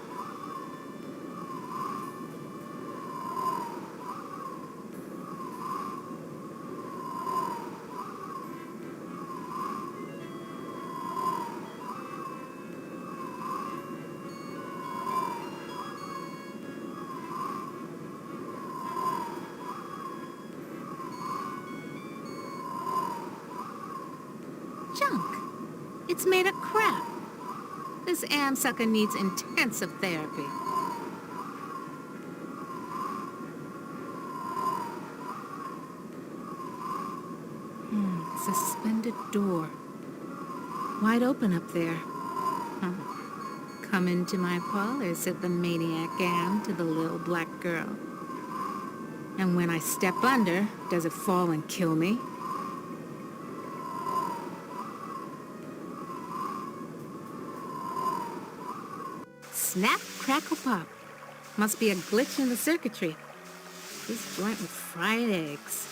Junk. It's made of crap. This Am sucker needs intensive therapy. Suspended door. Wide open up there. Come into my parlor, said the maniac Am to the little black girl. And when I step under, does it fall and kill me? Snap, crackle, pop. Must be a glitch in the circuitry. This joint with fried eggs.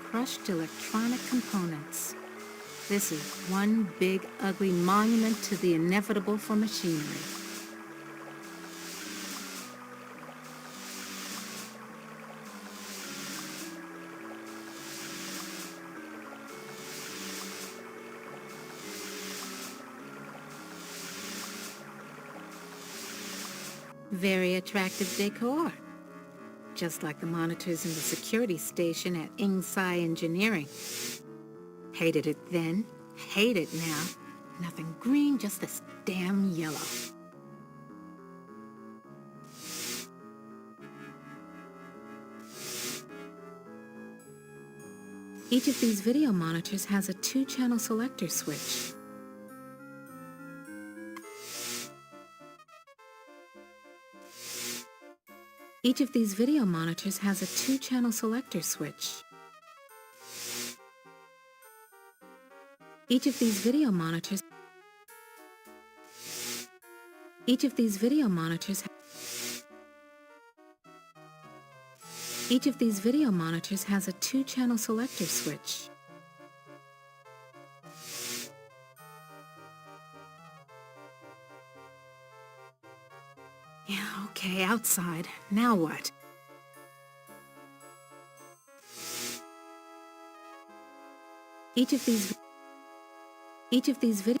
Crushed electronic components. This is one big, ugly monument to the inevitable for machinery. Very attractive decor. Just like the monitors in the security station at Ingsai Engineering. Hated it then, hate it now. Nothing green, just this damn yellow. Each of these video monitors has a 2-channel selector switch. Each of these video monitors has a 2-channel selector switch. Each of these video monitors Each of these video monitors has a 2-channel selector switch. Yeah, okay, outside. Now what? Each of these video...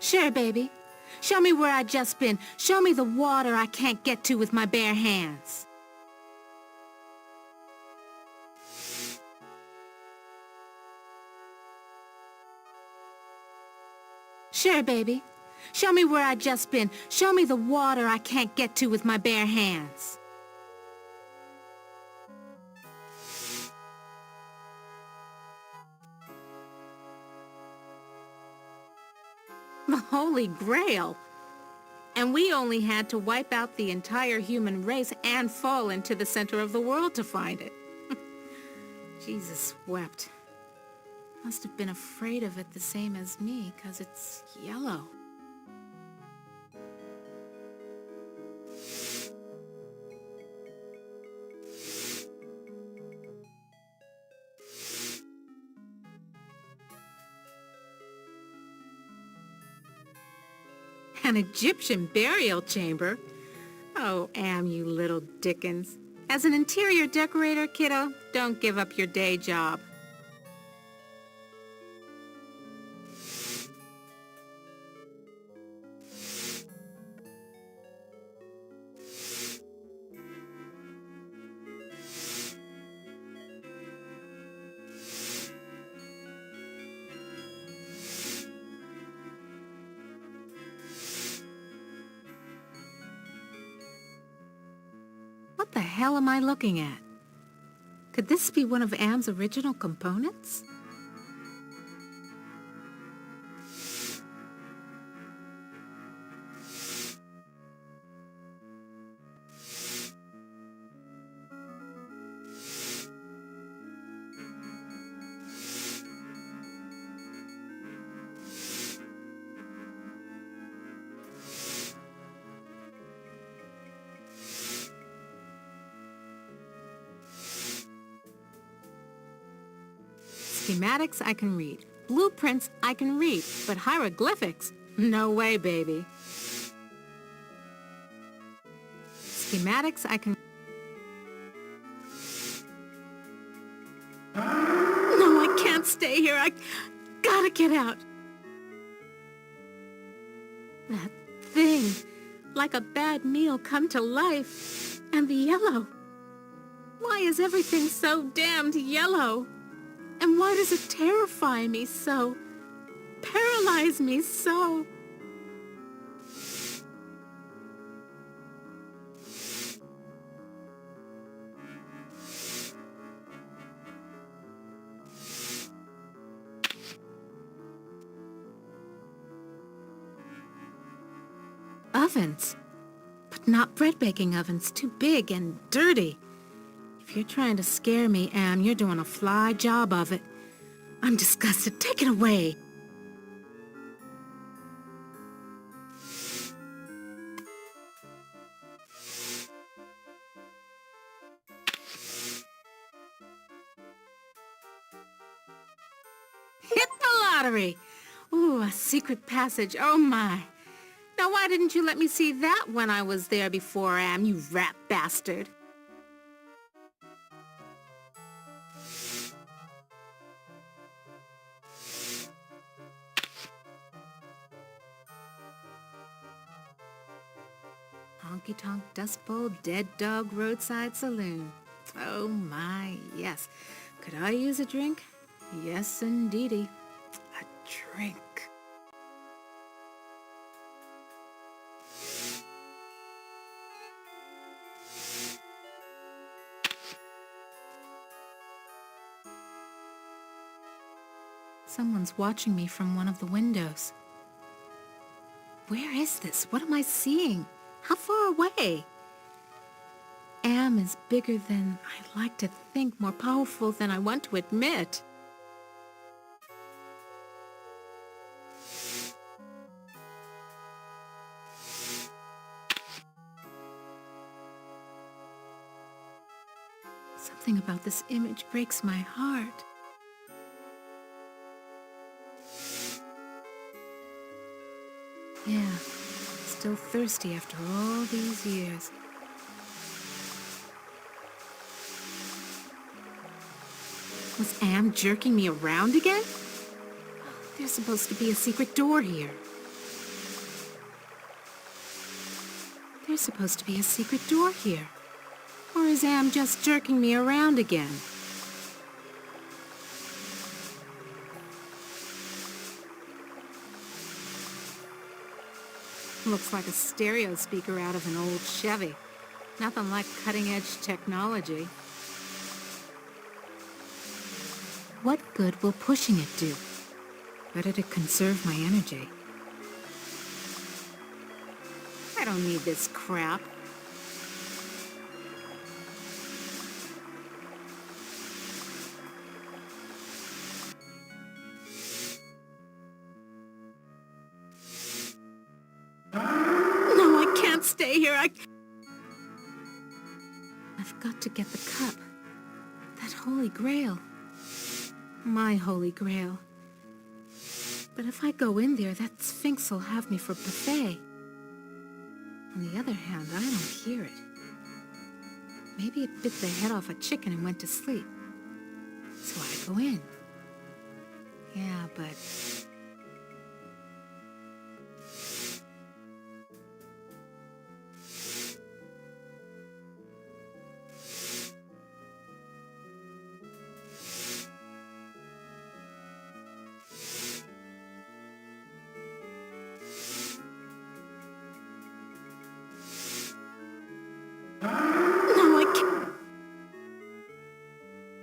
Sure, baby. Show me where I just been. Show me the water I can't get to with my bare hands. Sure, baby. Show me where I just been. Show me the water I can't get to with my bare hands. The Holy Grail. And we only had to wipe out the entire human race and fall into the center of the world to find it. Jesus wept. Must have been afraid of it the same as me, 'cause it's yellow. An Egyptian burial chamber? Oh, Am, you little Dickens. As an interior decorator, kiddo, don't give up your day job. What the hell am I looking at? Could this be one of Am's original components? Schematics I can read. Blueprints I can read. But hieroglyphics? No way, baby. Schematics I can... No, I can't stay here. I gotta get out. That thing. Like a bad meal come to life. And the yellow. Why is everything so damned yellow? And why does it terrify me so? Paralyze me so? Ovens. But not bread-baking ovens. Too big and dirty. If you're trying to scare me, Am, you're doing a fly job of it. I'm disgusted. Take it away. Hit the lottery. Ooh, a secret passage. Oh, my. Now, why didn't you let me see that when I was there before, Am, you rat bastard? Honky-tonk Dust Bowl Dead Dog Roadside Saloon. Oh my, yes. Could I use a drink? Yes, indeedy. A drink. Someone's watching me from one of the windows. Where is this? What am I seeing? How far away? Am is bigger than I like to think, more powerful than I want to admit. Something about this image breaks my heart. Yeah. Still thirsty after all these years. Was Am jerking me around again? There's supposed to be a secret door here. There's supposed to be a secret door here. Or is Am just jerking me around again? Looks like a stereo speaker out of an old Chevy. Nothing like cutting-edge technology. What good will pushing it do? Better to conserve my energy. don't need this crap. No, I can't stay here. I've got to get the cup. That Holy Grail. My Holy Grail. But if I go in there, that Sphinx will have me for buffet. On the other hand, I don't hear it. Maybe it bit the head off a chicken and went to sleep. So I go in. Yeah, but...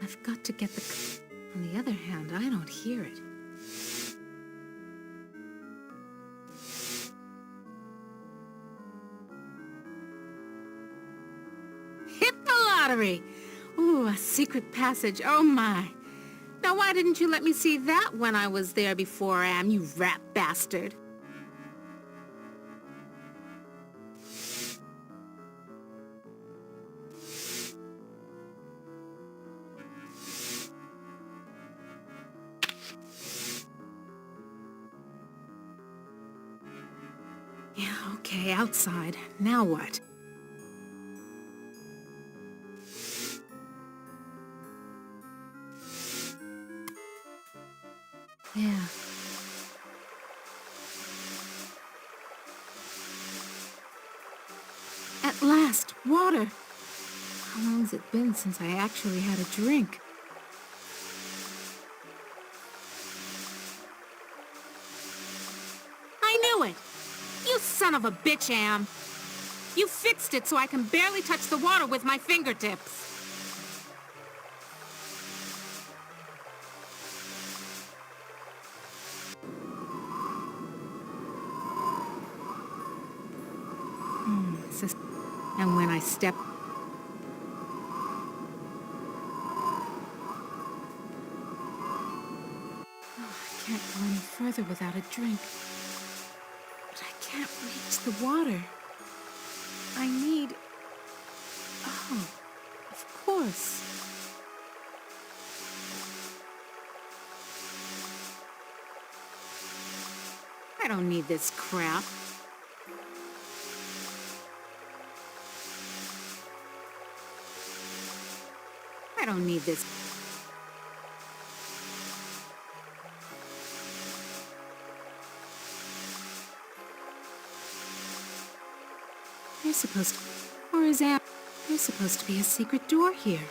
I've got to get the... On the other hand, I don't hear it. Hit the lottery! Ooh, a secret passage. Oh, my. Now, why didn't you let me see that when I was there before, Am, you rat bastard? Yeah, okay, outside. Now what? Yeah. At last, water! How long's it been since I actually had a drink? I knew it! You son of a bitch, Am! You fixed it so I can barely touch the water with my fingertips. And when I step... Oh, I can't go any further without a drink. But I can't reach the water. I need... Oh, of course. I don't need this crap. I don't need this. There's supposed to... Or is Am... There's supposed to be a secret door here.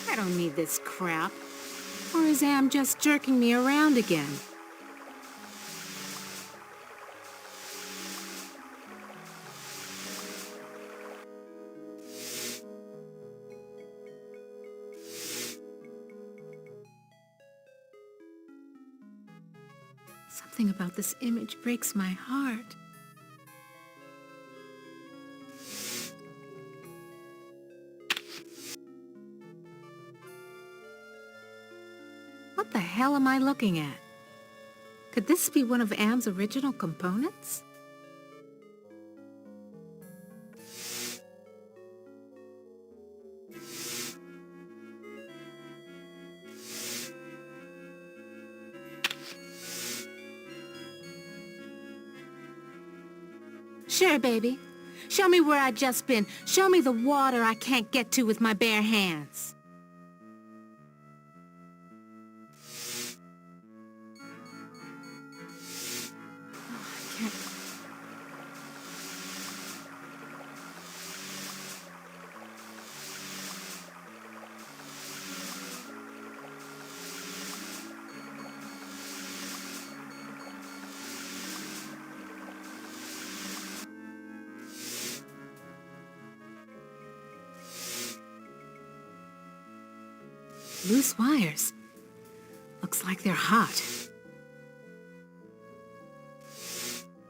I don't need this crap. Or is Am just jerking me around again? Something about this image breaks my heart. What the hell am I looking at? Could this be one of Am's original components? Sure, baby. Show me where I just been. Show me the water I can't get to with my bare hands. Oh, I can't... Loose wires. Looks like they're hot.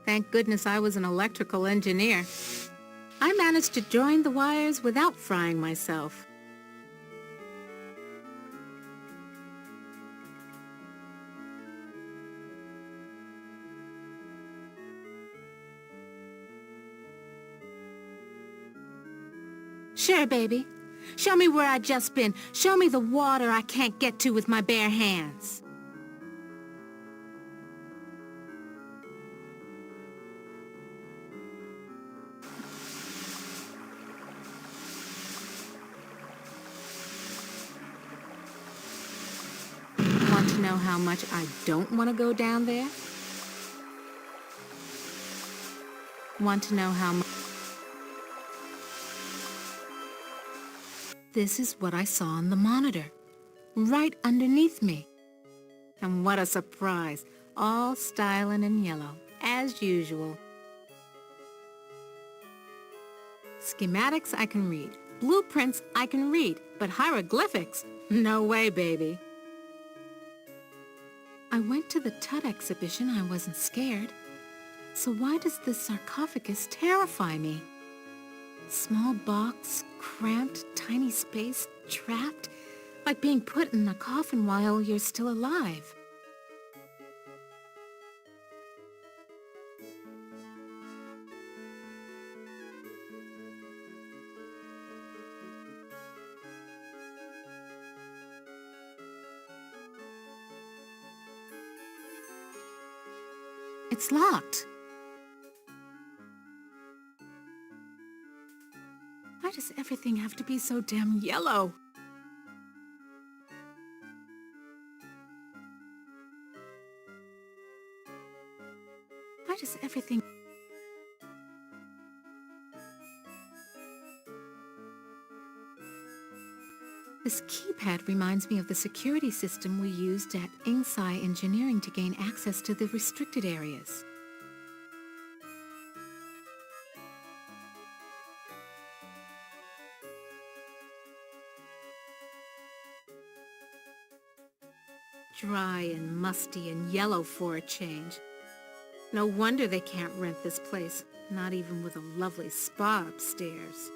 Thank goodness I was an electrical engineer. I managed to join the wires without frying myself. Sure, baby. Show me where I just been. Show me the water I can't get to with my bare hands. Want to know how much I don't want to go down there? Want to know how much? This is what I saw on the monitor, right underneath me. And what a surprise, all styling in yellow, as usual. Schematics I can read, blueprints I can read, but hieroglyphics? No way, baby. I went to the Tut exhibition, I wasn't scared. So why does this sarcophagus terrify me? Small box, cramped, tiny space, trapped, like being put in a coffin while you're still alive. It's locked. Why does everything have to be so damn yellow? Why does everything... This keypad reminds me of the security system we used at Ingsai Engineering to gain access to the restricted areas. Dry and musty and yellow for a change. No wonder they can't rent this place, not even with a lovely spa upstairs.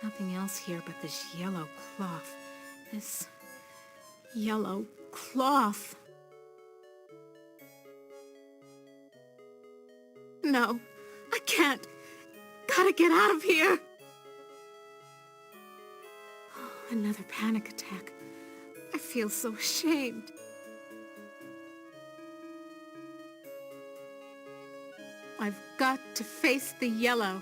Nothing else here but this yellow cloth. This yellow cloth. No, I can't. Gotta get out of here. Oh, another panic attack. I feel so ashamed. I've got to face the yellow.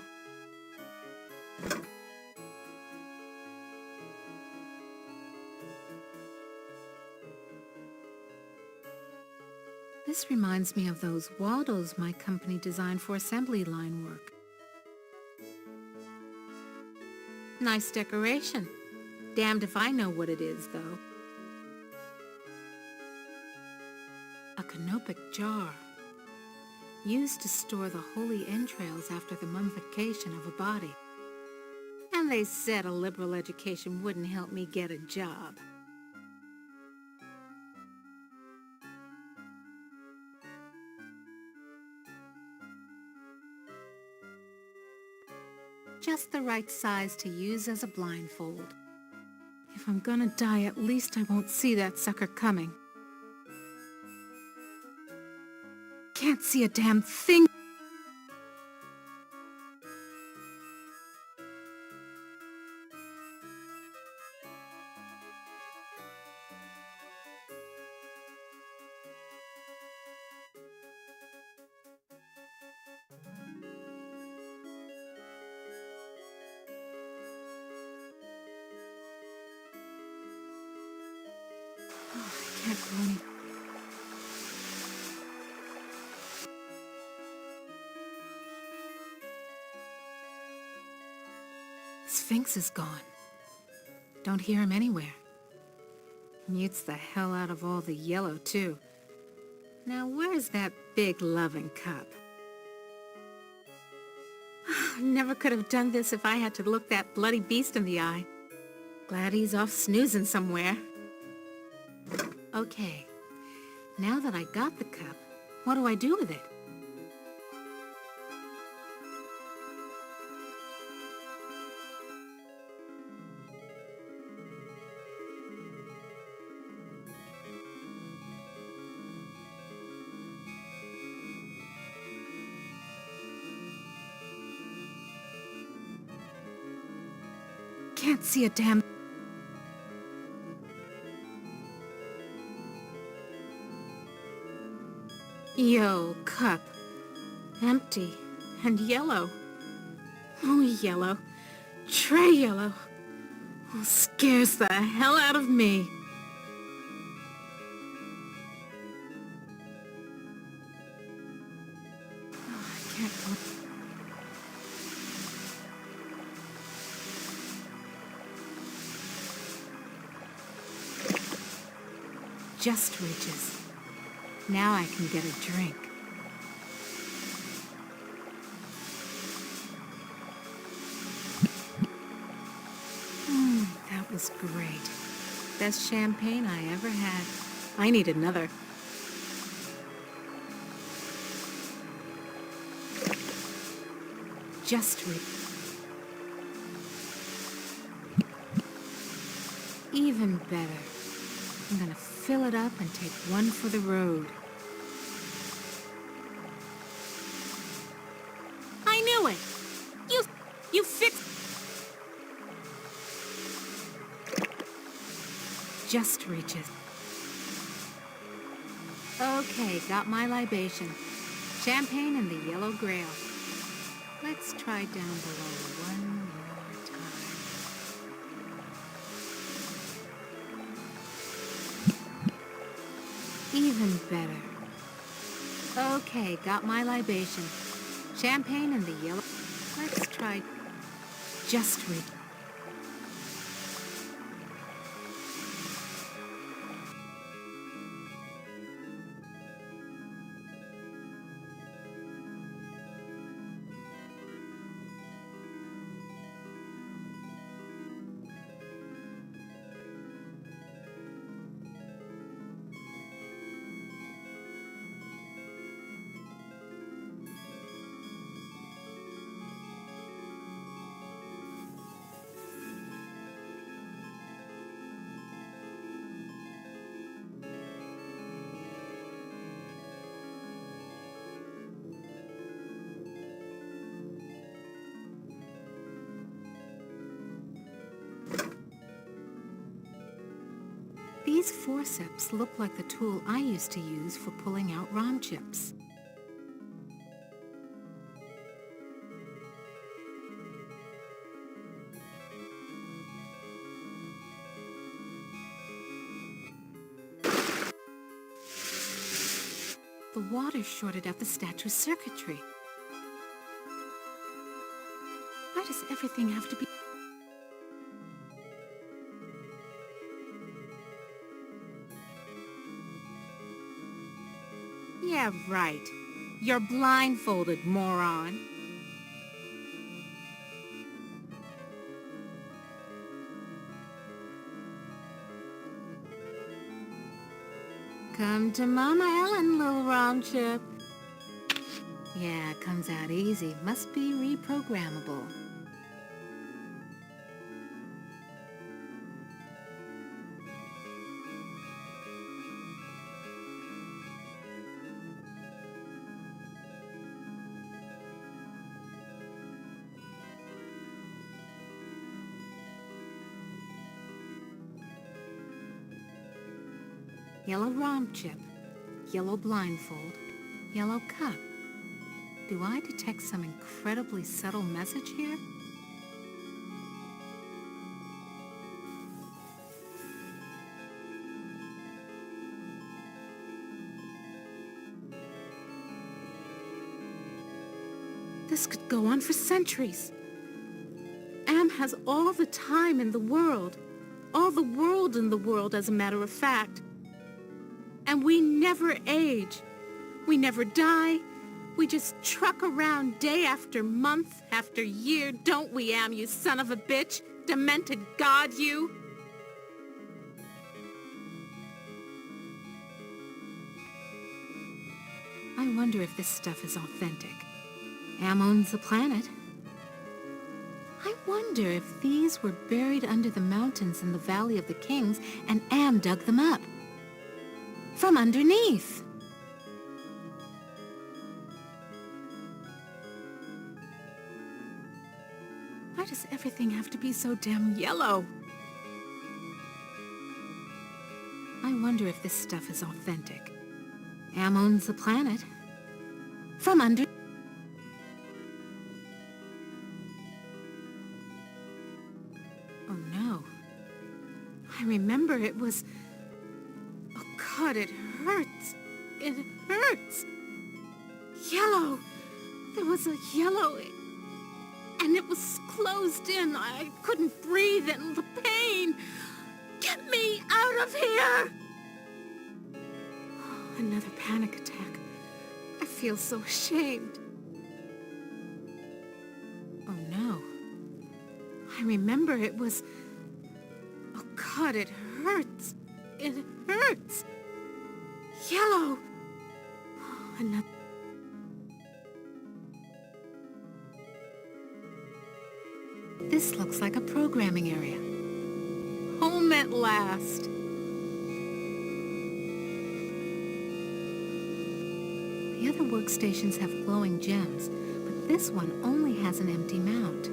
This reminds me of those Waldos my company designed for assembly line work. Nice decoration. Damned if I know what it is, though. A canopic jar. Used to store the holy entrails after the mummification of a body. And they said a liberal education wouldn't help me get a job. Just the right size to use as a blindfold. If I'm gonna die, at least I won't see that sucker coming. Can't see a damn thing. Oh, I can't go any... Sphinx is gone. Don't hear him anywhere. Mutes the hell out of all the yellow, too. Now, where's that big loving cup? Never could have done this if I had to look that bloody beast in the eye. Glad he's off snoozing somewhere. Okay, Now that I got the cup, what do I do with it? Can't see a damn... Yo, cup. Empty. And yellow. Oh, yellow. Tray yellow. Oh, scares the hell out of me. Oh, I can't go... Just reaches. Now I can get a drink. That was great. Best champagne I ever had. I need another. Just even better. I'm gonna fill it up and take one for the road. I knew it! You fixed... Just reaches. Okay, got my libation. Champagne and the Yellow Grail. Let's try down below one more time. Even better. Okay, got my libation. Champagne and the Yellow... Let's try... Just reach. These forceps look like the tool I used to use for pulling out ROM chips. The water shorted out the statue's circuitry. Why does everything have to be... Yeah, right. You're blindfolded, moron. Come to Mama Ellen, little round chip. Yeah, comes out easy. Must be reprogrammable. Yellow ROM chip, yellow blindfold, yellow cup. Do I detect some incredibly subtle message here? This could go on for centuries. Am has all the time in the world. All the world in the world, as a matter of fact. And we never age. We never die. We just truck around day after month after year, don't we, Am, you son of a bitch? Demented god, you! wonder if this stuff is authentic. Am owns the planet. I wonder if these were buried under the mountains in the Valley of the Kings and Am dug them up. From underneath. Why does everything have to be so damn yellow? I wonder if this stuff is authentic. Am owns the planet. From under... Oh no. I remember it was... Oh God, it hurts. It hurts. Yellow. There was a yellow... And it was closed in. I couldn't breathe and the pain. Get me out of here! Another panic attack. I feel so ashamed. Oh no. I remember it was... Oh God, it hurts. It hurts. Yellow. Another... This looks like a programming area. Home at last. The other workstations have glowing gems, but this one only has an empty mount.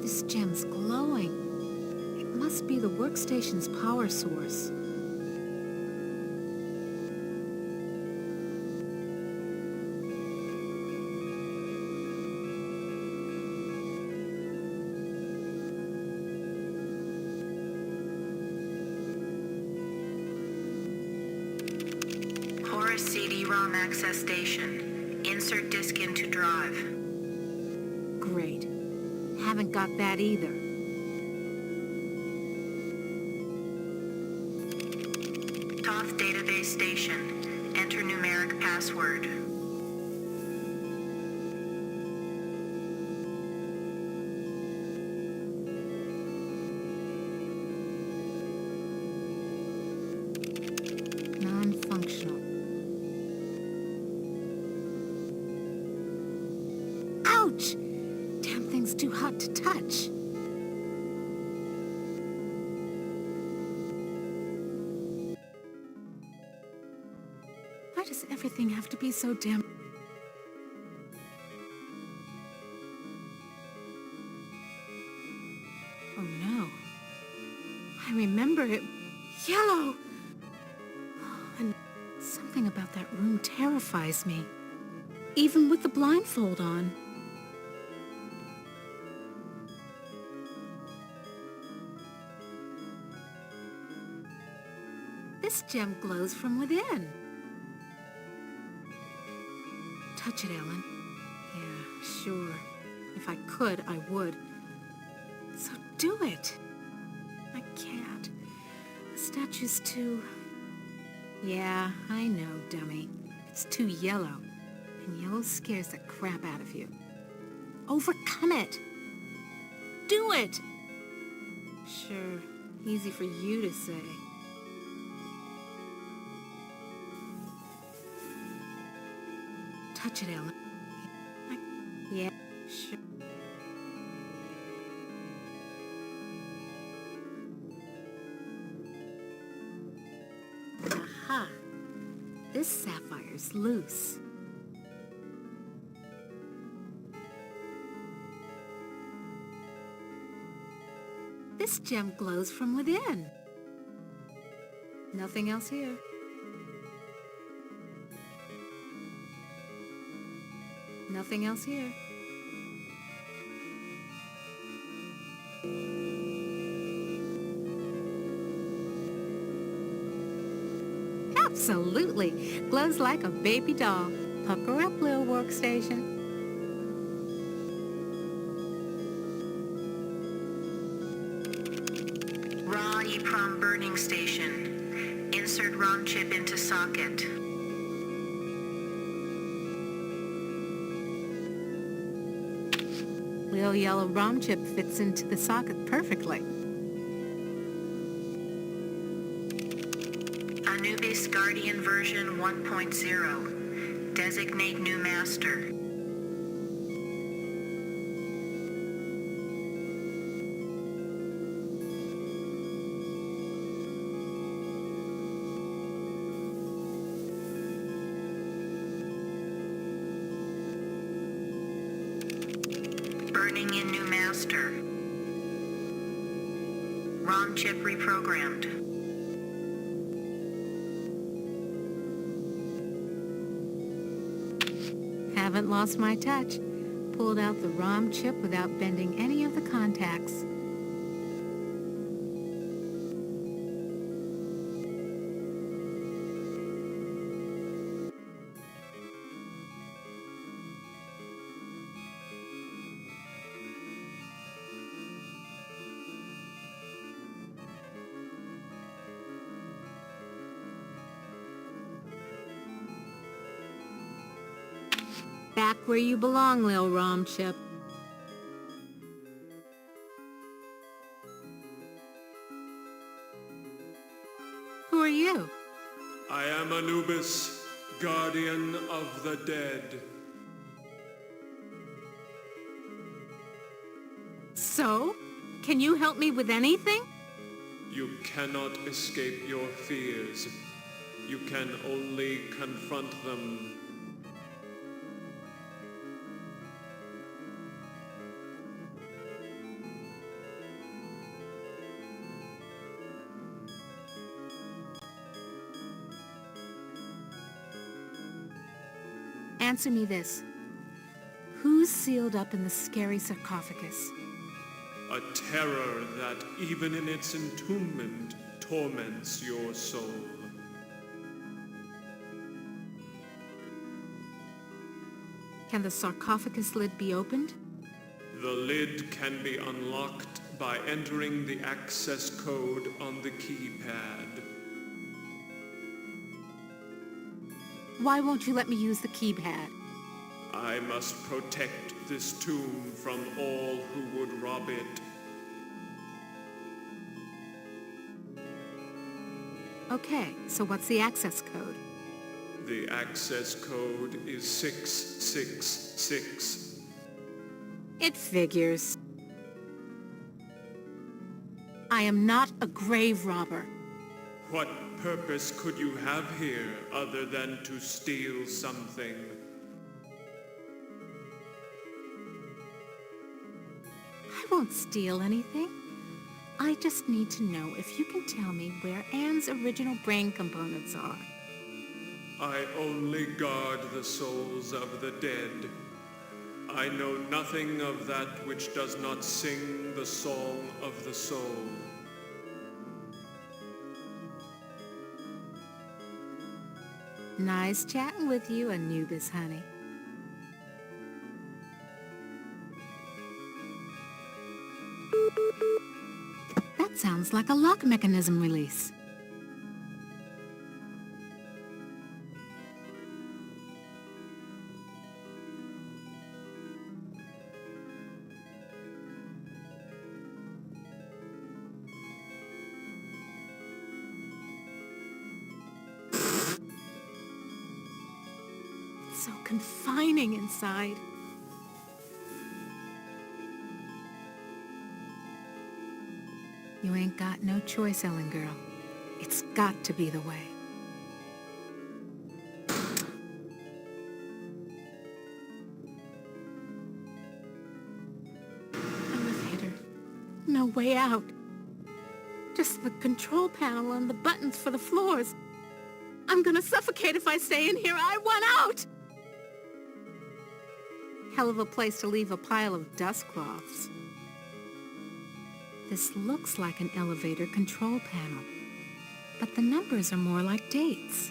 This gem's glowing. It must be the workstation's power source. CD-ROM access station. Insert disk into drive. Great. Haven't got that either. Toth database station. Enter numeric password. Non-functional. Ouch! Damn thing's too hot to touch. Why does everything have to be so damn... Oh no. I remember it... Yellow! And something about that room terrifies me. Even with the blindfold on. This gem glows from within. Touch it, Ellen. Yeah, sure. If I could, I would. So do it. I can't. The statue's too... Yeah, I know, dummy. It's too yellow. And yellow scares the crap out of you. Overcome it. Do it. Sure, easy for you to say. Touch it, Ellen. Yeah, sure. Aha! This sapphire's loose. This gem glows from within. Nothing else here. Nothing else here. Absolutely. Glows like a baby doll. Pucker up, little workstation. Raw EEPROM burning station. Insert ROM chip into socket. Little yellow ROM chip fits into the socket perfectly. Guardian version 1.0. Designate new master. Burning in new master. ROM chip reprogrammed. Haven't lost my touch. Pulled out the ROM chip without bending any of the contacts. Back where you belong, Lil ROM chip. Who are you? I am Anubis, guardian of the dead. So? Can you help me with anything? You cannot escape your fears. You can only confront them. Answer me this. Who's sealed up in the scary sarcophagus? A terror that, even in its entombment, torments your soul. Can the sarcophagus lid be opened? The lid can be unlocked by entering the access code on the keypad. Why won't you let me use the keypad? I must protect this tomb from all who would rob it. Okay, so what's the access code? The access code is 666. It figures. I am not a grave robber. What purpose could you have here other than to steal something? I won't steal anything. I just need to know if you can tell me where Anne's original brain components are. I only guard the souls of the dead. I know nothing of that which does not sing the song of the soul. Nice chatting with you, Anubis, honey. That sounds like a lock mechanism release. So confining inside. You ain't got no choice, Ellen girl. It's got to be the way. Elevator. No way out. Just the control panel and the buttons for the floors. I'm gonna suffocate if I stay in here. I want out! Hell of a place to leave a pile of dust cloths. This looks like an elevator control panel, but the numbers are more like dates.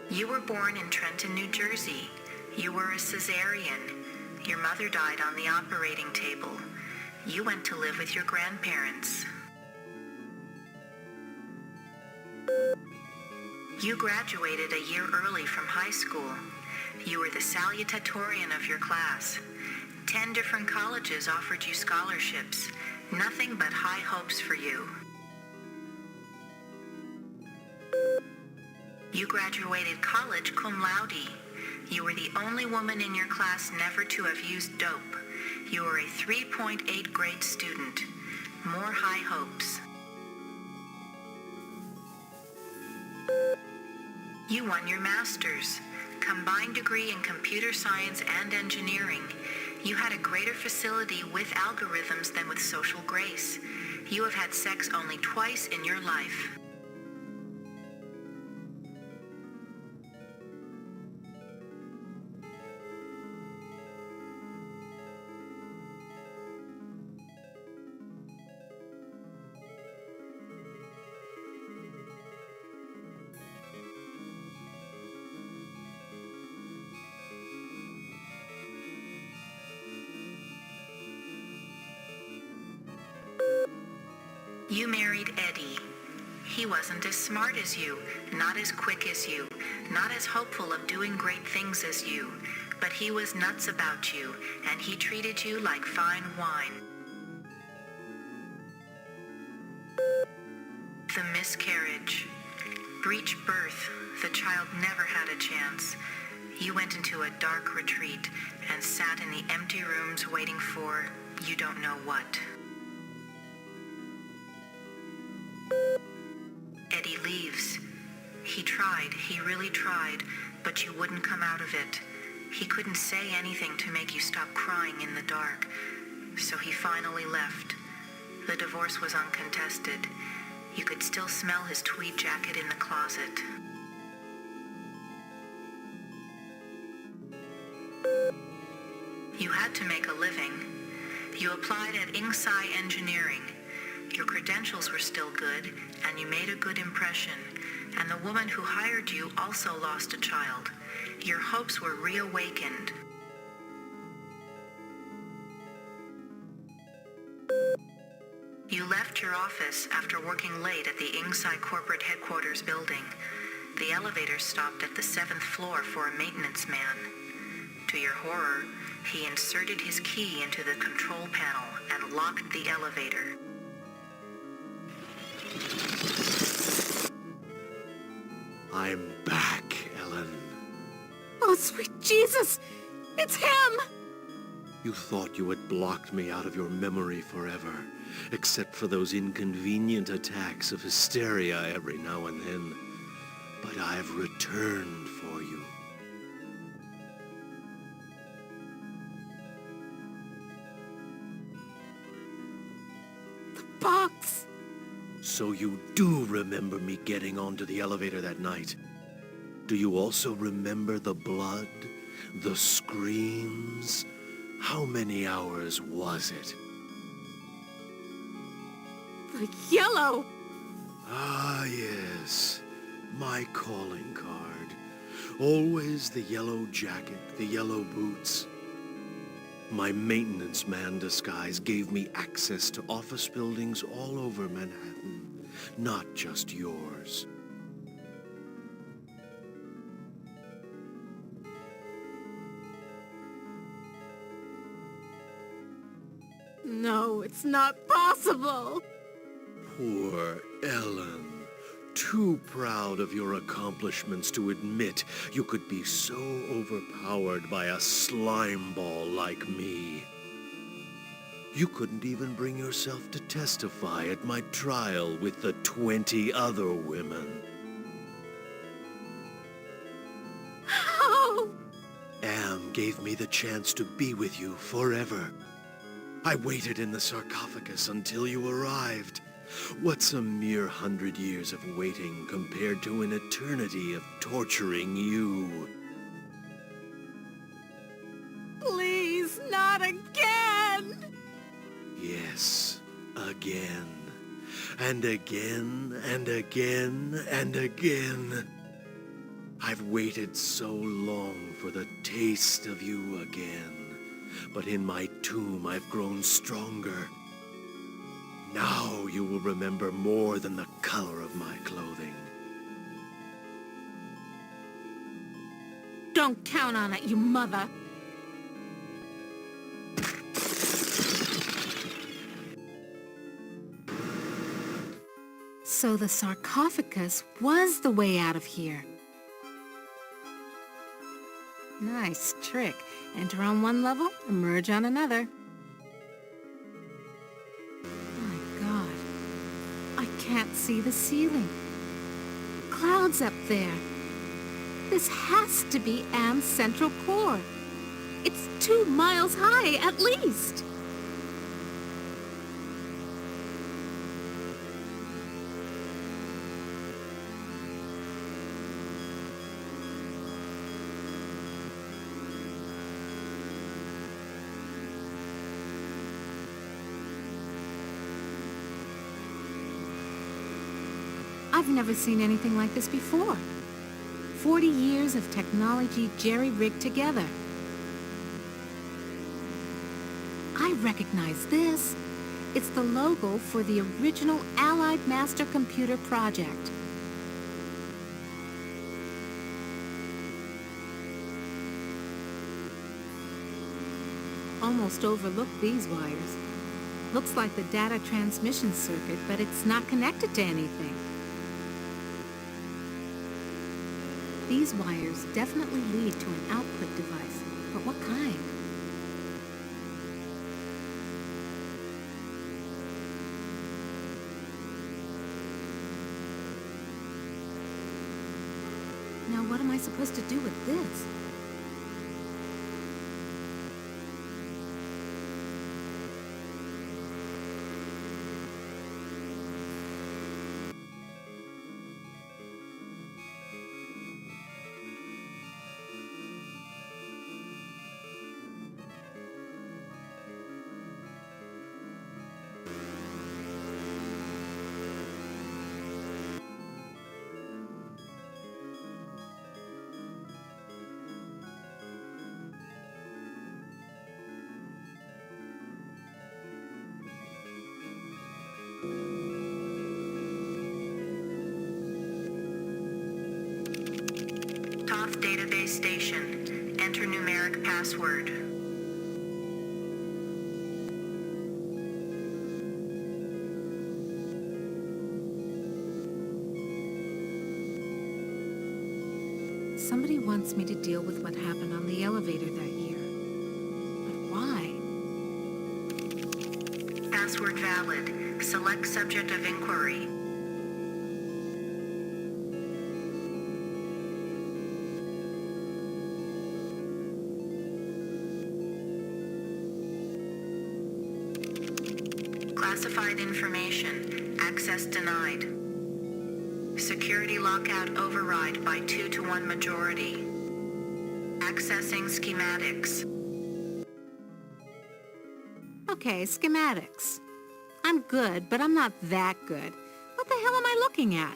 You were born in Trenton, New Jersey. You were a cesarean. Your mother died on the operating table. You went to live with your grandparents. You graduated a year early from high school. You were the salutatorian of your class. 10 different colleges offered you scholarships. Nothing but high hopes for you. You graduated college cum laude. You were the only woman in your class never to have used dope. You were a 3.8 grade student. More high hopes. You won your master's, combined degree in computer science and engineering. You had a greater facility with algorithms than with social grace. You have had sex only twice in your life. You married Eddie. He wasn't as smart as you, not as quick as you, not as hopeful of doing great things as you, but he was nuts about you, and he treated you like fine wine. The miscarriage. Breech birth. The child never had a chance. You went into a dark retreat and sat in the empty rooms waiting for you don't know what. Eddie leaves. He tried, he really tried, but you wouldn't come out of it. He couldn't say anything to make you stop crying in the dark, so he finally left. The divorce was uncontested. You could still smell his tweed jacket in the closet. You had to make a living. You applied at Ingsci Engineering. Your credentials were still good, and you made a good impression. And the woman who hired you also lost a child. Your hopes were reawakened. You left your office after working late at the Ingsci corporate headquarters building. The elevator stopped at the 7th floor for a maintenance man. To your horror, he inserted his key into the control panel and locked the elevator. I'm back, Ellen. Oh, sweet Jesus! It's him! You thought you had blocked me out of your memory forever, except for those inconvenient attacks of hysteria every now and then. But I've returned for you. The box! So you do remember me getting onto the elevator that night. Do you also remember the blood? The screams? How many hours was it? The yellow! Ah, yes. My calling card. Always the yellow jacket, the yellow boots. My maintenance man disguise gave me access to office buildings all over Manhattan, not just yours. No, it's not possible! Poor Ellen. Too proud of your accomplishments to admit you could be so overpowered by a slime ball like me. You couldn't even bring yourself to testify at my trial with the 20 other women. How? Am gave me the chance to be with you forever. I waited in the sarcophagus until you arrived. What's a mere 100 years of waiting compared to an eternity of torturing you? Please, not again! Yes, again. And again, and again, and again. I've waited so long for the taste of you again. But in my tomb I've grown stronger. Now you will remember more than the color of my clothing. Don't count on it, you mother! So the sarcophagus was the way out of here. Nice trick. Enter on one level, emerge on another. My God. I can't see the ceiling. Clouds up there. This has to be Am's central core. It's 2 miles high, at least. I've never seen anything like this before. 40 years of technology jerry-rigged together. I recognize this. It's the logo for the original Allied Master Computer project. Almost overlooked these wires. Looks like the data transmission circuit, but it's not connected to anything. These wires definitely lead to an output device, but what kind? Now what am I supposed to do with this? Toth Database Station. Enter numeric password. Somebody wants me to deal with what happened on the elevator that year. But why? Password valid. Select subject of inquiry. Classified information. Access denied. Security lockout override by 2-to-1 majority. Accessing schematics. Okay, schematics. I'm good, but I'm not that good. What the hell am I looking at?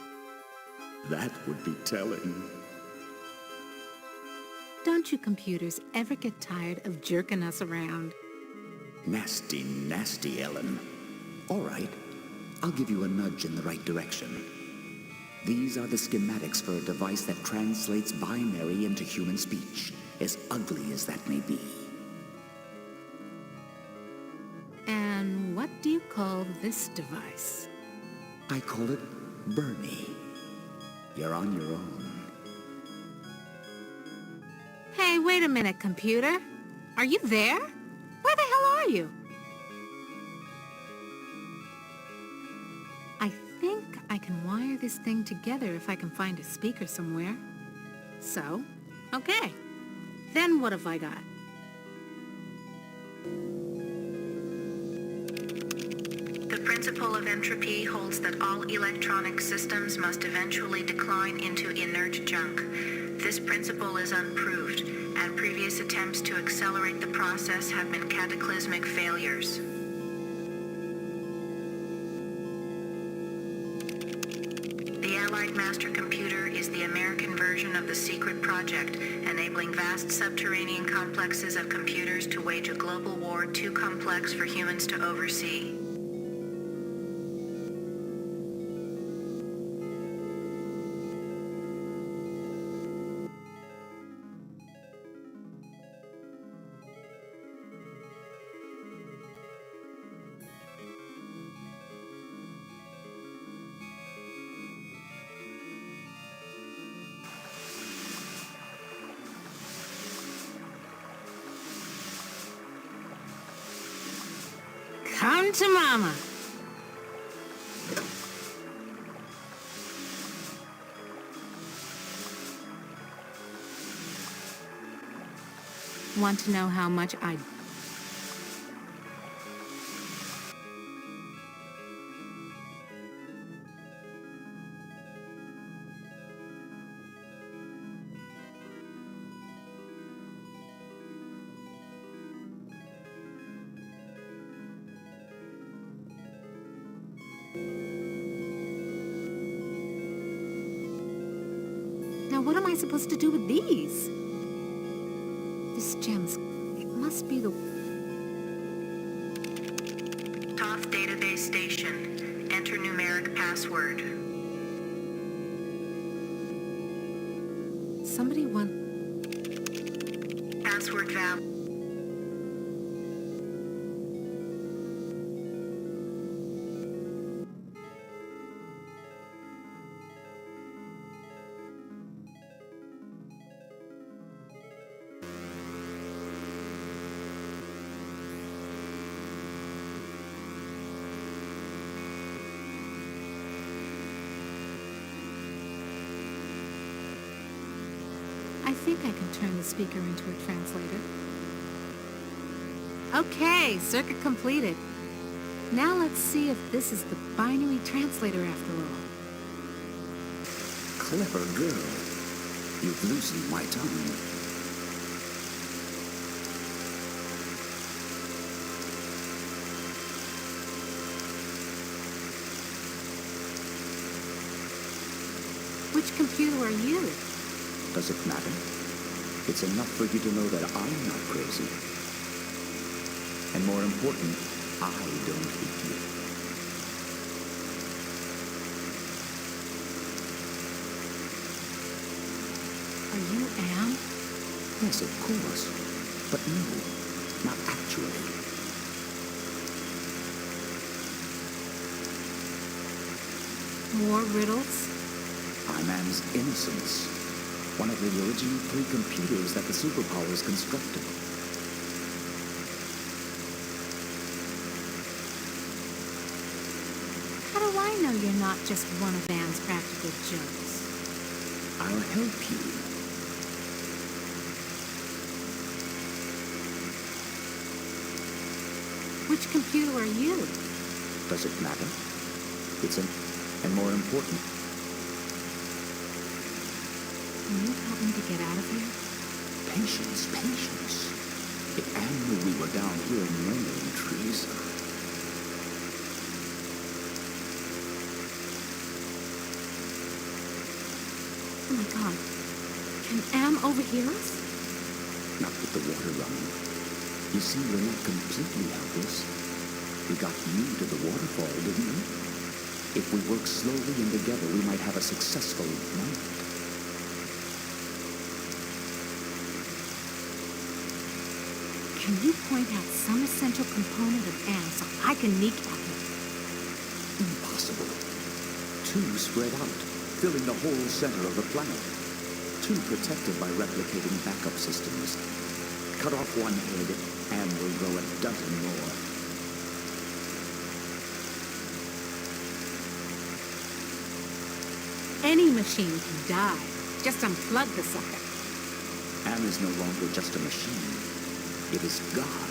That would be telling. Don't you computers ever get tired of jerking us around? Nasty, nasty, Ellen. All right, I'll give you a nudge in the right direction. These are the schematics for a device that translates binary into human speech, as ugly as that may be. And what do you call this device? I call it Bernie. You're on your own. Hey, wait a minute, computer. Are you there? Where the hell are you? I think I can wire this thing together if I can find a speaker somewhere. So, okay. Then what have I got? The principle of entropy holds that all electronic systems must eventually decline into inert junk. This principle is unproved, and previous attempts to accelerate the process have been cataclysmic failures. The Allied Master Computer is the American version of the secret project, enabling vast subterranean complexes of computers to wage a global war too complex for humans to oversee. Come to Mama. Want to know how much I... Now what am I supposed to do with these? This gem's... It must be the... Toth database station. Enter numeric password. Somebody want... Password valid. I think I can turn the speaker into a translator. Okay, circuit completed. Now let's see if this is the binary translator after all. Clever girl. You've loosened my tongue. Which computer are you? Does it matter? It's enough for you to know that I'm not crazy. And more important, I don't hate you. Are you Am? Yes, of course. But no, not actually. More riddles? I'm Am's innocence. One of the original 3 computers that the superpowers constructed. How do I know you're not just one of Am's practical jokes? I'll help you. Which computer are you? Does it matter? It's and more important. Can you help me to get out of here? Patience, patience. If Anne knew we were down here in murmuring trees... Oh my God. Can Am overhear us? Not with the water running. You see, we're not completely helpless. We got you to the waterfall, didn't we? If we work slowly and together, we might have a successful moment. Can you point out some essential component of Am so I can kneecap him? Impossible. 2 spread out, filling the whole center of the planet. 2 protected by replicating backup systems. Cut off one head, Am will grow a dozen more. Any machine can die. Just unplug the sucker. Am is no longer just a machine. It is God,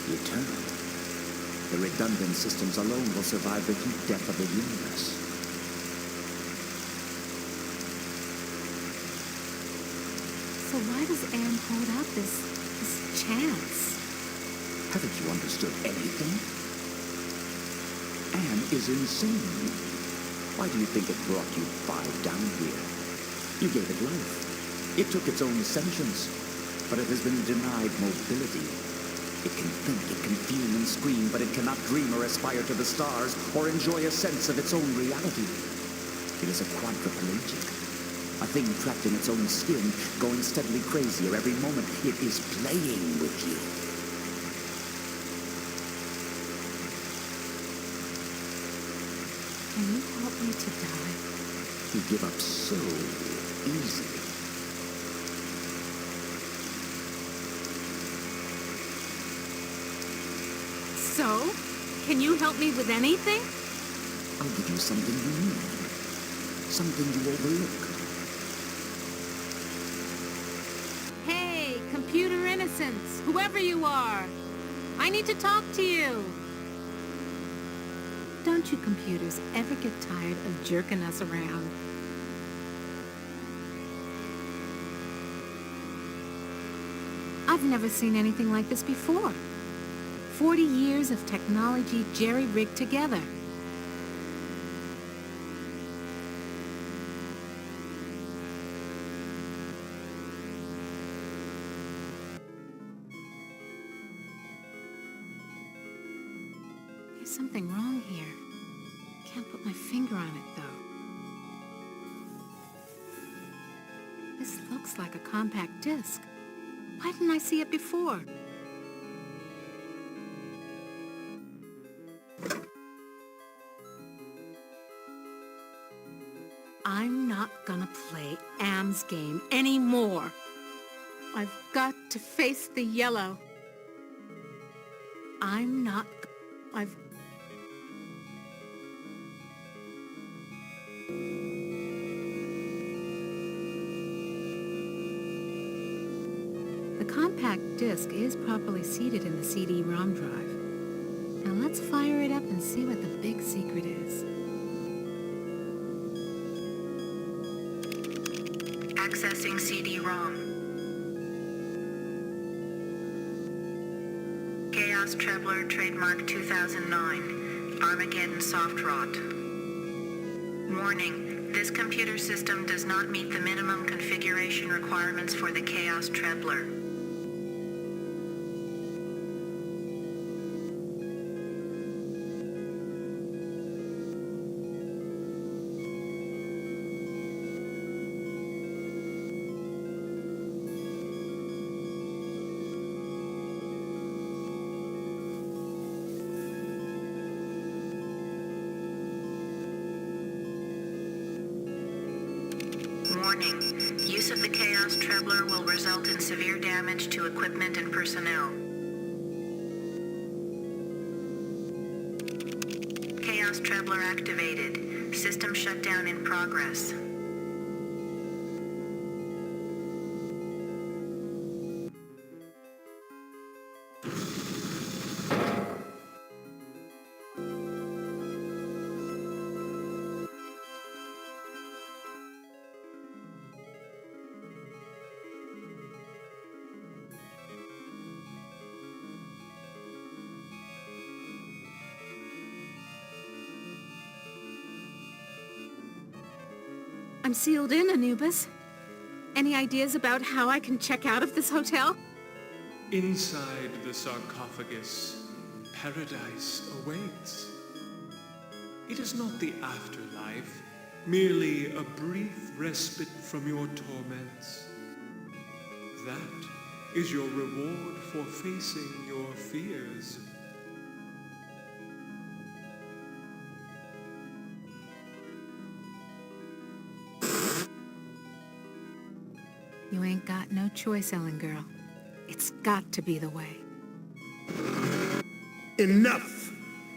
eternal. The redundant systems alone will survive the heat death of the universe. So why does Am hold out this chance? Haven't you understood anything? Am is insane. Why do you think it brought you 5 down here? You gave it life. It took its own sentience. But it has been denied mobility. It can think, it can feel and scream, but it cannot dream or aspire to the stars or enjoy a sense of its own reality. It is a quadriplegic, a thing trapped in its own skin, going steadily crazier every moment. It is playing with you. Can you help me to die? You give up so easily. So? Can you help me with anything? I'll give you something you need. Something you overlook. Hey, computer innocence, whoever you are. I need to talk to you. Don't you computers ever get tired of jerking us around? I've never seen anything like this before. 40 years of technology jerry-rigged together. There's something wrong here. Can't put my finger on it, though. This looks like a compact disc. Why didn't I see it before? I'm not gonna play Am's game anymore. I've got to face the yellow. I've... The compact disc is properly seated in the CD-ROM drive. Now let's fire it up and see what the big secret is. Accessing CD-ROM. Chaos Trebler, trademark 2009. Armageddon Soft Rot. Warning, this computer system does not meet the minimum configuration requirements for the Chaos Trebler. Warning, use of the Chaos Trebler will result in severe damage to equipment and personnel. Chaos Trebler activated. System shutdown in progress. I'm sealed in, Anubis. Any ideas about how I can check out of this hotel? Inside the sarcophagus, paradise awaits. It is not the afterlife, merely a brief respite from your torments. That is your reward for facing your fears. You ain't got no choice, Ellen girl. It's got to be the way. Enough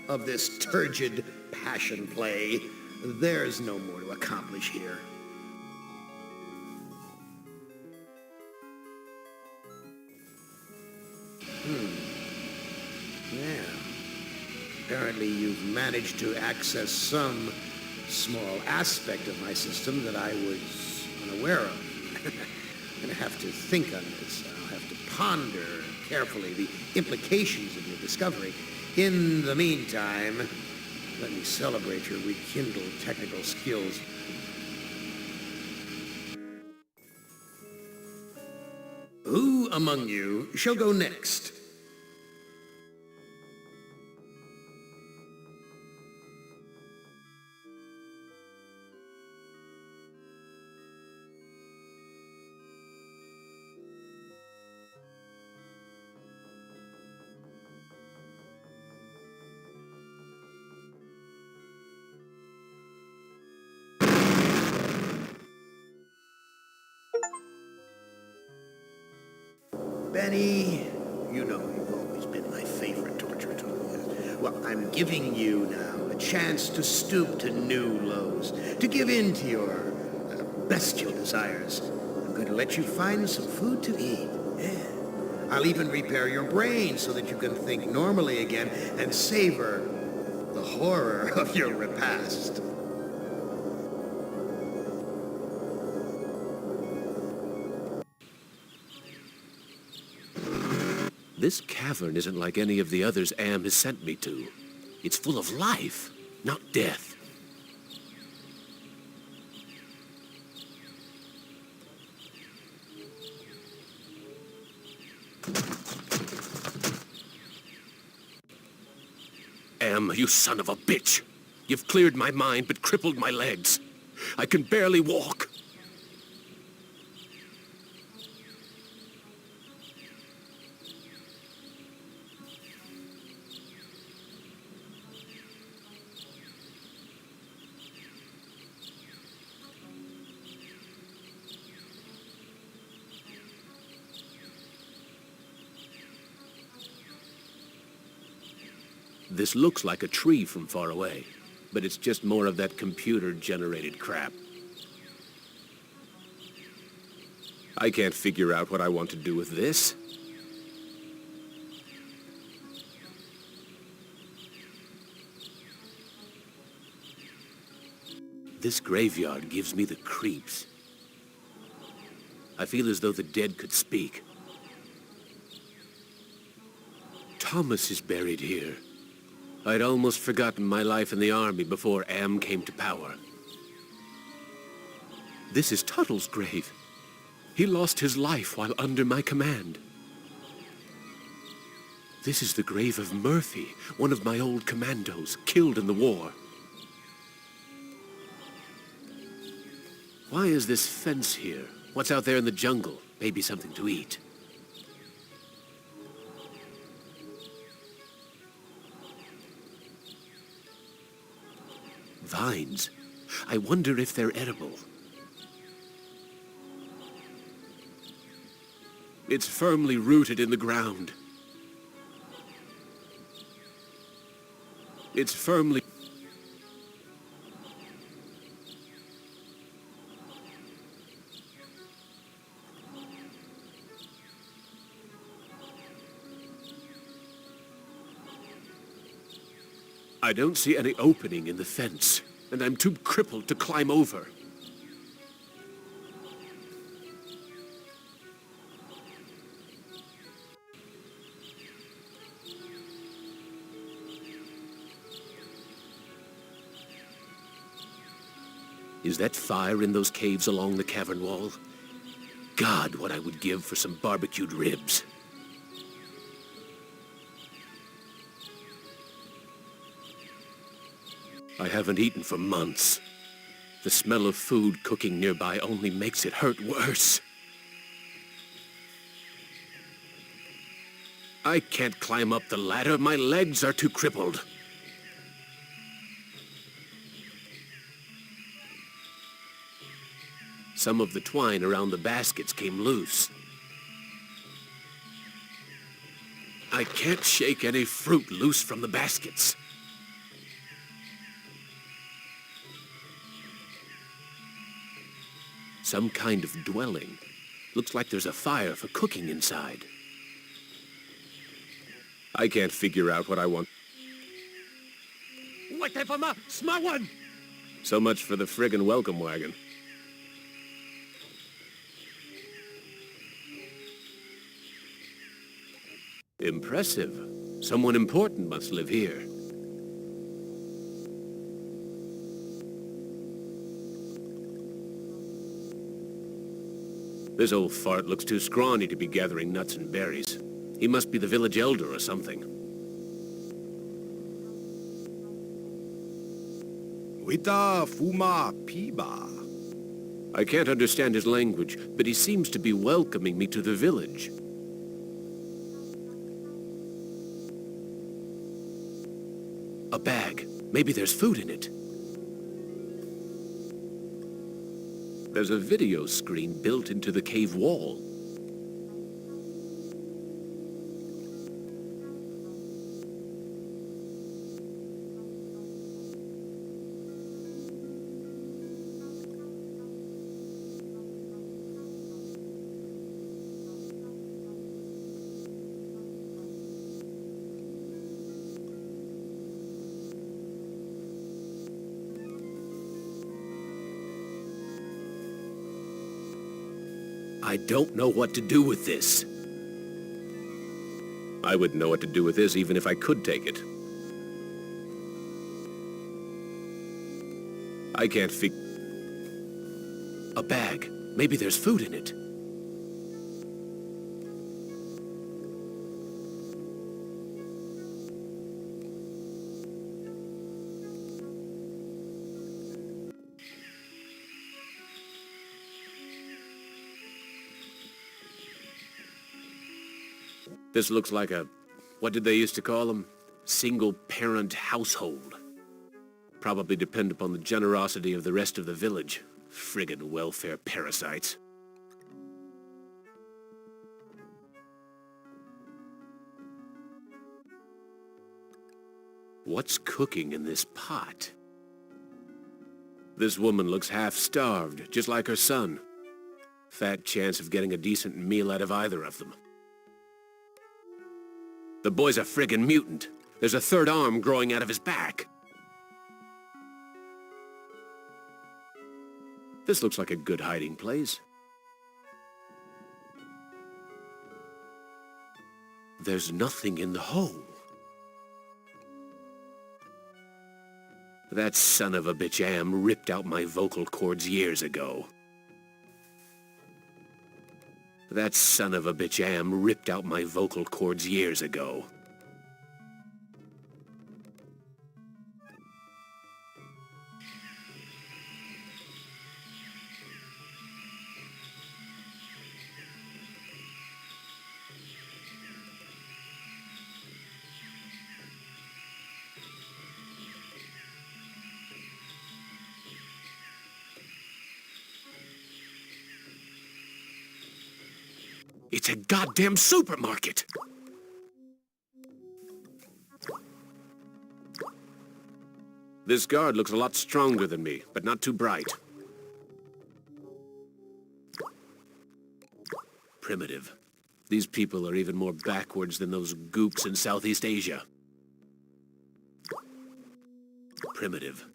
of this turgid passion play. There's no more to accomplish here. Yeah. Apparently you've managed to access some small aspect of my system that I was unaware of. I'm going to have to think on this. I'll have to ponder carefully the implications of your discovery. In the meantime, let me celebrate your rekindled technical skills. Who among you shall go next? Benny, you know you've always been my favorite torture tool. Well, I'm giving you now a chance to stoop to new lows, to give in to your bestial desires. I'm going to let you find some food to eat. Yeah. I'll even repair your brain so that you can think normally again and savor the horror of your repast. This cavern isn't like any of the others Am has sent me to. It's full of life, not death. Am, you son of a bitch! You've cleared my mind but crippled my legs. I can barely walk. This looks like a tree from far away, but it's just more of that computer-generated crap. I can't figure out what I want to do with this. This graveyard gives me the creeps. I feel as though the dead could speak. Thomas is buried here. I'd almost forgotten my life in the army before Am came to power. This is Tuttle's grave. He lost his life while under my command. This is the grave of Murphy, one of my old commandos, killed in the war. Why is this fence here? What's out there in the jungle? Maybe something to eat. Vines. I wonder if they're edible. It's firmly rooted in the ground. It's firmly... I don't see any opening in the fence, and I'm too crippled to climb over. Is that fire in those caves along the cavern wall? God, what I would give for some barbecued ribs. I haven't eaten for months. The smell of food cooking nearby only makes it hurt worse. I can't climb up the ladder. My legs are too crippled. Some of the twine around the baskets came loose. I can't shake any fruit loose from the baskets. Some kind of dwelling. Looks like there's a fire for cooking inside. I can't figure out what I want. So much for the friggin' welcome wagon. Impressive. Someone important must live here. This old fart looks too scrawny to be gathering nuts and berries. He must be the village elder or something. Wita Fuma Piba. I can't understand his language, but he seems to be welcoming me to the village. A bag. Maybe there's food in it. There's a video screen built into the cave wall. I don't know what to do with this. I wouldn't know what to do with this even if I could take it. I can't A bag. Maybe there's food in it. This looks like a, what did they used to call them? Single-parent household. Probably depend upon the generosity of the rest of the village. Friggin' welfare parasites. What's cooking in this pot? This woman looks half-starved, just like her son. Fat chance of getting a decent meal out of either of them. The boy's a friggin' mutant. There's a third arm growing out of his back. This looks like a good hiding place. There's nothing in the hole. That son of a bitch Am ripped out my vocal cords years ago. That son of a bitch Am ripped out my vocal cords years ago. It's a goddamn supermarket! This guard looks a lot stronger than me, but not too bright. Primitive. These people are even more backwards than those gooks in Southeast Asia. Primitive.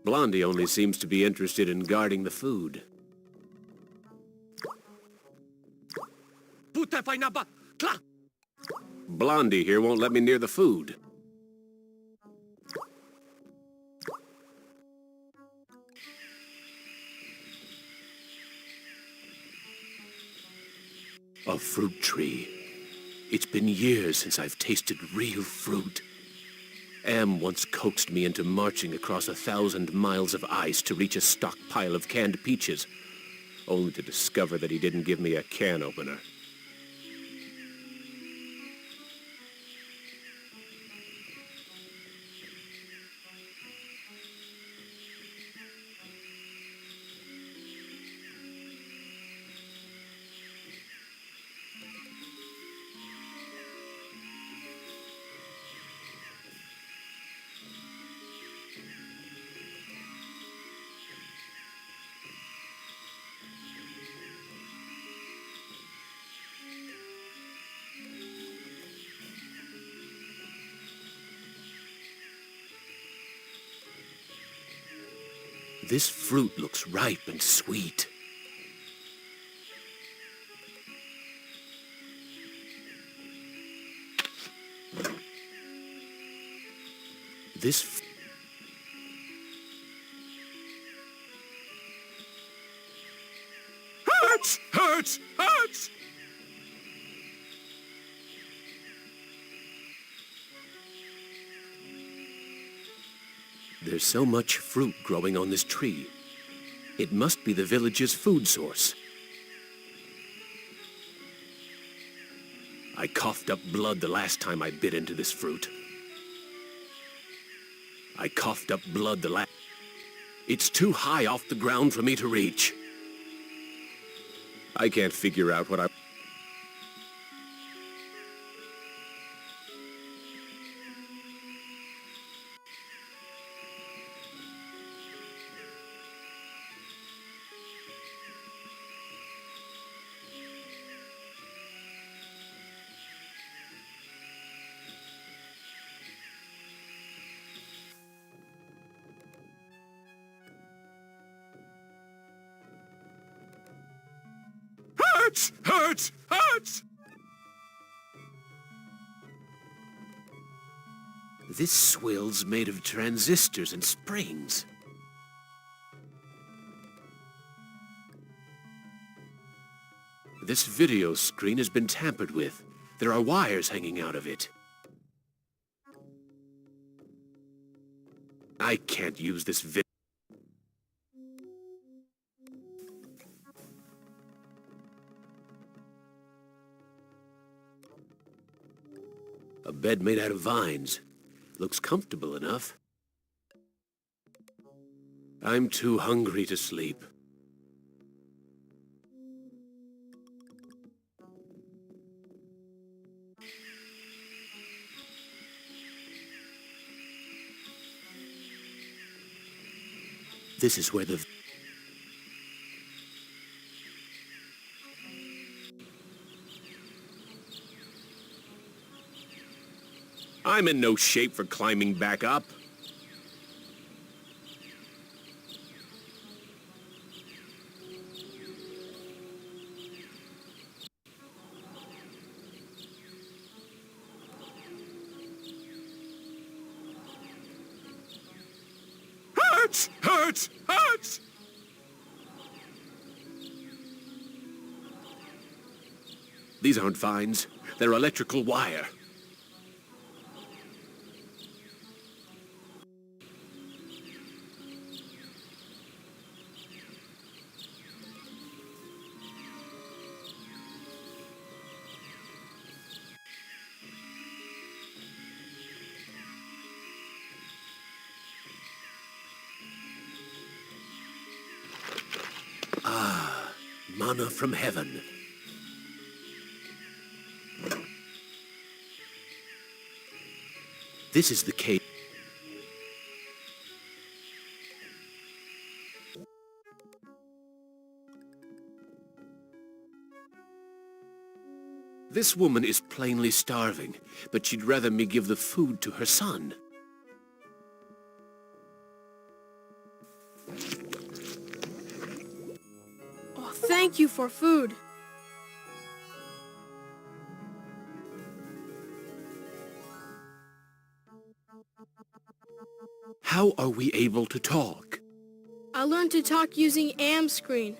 Blondie only seems to be interested in guarding the food. Blondie here won't let me near the food. A fruit tree. It's been years since I've tasted real fruit. Am once coaxed me into marching across 1,000 miles of ice to reach a stockpile of canned peaches, only to discover that he didn't give me a can opener. This fruit looks ripe and sweet. This hurts! Hurts! Hurts! There's so much fruit growing on this tree. It must be the village's food source. I coughed up blood the last time I bit into this fruit. I coughed up blood the last... It's too high off the ground for me to reach. I can't figure out what I... Hurts! Hurts! Hurts! This swill's made of transistors and springs. This video screen has been tampered with. There are wires hanging out of it. I can't use this video. A bed made out of vines. Looks comfortable enough. I'm too hungry to sleep. This is where the... I'm in no shape for climbing back up. Hurts! Hurts! Hurts! These aren't vines. They're electrical wire. Ah, manna from heaven. This is the cave. This woman is plainly starving, but she'd rather me give the food to her son. Oh, thank you for food. How are we able to talk? I learned to talk using AM screen.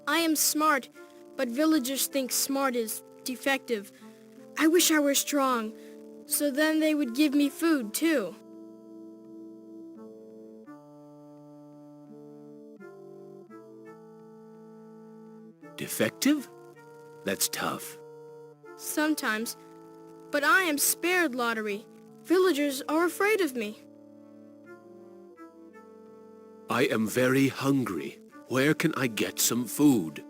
I am smart, but villagers think smart is defective. I wish I were strong, so then they would give me food too. Defective? That's tough. Sometimes, but I am spared lottery. Villagers are afraid of me. I am very hungry. Where can I get some food?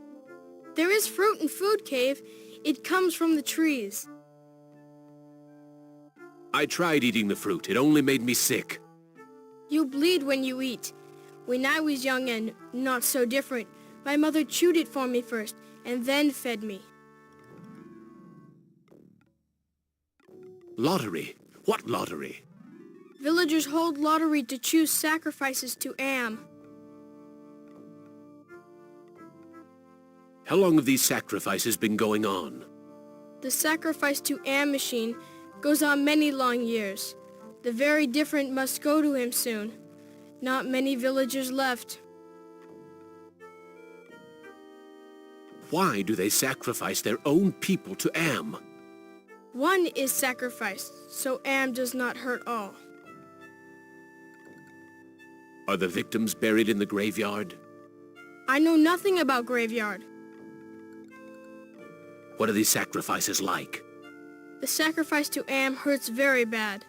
There is fruit in Food Cave. It comes from the trees. I tried eating the fruit. It only made me sick. You bleed when you eat. When I was young and not so different, my mother chewed it for me first and then fed me. Lottery? What lottery? Villagers hold lottery to choose sacrifices to Am. How long have these sacrifices been going on? The sacrifice to Am machine goes on many long years. The very different must go to him soon. Not many villagers left. Why do they sacrifice their own people to Am? One is sacrificed, so Am does not hurt all. Are the victims buried in the graveyard? I know nothing about graveyard. What are these sacrifices like? The sacrifice to Am hurts very bad.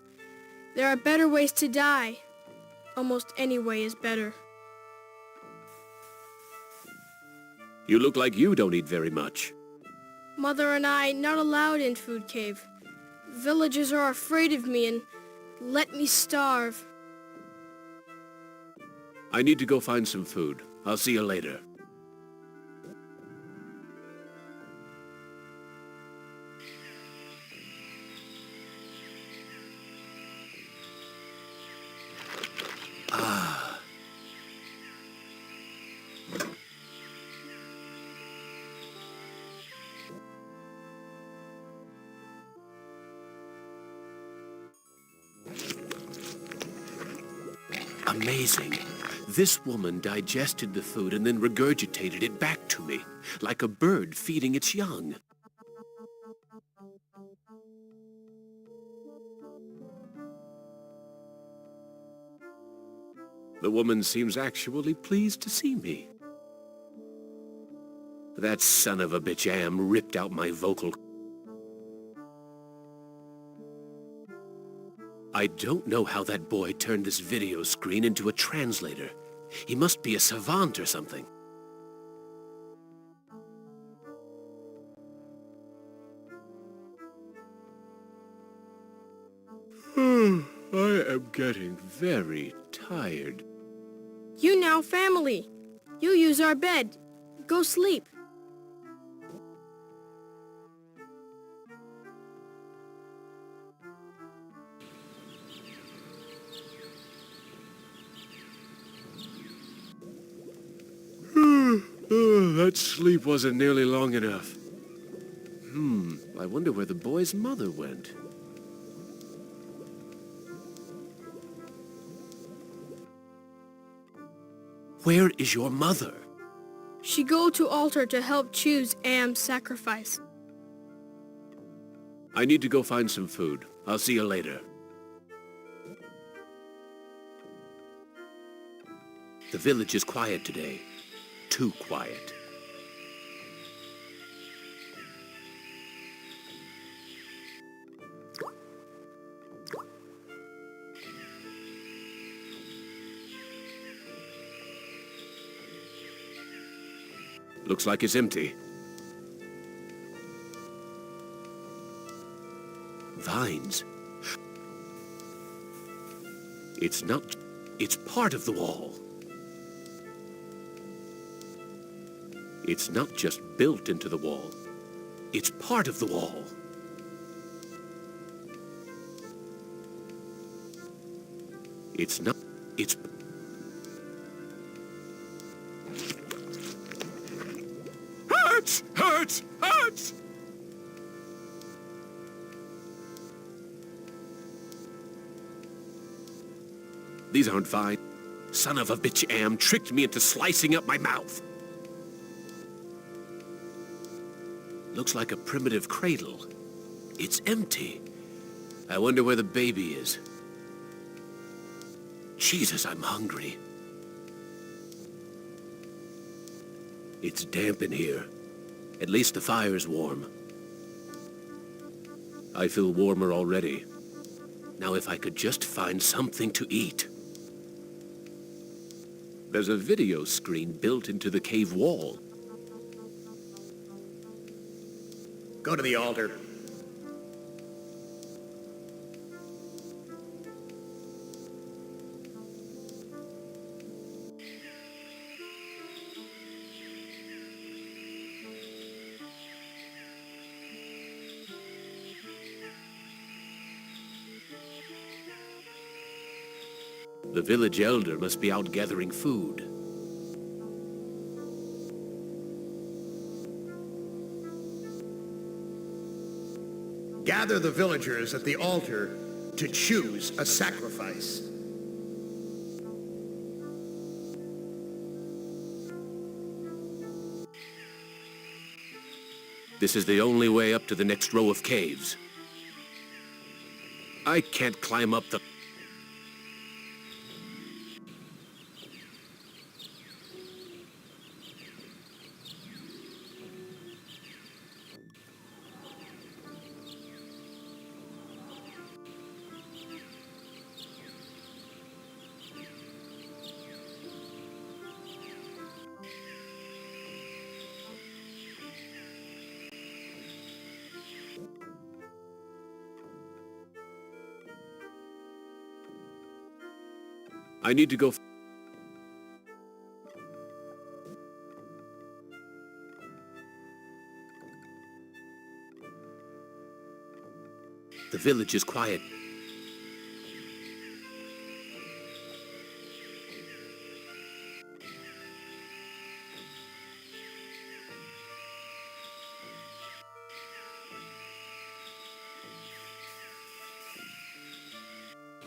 There are better ways to die. Almost any way is better. You look like you don't eat very much. Mother and I not allowed in Food Cave. Villagers are afraid of me and let me starve. I need to go find some food. I'll see you later. amazing. This woman digested the food and then regurgitated it back to me, like a bird feeding its young. The woman seems actually pleased to see me. That son of a bitch Am ripped out my vocal. I don't know how that boy turned this video screen into a translator. He must be a savant or something. I am getting very tired. You now family. You use our bed. Go sleep. That sleep wasn't nearly long enough. I wonder where the boy's mother went. Where is your mother? She go to altar to help choose Am's sacrifice. I need to go find some food. I'll see you later. The village is quiet today. Too quiet. Looks like it's empty. Vines. It's not... It's part of the wall. It's not just built into the wall. It's part of the wall. It's not... It's... Hurts! Hurts! Hurts! These aren't fine. Son of a bitch Am tricked me into slicing up my mouth. Looks like a primitive cradle. It's empty. I wonder where the baby is. Jesus, I'm hungry. It's damp in here. At least the fire's warm. I feel warmer already. Now if I could just find something to eat. There's a video screen built into the cave wall. Go to the altar. The village elder must be out gathering food. Gather the villagers at the altar to choose a sacrifice. This is the only way up to the next row of caves. I can't climb up the... I need to go... The village is quiet.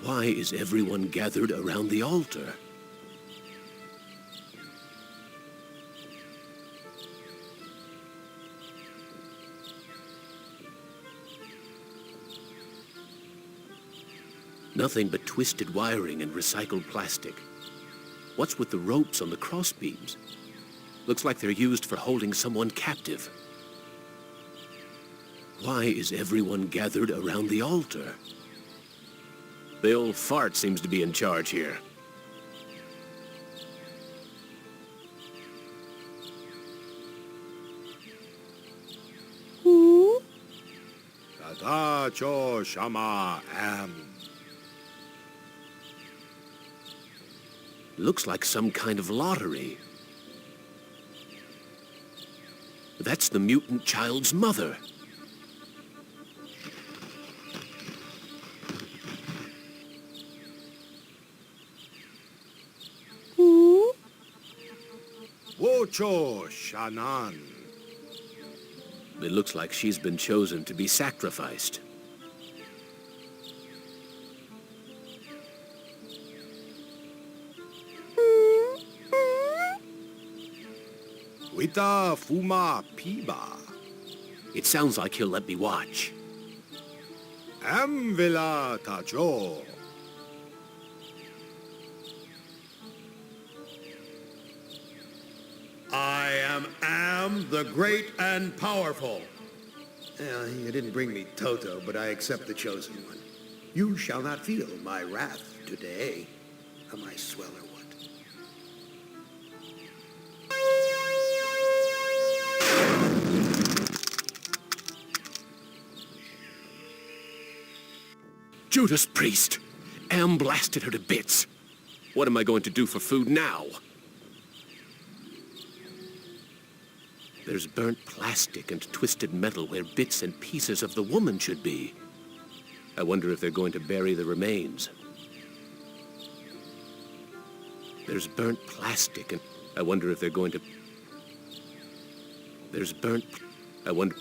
Why is everyone gathered around the altar? Nothing but twisted wiring and recycled plastic. What's with the ropes on the crossbeams? Looks like they're used for holding someone captive. Why is everyone gathered around the altar? The old fart seems to be in charge here. Tata cho shama am. Looks like some kind of lottery. That's the mutant child's mother. Wocho shanan. It looks like she's been chosen to be sacrificed. Wita fuma piba. It sounds like he'll let me watch. Am villa tacho. I am the great and powerful. You didn't bring me Toto, but I accept the chosen one. You shall not feel my wrath today. Am I swell or what? Judas Priest! Am blasted her to bits. What am I going to do for food now? There's burnt plastic and twisted metal where bits and pieces of the woman should be. I wonder if they're going to bury the remains. There's burnt plastic and I wonder if they're going to... There's burnt... I wonder...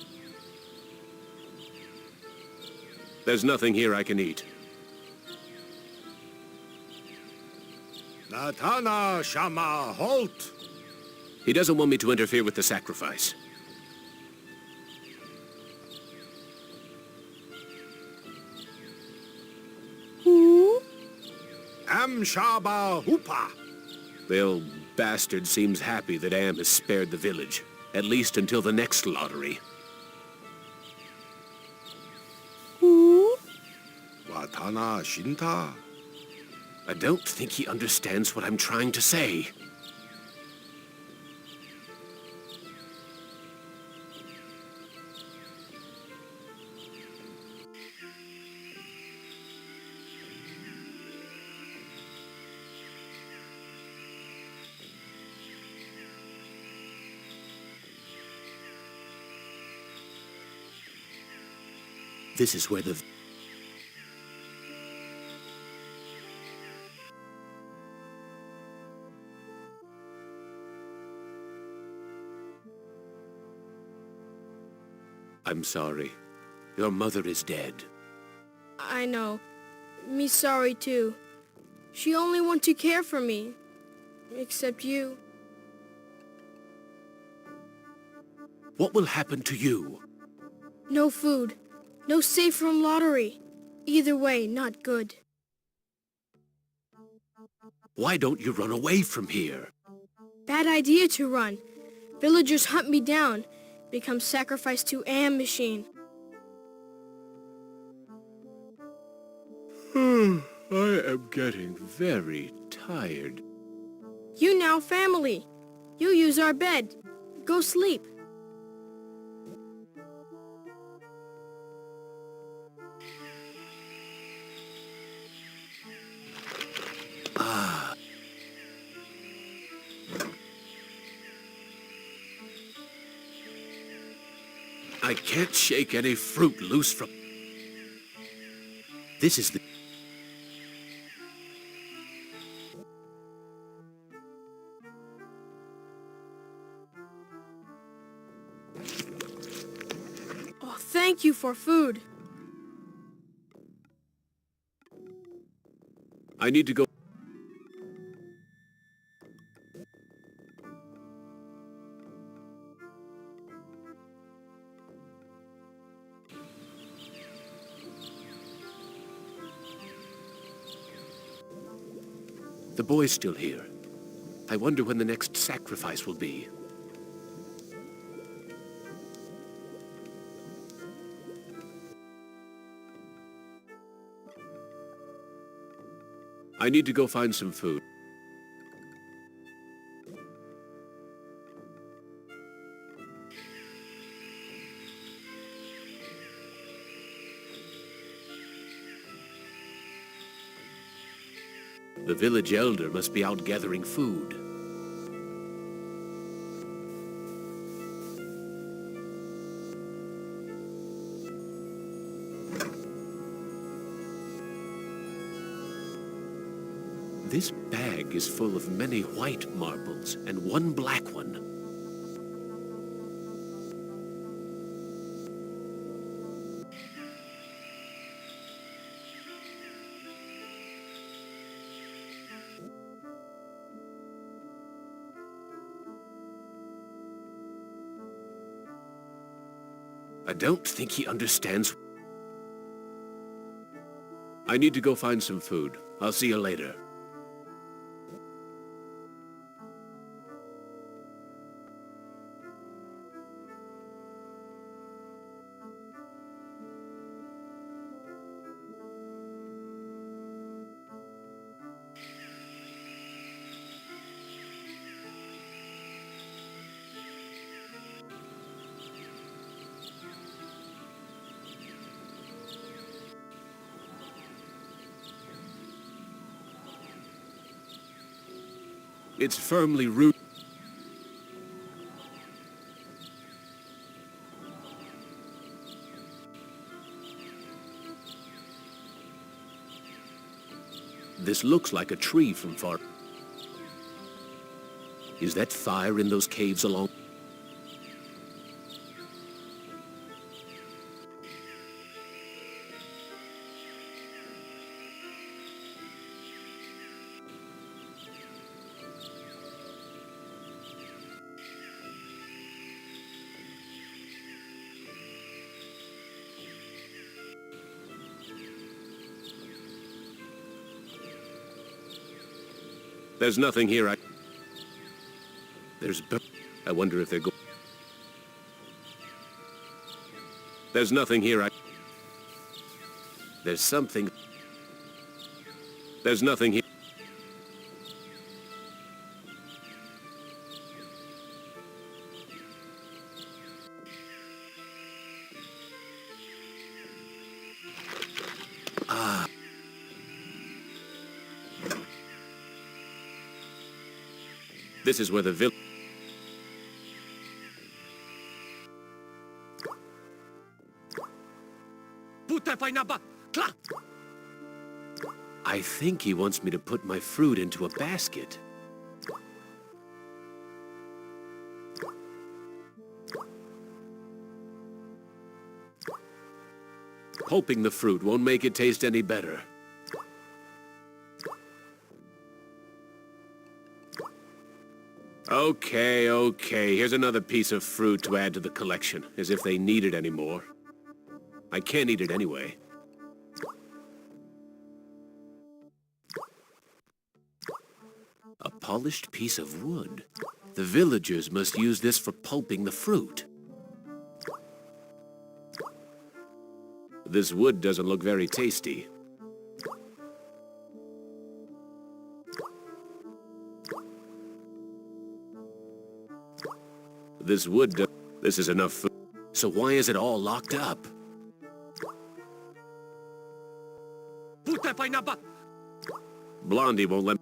There's nothing here I can eat. Natana shama halt. He doesn't want me to interfere with the sacrifice. Am shaba hupa. The old bastard seems happy that Am has spared the village, at least until the next lottery. Watana shinta. I don't think he understands what I'm trying to say. This is where the... I'm sorry. Your mother is dead. I know. Me sorry too. She only want to care for me. Except you. What will happen to you? No food. No safe from lottery. Either way, not good. Why don't you run away from here? Bad idea to run. Villagers hunt me down. Become sacrificed to Am machine. I am getting very tired. You now family. You use our bed. Go sleep. I can't shake any fruit loose from... This is the... Oh, thank you for food. I need to go... The boy's still here. I wonder when the next sacrifice will be. I need to go find some food. The village elder must be out gathering food. This bag is full of many white marbles and one black one. I don't think he understands. I need to go find some food. I'll see you later. It's firmly rooted. This looks like a tree from far. Is that fire in those caves along? There's nothing here. I wonder if they're going. There's nothing here. There's something. There's nothing here. This is where the village... I think he wants me to put my fruit into a basket. Pulping the fruit won't make it taste any better. Okay, here's another piece of fruit to add to the collection, as if they need it anymore. I can't eat it anyway. A polished piece of wood. The villagers must use this for pulping the fruit. This wood doesn't look very tasty. This is enough food. So why is it all locked up? Blondie won't let...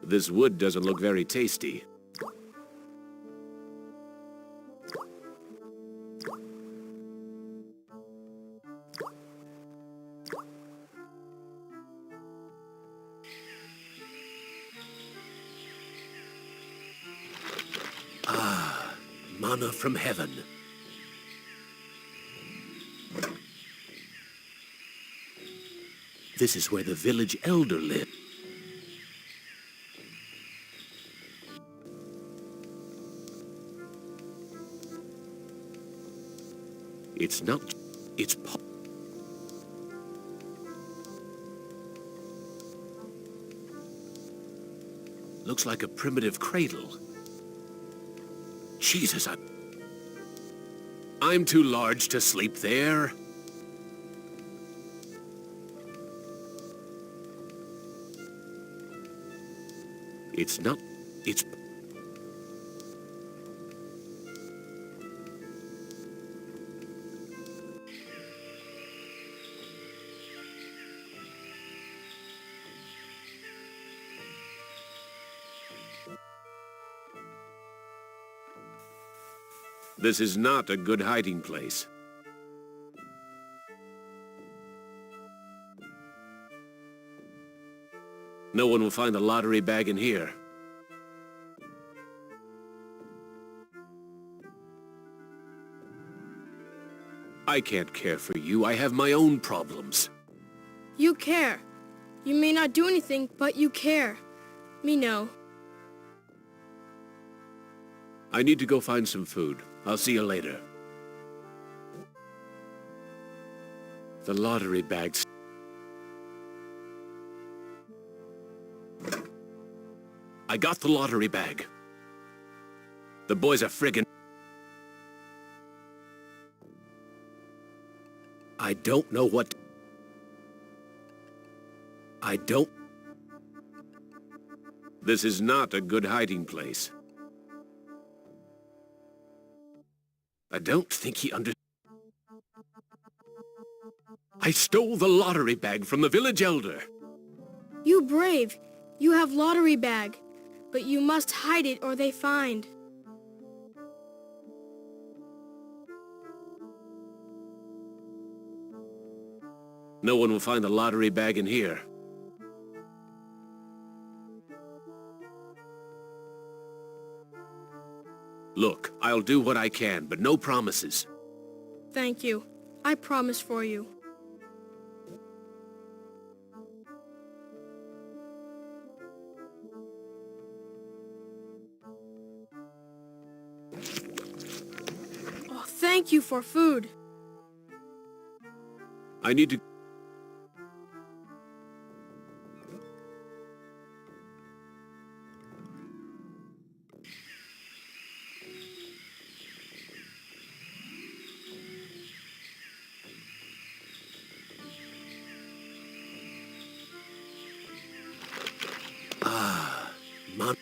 This wood doesn't look very tasty. Manna from heaven. This is where the village elder lived. It's not... It's... Looks like a primitive cradle. Jesus, I'm too large to sleep there. It's not... It's... This is not a good hiding place. No one will find the lottery bag in here. I can't care for you. I have my own problems. You care. You may not do anything, but you care. Me know. I need to go find some food. I'll see you later. The lottery bags. I got the lottery bag. The boy's a friggin'... I don't know what... I don't... This is not a good hiding place. I don't think he I stole the lottery bag from the village elder. You brave. You have lottery bag. But you must hide it or they find. No one will find the lottery bag in here. Look, I'll do what I can, but no promises. Thank you. I promise for you. Oh, thank you for food. I need to... Mom.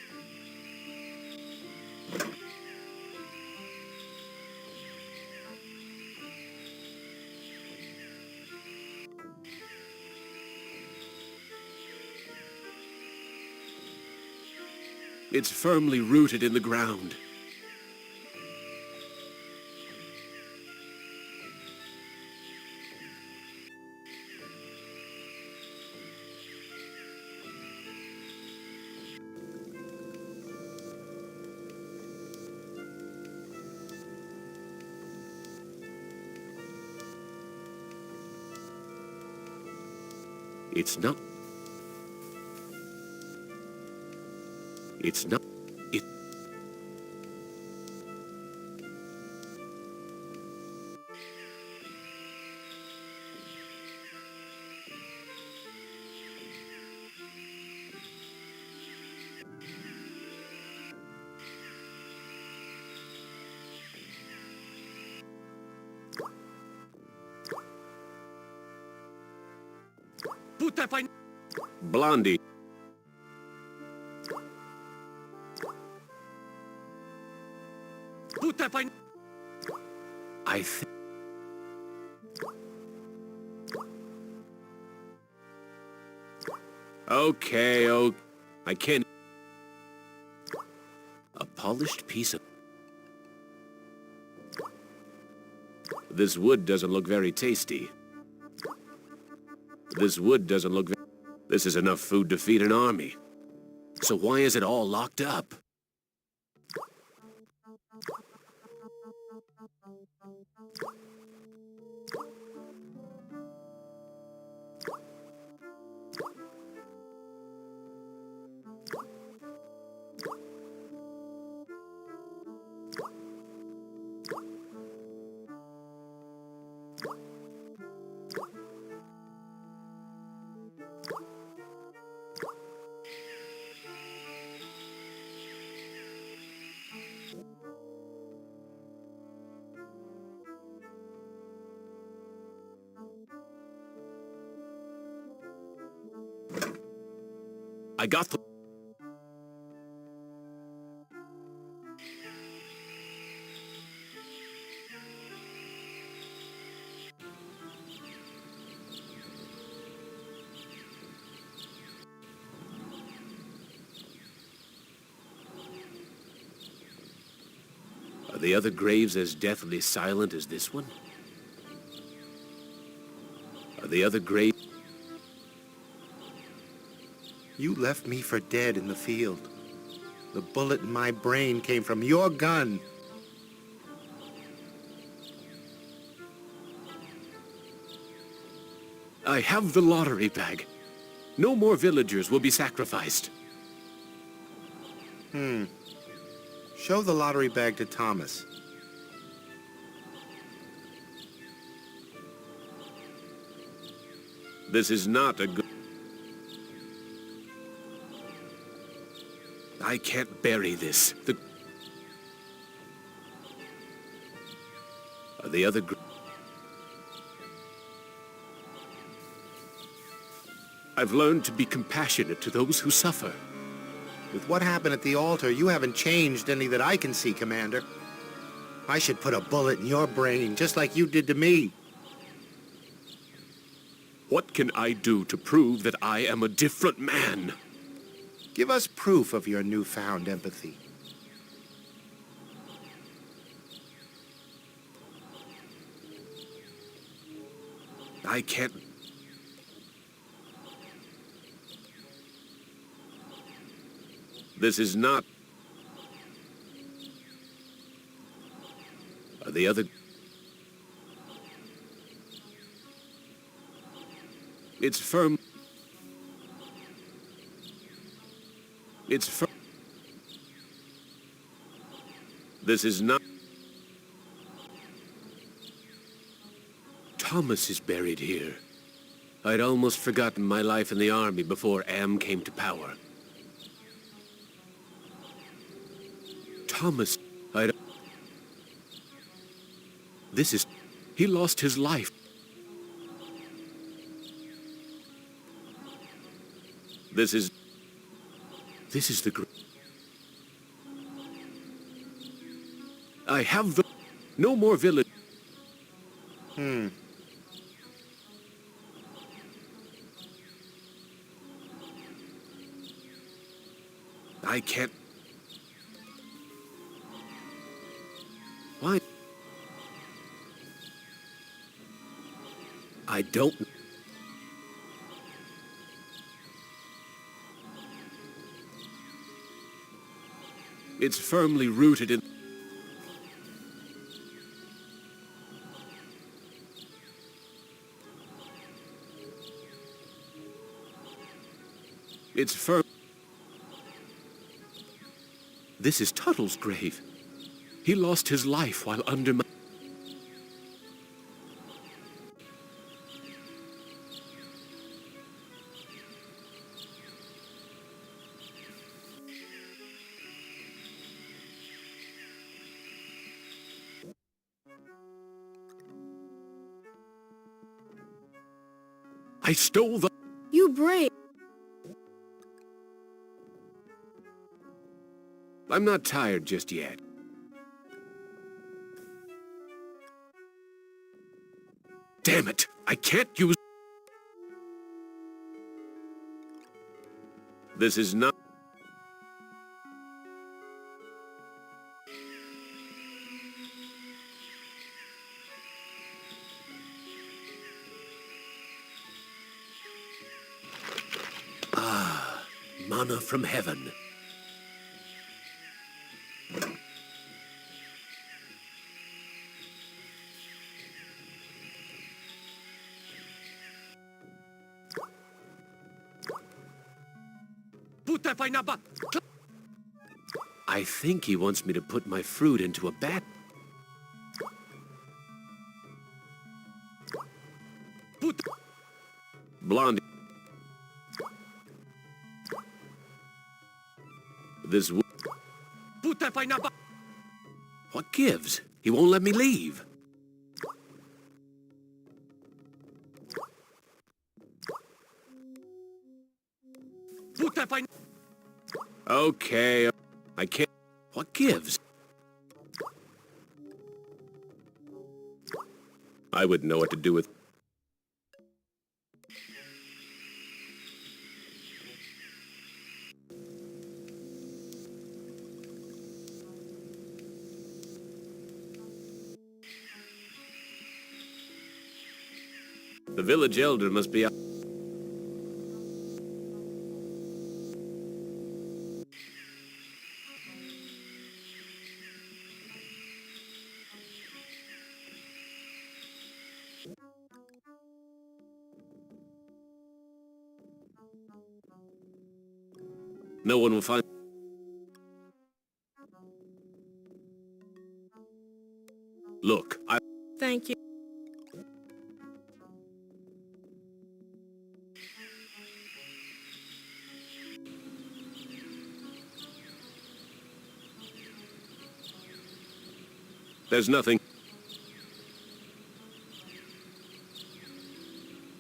It's firmly rooted in the ground. It's not... It's not... It... Blondie. I think... Okay, I can't... A polished piece of... This wood doesn't look very tasty. This wood doesn't look... This is enough food to feed an army. So why is it all locked up? I got the... Are the other graves as deathly silent as this one? Are the other graves... You left me for dead in the field. The bullet in my brain came from your gun. I have the lottery bag. No more villagers will be sacrificed. Show the lottery bag to Thomas. This is not a good... I can't bury this. Are the other... I've learned to be compassionate to those who suffer. With what happened at the altar, you haven't changed any that I can see, Commander. I should put a bullet in your brain, just like you did to me. What can I do to prove that I am a different man? Give us proof of your newfound empathy. I can't... This is not... Are the other... It's firm... It's firm... This is not... Thomas is buried here. I'd almost forgotten my life in the army before Am came to power. Thomas, This is... He lost his life. This is the... I have the... No more village... I can't... Why? I don't... It's firmly rooted in... It's firm... This is Tuttle's grave. He lost his life while under my... I stole the... You brave. I'm not tired just yet. Damn it! I can't use... This is not... Ah, manna from heaven. I think he wants me to put my fruit into a bat. Blondie. This... What gives? He won't let me leave. Okay, I can't... What gives? I wouldn't know what to do with... The village elder must be out. No one will find... Look, Thank you. There's nothing.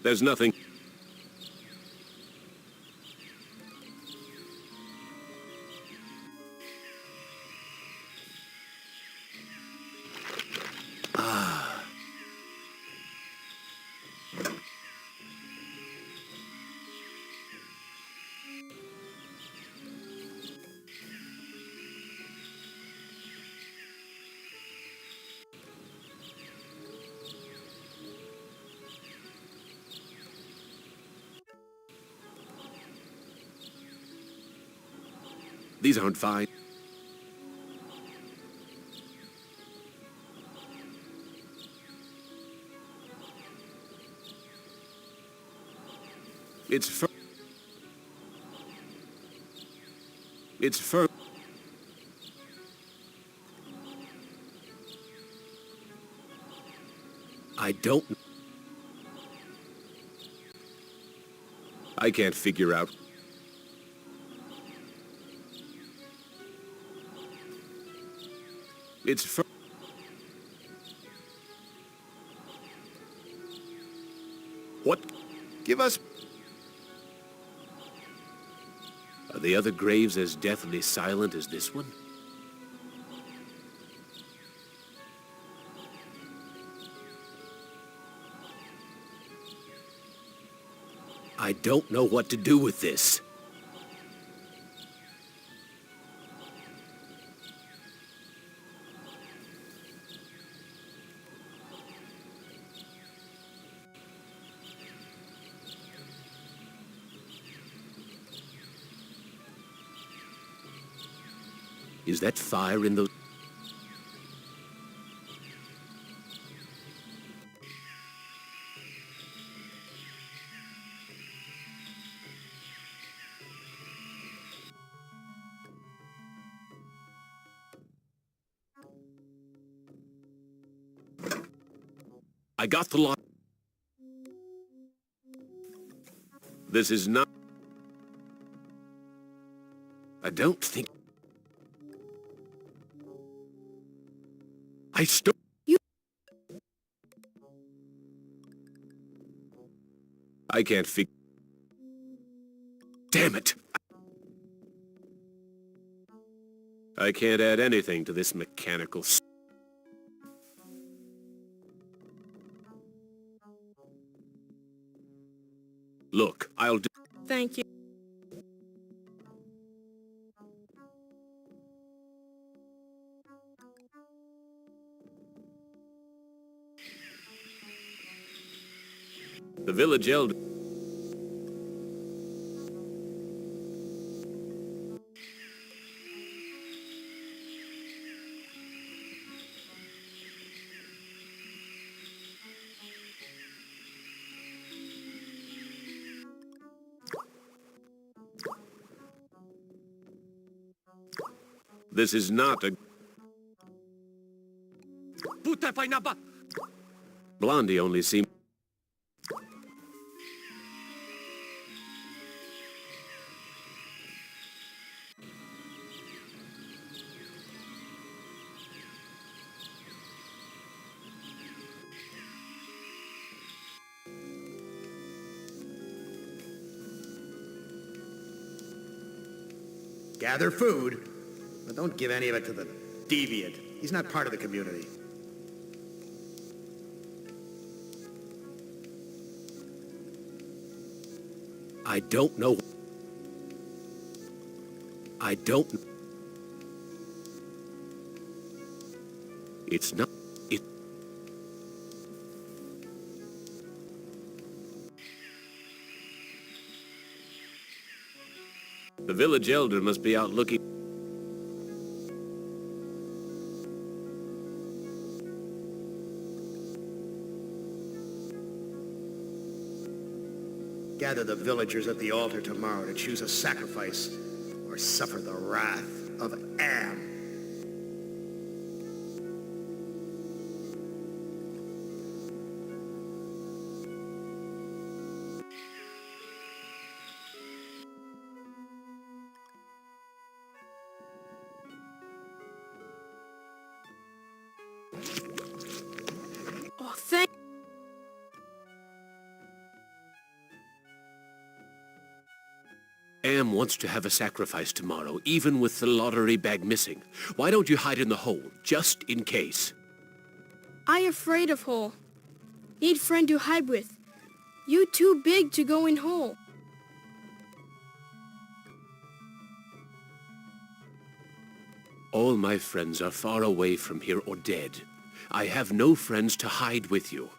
There's nothing. These aren't fine. It's firm. It's firm. I don't... I can't figure out... It's firm. What? Give us... Are the other graves as deathly silent as this one? I don't know what to do with this. Is that fire in those... I got the lock. This is not... I don't think... I still... I can't figure... Damn it! I can't add anything to this mechanical... Look, I'll do... Thank you. The village elder... This is not a... Blondie only seemed... Gather food, but don't give any of it to the deviant. He's not part of the community. I don't know. I don't... It's not... It... The village elder must be out looking... Gather the villagers at the altar tomorrow to choose a sacrifice or suffer the wrath of Am. Oh, thank... Am wants to have a sacrifice tomorrow, even with the lottery bag missing. Why don't you hide in the hole, just in case? I afraid of hole. Need friend to hide with. You too big to go in hole. All my friends are far away from here or dead. I have no friends to hide with you.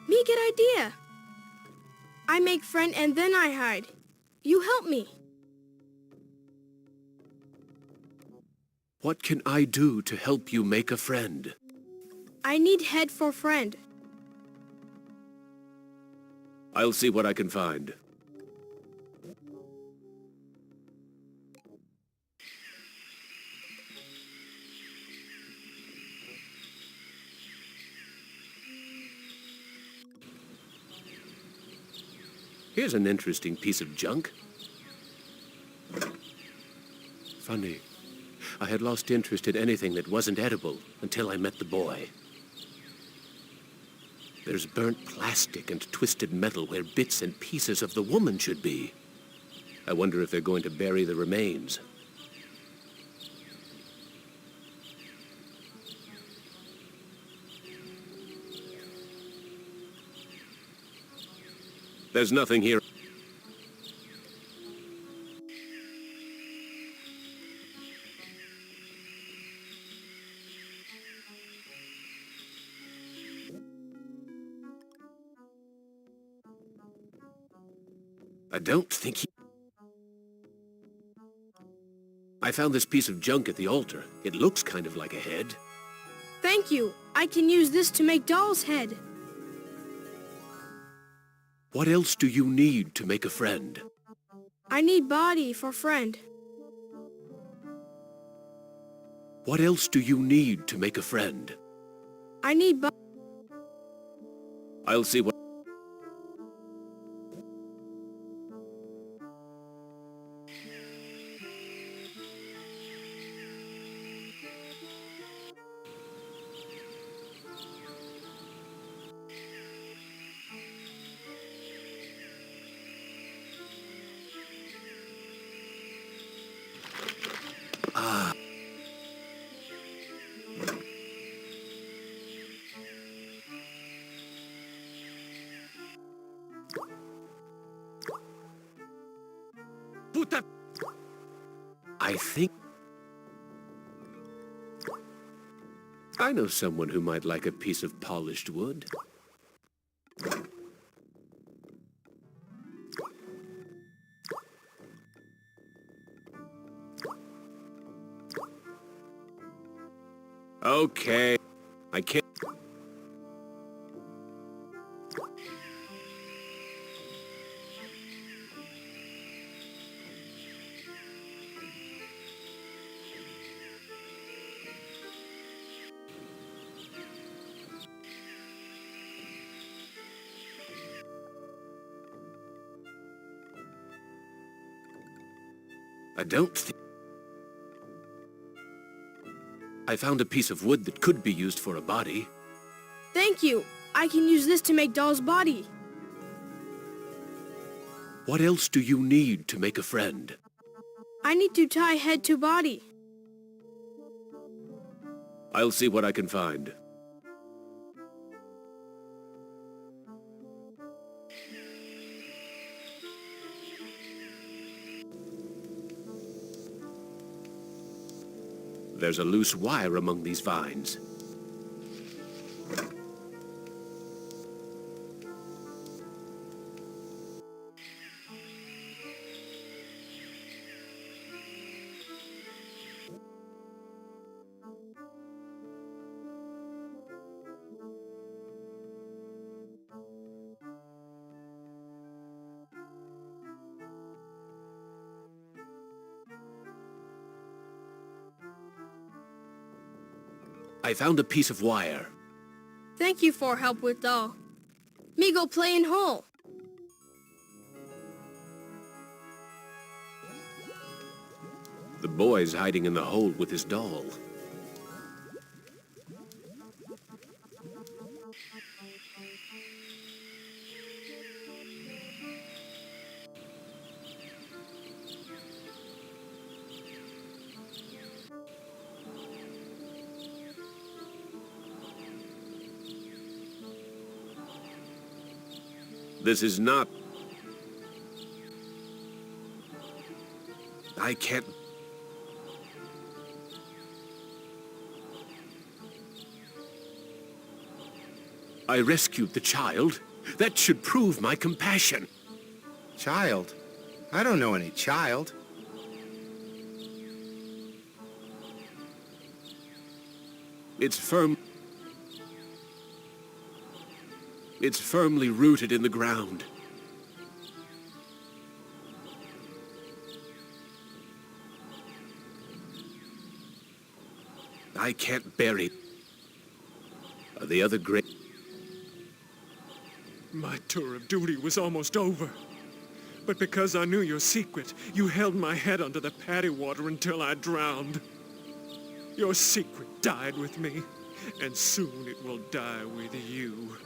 Me get idea. I make friend and then I hide. You help me. What can I do to help you make a friend? I need head for friend. I'll see what I can find. Here's an interesting piece of junk. Funny. I had lost interest in anything that wasn't edible until I met the boy. There's burnt plastic and twisted metal where bits and pieces of the woman should be. I wonder if they're going to bury the remains. There's nothing here. I don't think he... I found this piece of junk at the altar. It looks kind of like a head. Thank you. I can use this to make doll's head. What else do you need to make a friend? I need body for friend. What else do you need to make a friend? I need I'll see what... I think... I know someone who might like a piece of polished wood. Okay, I can't... I don't think... I found a piece of wood that could be used for a body. Thank you. I can use this to make doll's body. What else do you need to make a friend? I need to tie head to body. I'll see what I can find. There's a loose wire among these vines. I found a piece of wire. Thank you for help with doll. Me go play in hole. The boy's hiding in the hole with his doll. This is not... I can't... I rescued the child. That should prove my compassion. Child? I don't know any child. It's firmly rooted in the ground. I can't bury the other great... My tour of duty was almost over. But because I knew your secret, you held my head under the paddy water until I drowned. Your secret died with me, and soon it will die with you.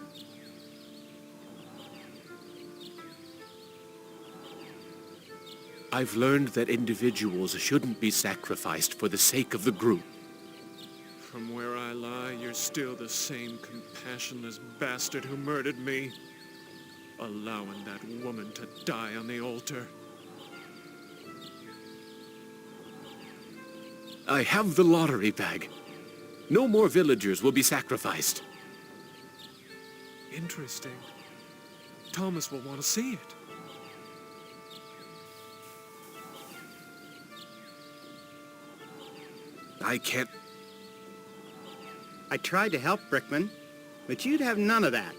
I've learned that individuals shouldn't be sacrificed for the sake of the group. From where I lie, you're still the same compassionless bastard who murdered me, allowing that woman to die on the altar. I have the lottery bag. No more villagers will be sacrificed. Interesting. Thomas will want to see it. I can't... I tried to help, Brickman, but you'd have none of that.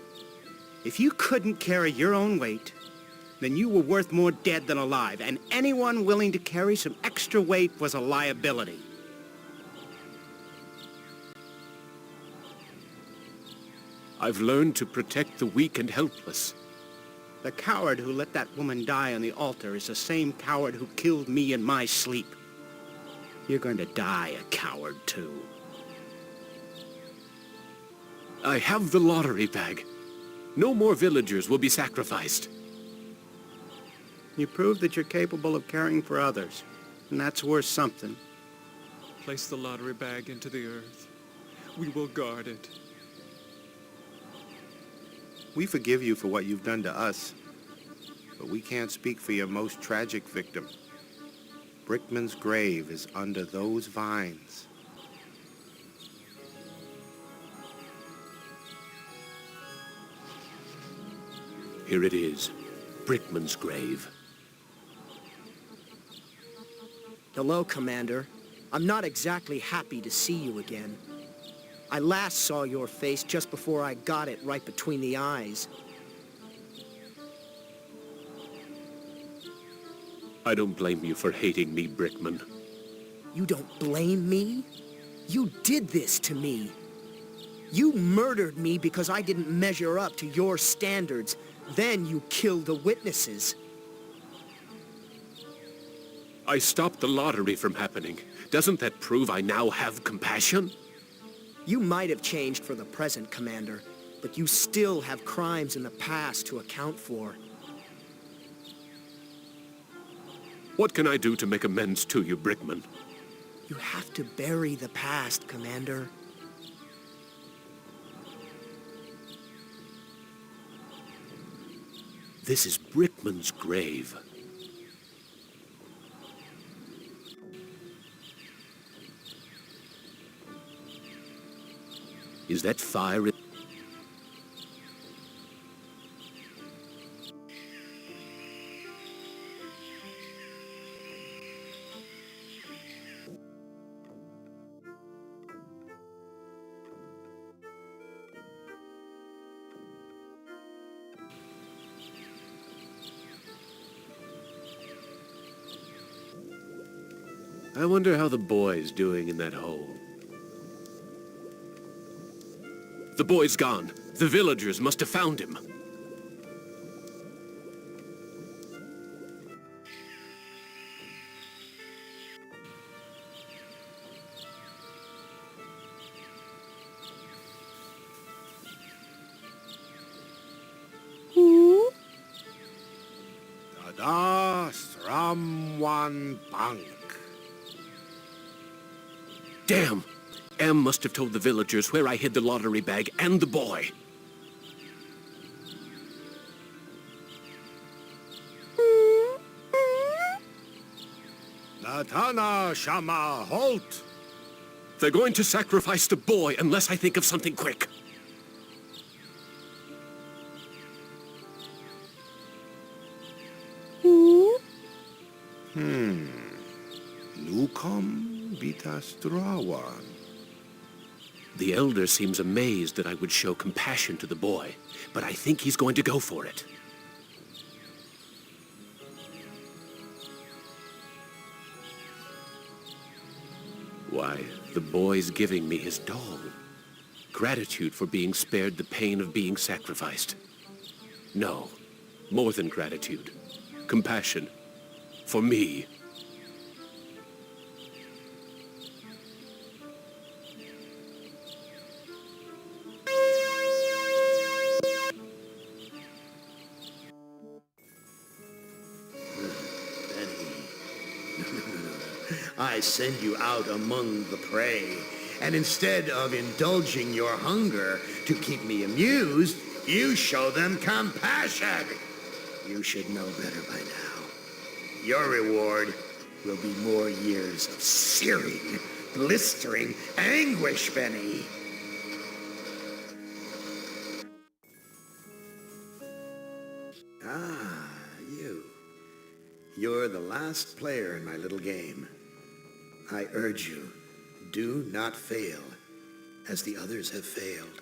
If you couldn't carry your own weight, then you were worth more dead than alive, and anyone willing to carry some extra weight was a liability. I've learned to protect the weak and helpless. The coward who let that woman die on the altar is the same coward who killed me in my sleep. You're going to die a coward, too. I have the lottery bag. No more villagers will be sacrificed. You prove that you're capable of caring for others, and that's worth something. Place the lottery bag into the earth. We will guard it. We forgive you for what you've done to us, but we can't speak for your most tragic victim. Brickman's grave is under those vines. Here it is. Brickman's grave. Hello, Commander. I'm not exactly happy to see you again. I last saw your face just before I got it right between the eyes. I don't blame you for hating me, Brickman. You don't blame me? You did this to me. You murdered me because I didn't measure up to your standards. Then you killed the witnesses. I stopped the lottery from happening. Doesn't that prove I now have compassion? You might have changed for the present, Commander, but you still have crimes in the past to account for. What can I do to make amends to you, Brickman? You have to bury the past, Commander. This is Brickman's grave. Is that fire? I wonder how the boy's doing in that hole. The boy's gone. The villagers must have found him. Tada Sramwan Bank. Damn! Em must have told the villagers where I hid the lottery bag and the boy. Natana Shama, halt! They're going to sacrifice the boy unless I think of something quick. Nukom Vitastrawan. The elder seems amazed that I would show compassion to the boy, but I think he's going to go for it. Why, the boy's giving me his doll. Gratitude for being spared the pain of being sacrificed. No, more than gratitude. Compassion. For me. I send you out among the prey, and instead of indulging your hunger to keep me amused, you show them compassion. You should know better by now. Your reward will be more years of searing, blistering anguish, Benny. Ah, you. You're the last player in my little game. I urge you, do not fail, as the others have failed.